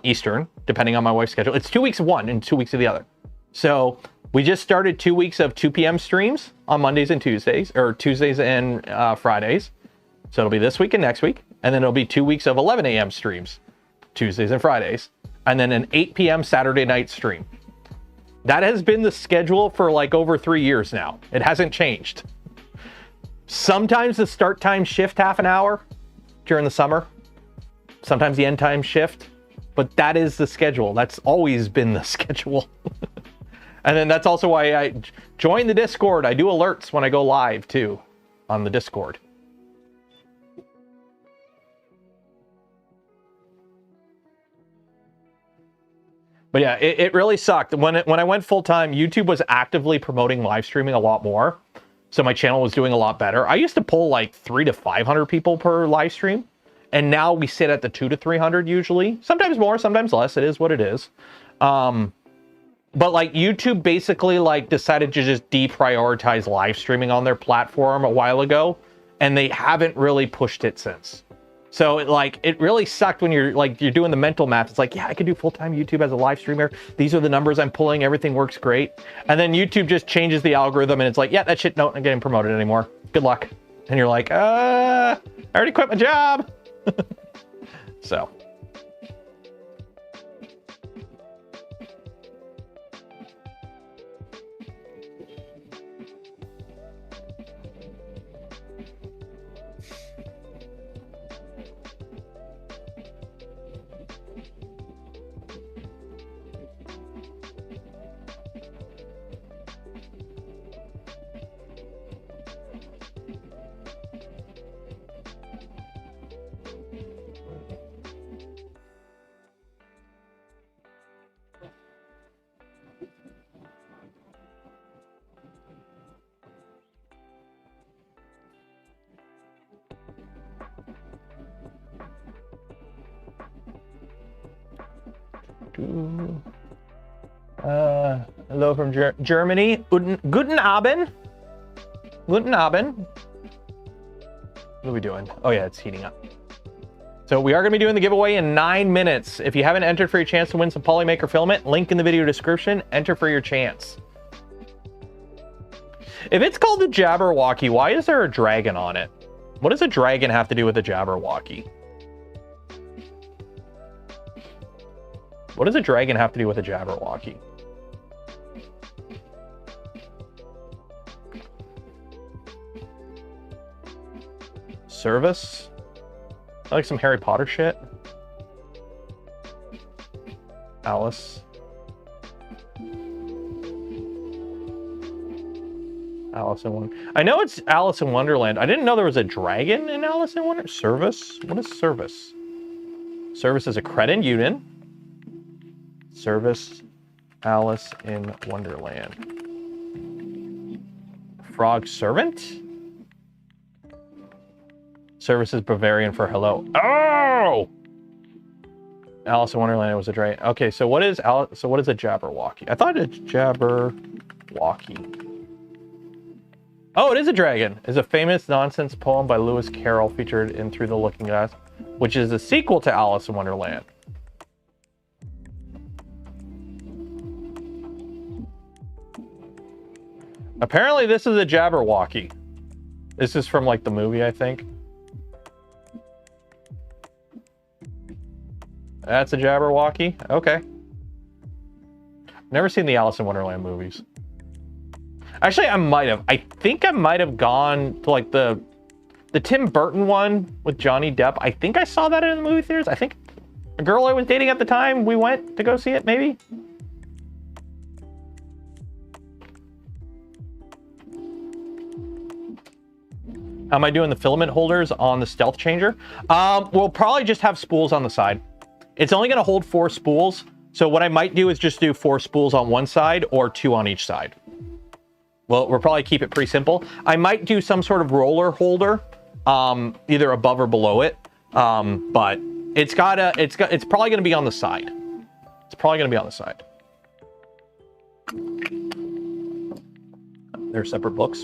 Eastern, depending on my wife's schedule. It's 2 weeks of one and 2 weeks of the other. So we just started 2 weeks of 2 p.m. streams on Mondays and Tuesdays, or Tuesdays and Fridays. So it'll be this week and next week. And then it'll be 2 weeks of 11 a.m. streams, Tuesdays and Fridays. And then an 8 p.m. Saturday night stream. That has been the schedule for like over 3 years now. It hasn't changed. Sometimes the start time shift half an hour during the summer. Sometimes the end time shift. But that is the schedule. That's always been the schedule. And then that's also why I join the Discord. I do alerts when I go live too on the Discord. But yeah, it really sucked. When I went full time, YouTube was actively promoting live streaming a lot more. So my channel was doing a lot better. I used to pull like 300 to 500 people per live stream. And now we sit at the 200 to 300 usually. Sometimes more, sometimes less. It is what it is. But like YouTube basically like decided to just deprioritize live streaming on their platform a while ago, and they haven't really pushed it since. So it really sucked when you're doing the mental math. It's like, yeah, I could do full-time YouTube as a live streamer. These are the numbers I'm pulling. Everything works great. And then YouTube just changes the algorithm and it's like, yeah, that shit not getting promoted anymore. Good luck. And you're like, I already quit my job. So. Hello from Germany. Guten Abend. Guten Abend. What are we doing? Oh yeah, it's heating up. So we are going to be doing the giveaway in 9 minutes. If you haven't entered for your chance to win some Polymaker filament, link in the video description. Enter for your chance. If it's called the Jabberwocky, why is there a dragon on it? What does a dragon have to do with the Jabberwocky? What does a dragon have to do with a Jabberwocky? Service? I like some Harry Potter shit. Alice. Alice in Wonderland. I know it's Alice in Wonderland. I didn't know there was a dragon in Alice in Wonderland. Service? What is service? Service is a credit unit. Service, Alice in Wonderland. Frog servant? Service is Bavarian for hello. Oh! Alice in Wonderland was a dragon. Okay, so what is Alice? So what is a Jabberwocky? I thought it's Jabberwocky. Oh, it is a dragon. It's a famous nonsense poem by Lewis Carroll featured in Through the Looking Glass, which is the sequel to Alice in Wonderland. Apparently this is a Jabberwocky. This is from like the movie, I think. That's a Jabberwocky? Okay. Never seen the Alice in Wonderland movies. Actually, I might have. I think I might have gone to like the Tim Burton one with Johnny Depp. I think I saw that in the movie theaters. I think a girl I was dating at the time, we went to go see it, maybe. How am I doing the filament holders on the Stealth Changer? We'll probably just have spools on the side. It's only going to hold 4 spools. So what I might do is just do 4 spools on one side or 2 on each side. Well, we'll probably keep it pretty simple. I might do some sort of roller holder, either above or below it. But it's probably going to be on the side. It's probably going to be on the side. They're separate books.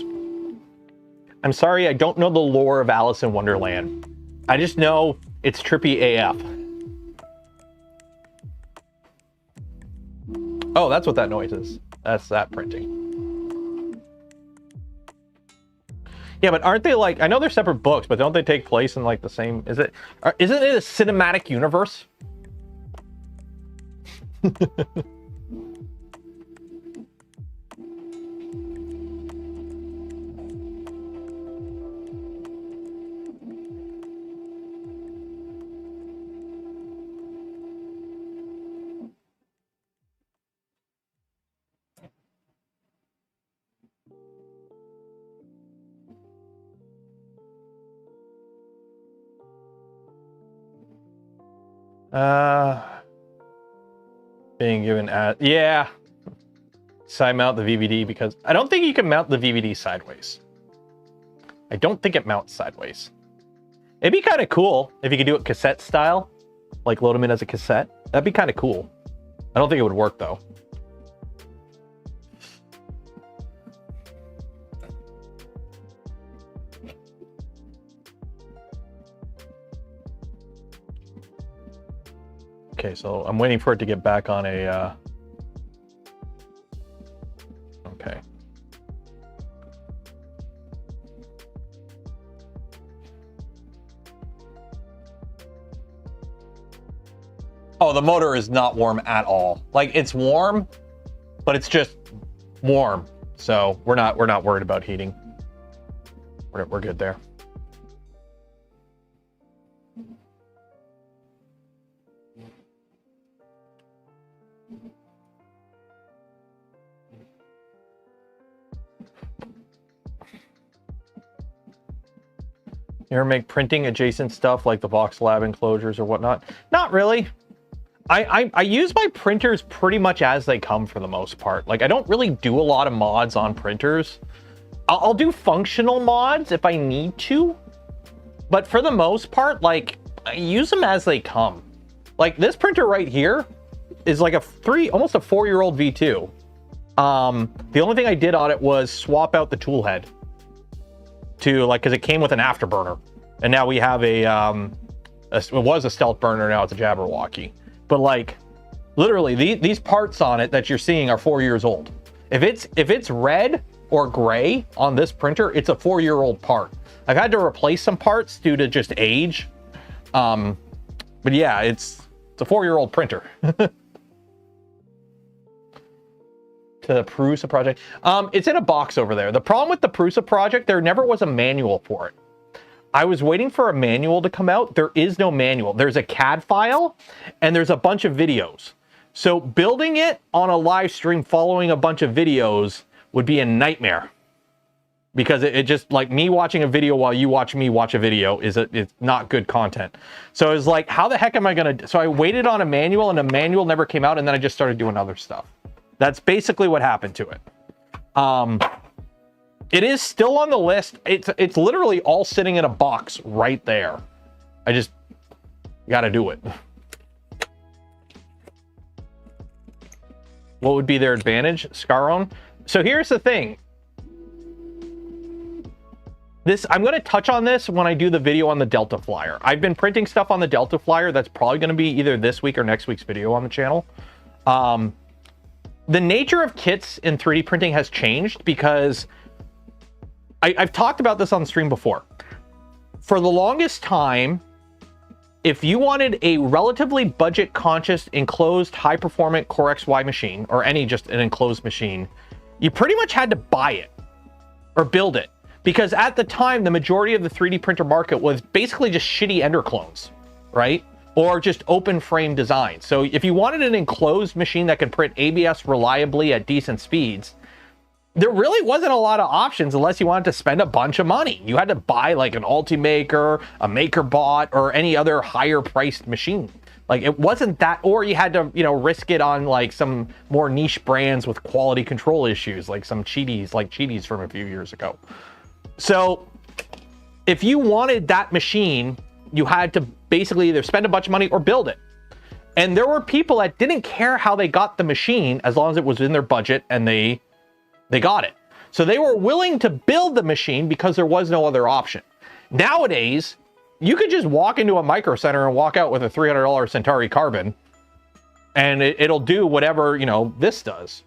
I'm sorry, I don't know the lore of Alice in Wonderland. I just know it's trippy AF. Oh, that's what that noise is. That's that printing. Yeah, but aren't they like, I know they're separate books, but don't they take place in like the same, isn't it a cinematic universe? Being given at, yeah. Side mount the VVD because I don't think you can mount the VVD sideways. I don't think it mounts sideways. It'd be kind of cool if you could do it cassette style, like load them in as a cassette. That'd be kind of cool. I don't think it would work though. Okay, so I'm waiting for it to get back on a, okay. Oh, the motor is not warm at all. Like, it's warm, but it's just warm. So we're not worried about heating. We're good there. You ever make printing adjacent stuff like the Vox Lab enclosures or whatnot? Not really. I use my printers pretty much as they come for the most part. Like, I don't really do a lot of mods on printers. I'll do functional mods if I need to. But for the most part, like, I use them as they come. Like, this printer right here is like almost a 4-year-old V2. The only thing I did on it was swap out the tool head. To like, because it came with an afterburner, and now we have it was a stealth burner, now it's a Jabberwocky. But like, literally these parts on it that you're seeing are 4 years old. If it's red, or gray on this printer, it's a 4-year-old part. I've had to replace some parts due to just age. But yeah, it's a 4-year-old printer. To the Prusa project. It's in a box over there. The problem with the Prusa project, there never was a manual for it. I was waiting for a manual to come out. There is no manual. There's a CAD file and there's a bunch of videos. So building it on a live stream following a bunch of videos would be a nightmare. Because it just, like me watching a video while you watch me watch a video it's not good content. So I was like, how the heck am I gonna, so I waited on a manual and the manual never came out and then I just started doing other stuff. That's basically what happened to it. It is still on the list. It's literally all sitting in a box right there. I just gotta do it. What would be their advantage? Scaron? So here's the thing. I'm going to touch on this when I do the video on the Delta Flyer. I've been printing stuff on the Delta Flyer. That's probably going to be either this week or next week's video on the channel. The nature of kits in 3D printing has changed because I've talked about this on stream before. For the longest time, if you wanted a relatively budget-conscious, enclosed, high-performant Core XY machine, or any just an enclosed machine, you pretty much had to buy it or build it. Because at the time, the majority of the 3D printer market was basically just shitty Ender clones, right? Or just open frame design. So if you wanted an enclosed machine that could print ABS reliably at decent speeds, there really wasn't a lot of options unless you wanted to spend a bunch of money. You had to buy like an Ultimaker, a MakerBot, or any other higher priced machine. Like it wasn't that, or you had to, you know, risk it on like some more niche brands with quality control issues, like some Cheaties, like Cheaties from a few years ago. So if you wanted that machine, you had to basically either spend a bunch of money or build it. And there were people that didn't care how they got the machine as long as it was in their budget and they got it. So they were willing to build the machine because there was no other option. Nowadays, you could just walk into a Micro Center and walk out with a $300 Centauri Carbon and it'll do whatever, you know, this does.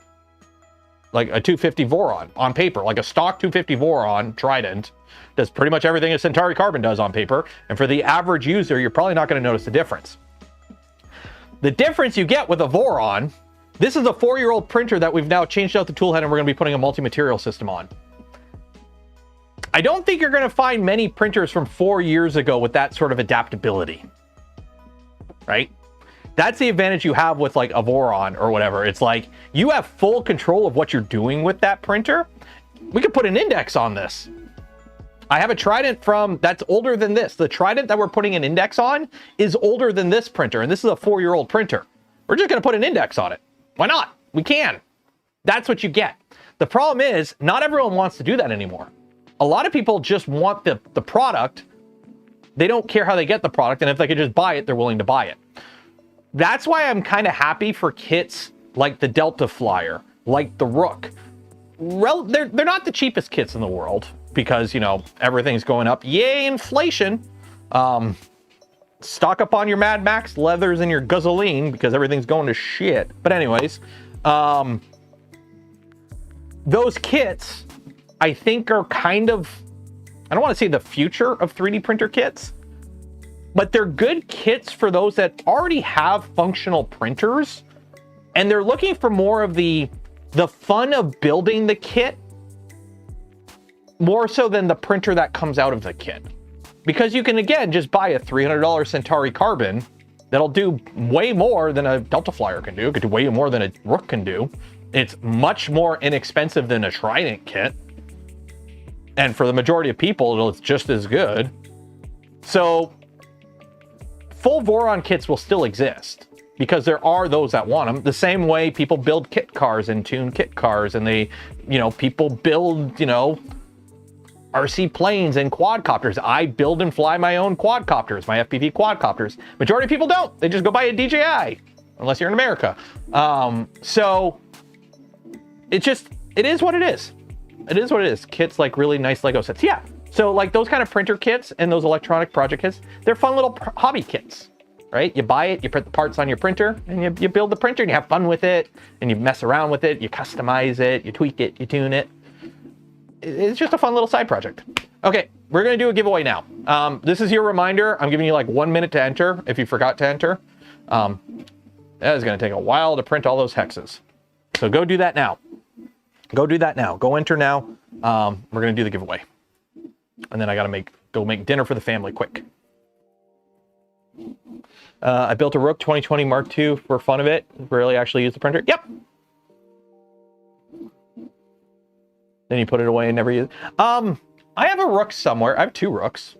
Like a 250 Voron on paper, like a stock 250 Voron Trident does pretty much everything a Centauri Carbon does on paper. And for the average user, you're probably not going to notice the difference. The difference you get with a Voron, this is a 4-year-old printer that we've now changed out the tool head and we're going to be putting a multi-material system on. I don't think you're going to find many printers from 4 years ago with that sort of adaptability, right? That's the advantage you have with like a Voron or whatever. It's like you have full control of what you're doing with that printer. We could put an index on this. I have a Trident that's older than this. The Trident that we're putting an index on is older than this printer, and this is a 4-year-old printer. We're just going to put an index on it. Why not? We can. That's what you get. The problem is not everyone wants to do that anymore. A lot of people just want the product. They don't care how they get the product, and if they could just buy it, they're willing to buy it. That's why I'm kind of happy for kits like the Delta Flyer, like the Rook. They're not the cheapest kits in the world because, you know, everything's going up. Yay, inflation. Stock up on your Mad Max leathers and your gasoline because everything's going to shit. But anyways, those kits, I think, are kind of, I don't want to say the future of 3D printer kits, but they're good kits for those that already have functional printers and they're looking for more of the fun of building the kit more so than the printer that comes out of the kit. Because you can, again, just buy a $300 Centauri Carbon that'll do way more than a Delta Flyer can do. It could do way more than a Rook can do. It's much more inexpensive than a Trident kit. And for the majority of people, it's just as good. So full Voron kits will still exist because there are those that want them. The same way people build kit cars and tune kit cars, and they, you know, people build, you know, RC planes and quadcopters. I build and fly my own quadcopters, my FPV quadcopters. Majority of people don't. They just go buy a DJI, unless you're in America. So it is what it is. It is what it is. Kits like really nice Lego sets. Yeah. So like those kind of printer kits and those electronic project kits, they're fun little hobby kits, right? You buy it, you print the parts on your printer, and you build the printer and you have fun with it, and you mess around with it, you customize it, you tweak it, you tune it. it's just a fun little side project. Okay, we're gonna do a giveaway now. This is your reminder. I'm giving you like 1 minute to enter if you forgot to enter. That is gonna take a while to print all those hexes. So go do that now. Go do that now. Go enter now. We're gonna do the giveaway. And then I gotta go make dinner for the family quick. I built a Rook 2020 Mark II for fun of it. Rarely actually use the printer. Yep. Then you put it away and never use it. I have a Rook somewhere. I have 2 Rooks.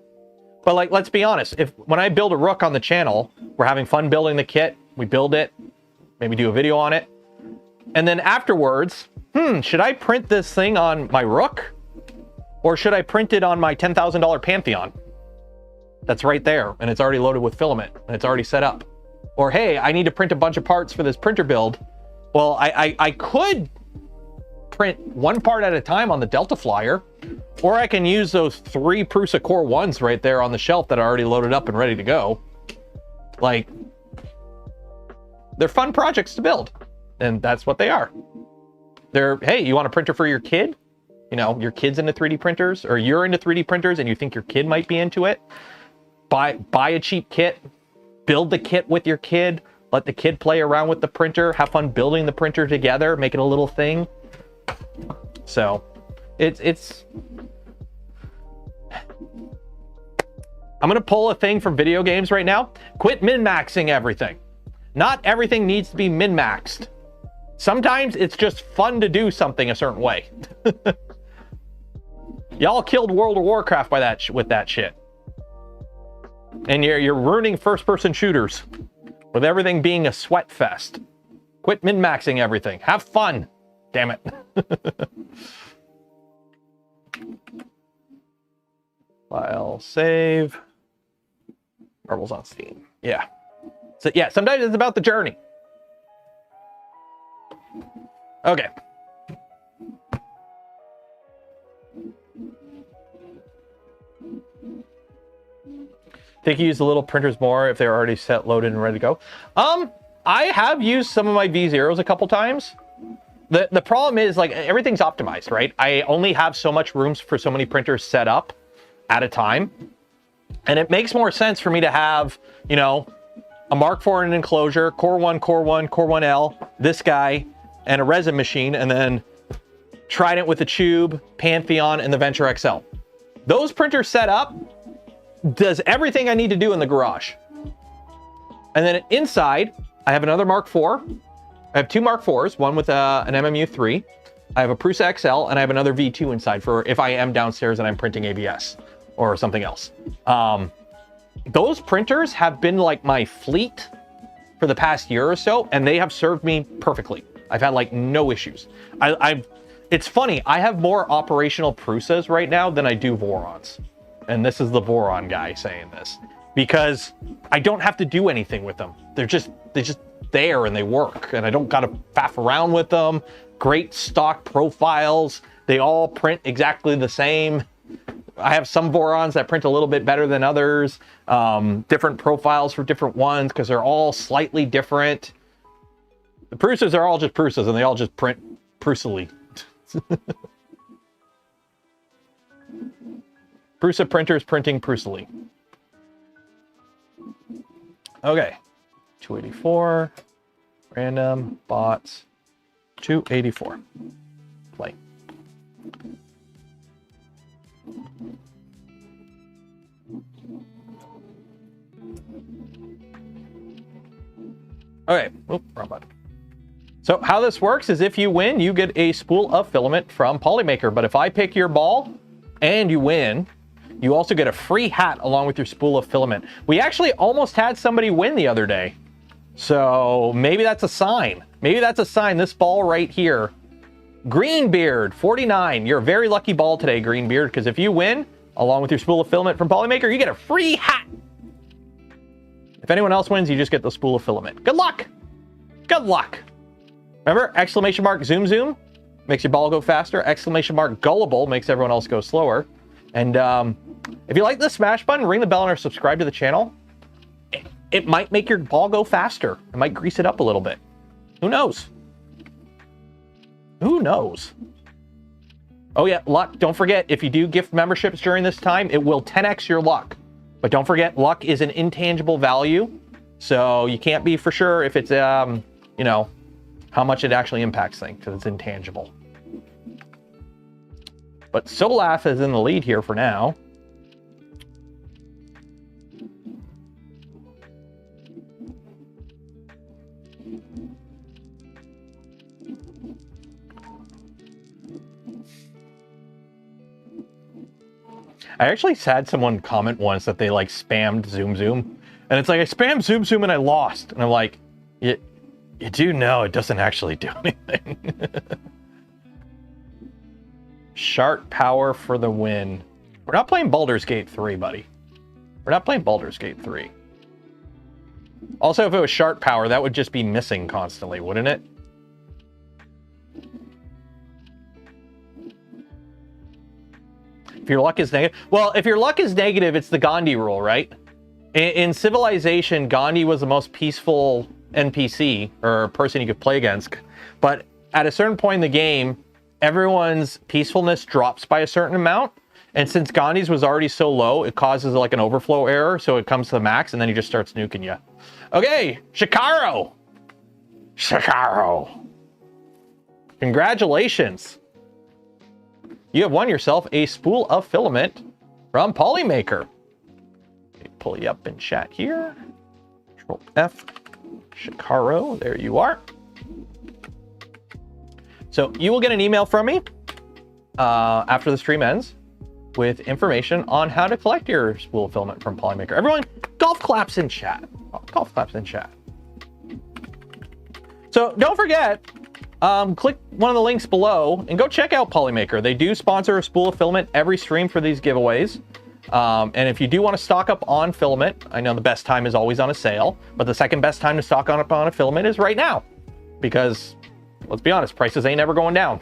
But like, let's be honest. When I build a Rook on the channel, we're having fun building the kit. We build it, maybe do a video on it. And then afterwards, should I print this thing on my Rook? Or should I print it on my $10,000 Pantheon? That's right there, and it's already loaded with filament, and it's already set up. Or, hey, I need to print a bunch of parts for this printer build. Well, I could print one part at a time on the Delta Flyer, or I can use those 3 Prusa Core 1s right there on the shelf that are already loaded up and ready to go. Like, they're fun projects to build, and that's what they are. They're, hey, you want a printer for your kid? You know, your kid's into 3D printers, or you're into 3D printers and you think your kid might be into it. Buy a cheap kit, build the kit with your kid, let the kid play around with the printer, have fun building the printer together, make it a little thing. So it's I'm gonna pull a thing from video games right now. Quit min-maxing everything. Not everything needs to be min-maxed. Sometimes it's just fun to do something a certain way. Y'all killed World of Warcraft by with that shit. And you're ruining first-person shooters with everything being a sweat fest. Quit min-maxing everything. Have fun. Damn it. File, save. Marbles on Steam. Yeah. So yeah, sometimes it's about the journey. Okay. Think you use the little printers more if they're already set, loaded, and ready to go. I have used some of my V0s a couple times. The problem is, like, everything's optimized, right? I only have so much rooms for so many printers set up at a time. And it makes more sense for me to have, you know, a Mark IV in an enclosure, Core 1, Core 1, Core 1L, this guy, and a resin machine, and then Trident with a tube, Pantheon, and the Venture XL. Those printers set up does everything I need to do in the garage. And then inside, I have another Mark IV. I have 2 Mark IVs, one with an MMU3. I have a Prusa XL, and I have another V2 inside for if I am downstairs and I'm printing ABS or something else. Those printers have been like my fleet for the past year or so, and they have served me perfectly. I've had like no issues. It's funny, I have more operational Prusas right now than I do Vorons. And this is the Voron guy saying this, because I don't have to do anything with them. They're just there and they work, and I don't gotta faff around with them. Great stock profiles. They all print exactly the same. I have some Vorons that print a little bit better than others. Different profiles for different ones because they're all slightly different. The Prusas are all just Prusas, and they all just print Prusily. Prusa printers printing Prusily. Okay, 284, random, bots, 284, play. Okay, wrong button. So how this works is if you win, you get a spool of filament from Polymaker. But if I pick your ball and you win, you also get a free hat along with your spool of filament. We actually almost had somebody win the other day. So maybe that's a sign. Maybe that's a sign, this ball right here. Greenbeard, 49. You're a very lucky ball today, Greenbeard, because if you win, along with your spool of filament from Polymaker, you get a free hat. If anyone else wins, you just get the spool of filament. Good luck. Good luck. Remember, exclamation mark zoom zoom makes your ball go faster. Exclamation mark gullible makes everyone else go slower. And if you like the smash button, ring the bell, or subscribe to the channel. It might make your ball go faster. It might grease it up a little bit. Who knows? Who knows? Oh yeah, luck. Don't forget, if you do gift memberships during this time, it will 10x your luck. But don't forget, luck is an intangible value. So you can't be for sure if it's, you know, how much it actually impacts things, because it's intangible. But Solaf is in the lead here for now. I actually had someone comment once that they like spammed Zoom Zoom. And it's like, I spammed Zoom Zoom and I lost. And I'm like, you do know it doesn't actually do anything. Shark power for the win. We're not playing Baldur's Gate 3, buddy. We're not playing Baldur's Gate 3. Also, if it was shark power, that would just be missing constantly, wouldn't it? If your luck is negative. Well, if your luck is negative, it's the Gandhi rule, right? In Civilization, Gandhi was the most peaceful NPC or person you could play against. But at a certain point in the game, everyone's peacefulness drops by a certain amount. And since Gandhi's was already so low, it causes like an overflow error. So it comes to the max and then he just starts nuking you. Okay, Shikaro. Shikaro. Congratulations. You have won yourself a spool of filament from Polymaker. Let me pull you up in chat here. Control F. Shikaro, there you are. So you will get an email from me after the stream ends with information on how to collect your spool of filament from Polymaker. Everyone, golf claps in chat. Golf claps in chat. So don't forget, click one of the links below and go check out Polymaker. They do sponsor a spool of filament every stream for these giveaways. And if you do want to stock up on filament, I know the best time is always on a sale, but the second best time to stock up on a filament is right now. Because, let's be honest, prices ain't ever going down.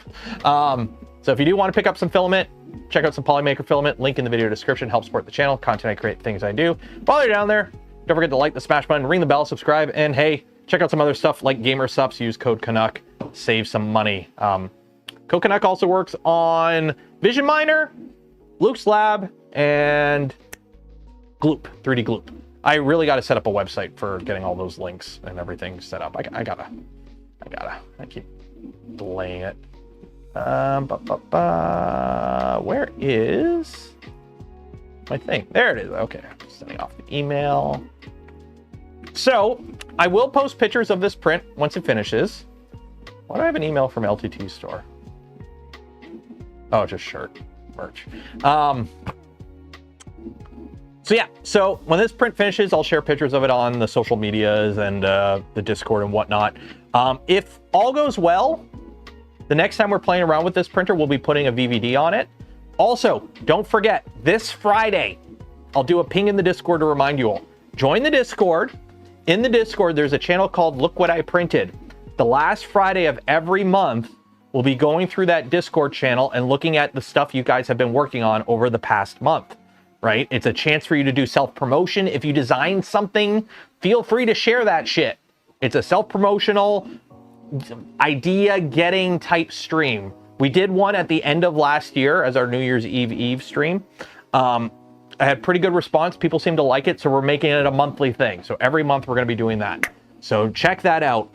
So if you do want to pick up some filament, check out some Polymaker filament. Link in the video description. Help support the channel. Content I create, things I do. While you're down there, don't forget to like the smash button, ring the bell, subscribe, and hey, check out some other stuff like Gamer Subs. Use code Canuck. Save some money. Code Canuck also works on Vision Miner, Luke's Lab, and Gloop, 3D Gloop. I really got to set up a website for getting all those links and everything set up. I keep delaying it. Where is my thing? There it is. Okay, I'm sending off the email. So I will post pictures of this print once it finishes. Why do I have an email from LTT store? Oh, just shirt merch. So yeah, so when this print finishes, I'll share pictures of it on the social medias and the Discord and whatnot. If all goes well, the next time we're playing around with this printer, we'll be putting a VVD on it. Also, don't forget, this Friday, I'll do a ping in the Discord to remind you all. Join the Discord. In the Discord, there's a channel called Look What I Printed. The last Friday of every month, we'll be going through that Discord channel and looking at the stuff you guys have been working on over the past month, right? It's a chance for you to do self-promotion. If you design something, feel free to share that shit. It's a self-promotional idea getting type stream. We did one at the end of last year as our New Year's Eve stream. I had pretty good response. People seem to like it, so we're making it a monthly thing. So every month we're going to be doing that. So check that out.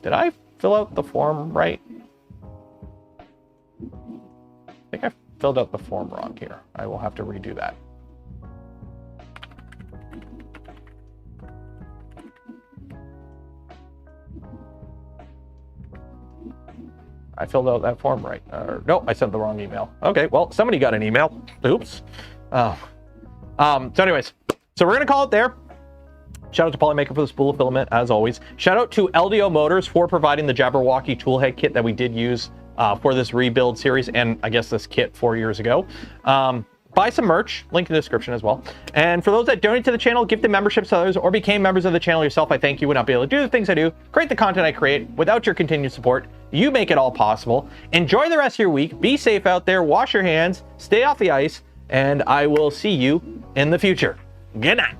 Did I fill out the form right? I think I filled out the form wrong here. I will have to redo that. I filled out that form right. No, I sent the wrong email. Okay, well, somebody got an email. Oops. So anyways, so we're going to call it there. Shout out to Polymaker for the spool of filament, as always. Shout out to LDO Motors for providing the Jabberwocky toolhead kit that we did use for this rebuild series, and I guess this kit 4 years ago. Buy some merch, link in the description as well. And for those that donate to the channel, gifted memberships to others, or became members of the channel yourself, I thank you. Would not be able to do the things I do, create the content I create without your continued support. You make it all possible. Enjoy the rest of your week. Be safe out there. Wash your hands. Stay off the ice. And I will see you in the future. Good night.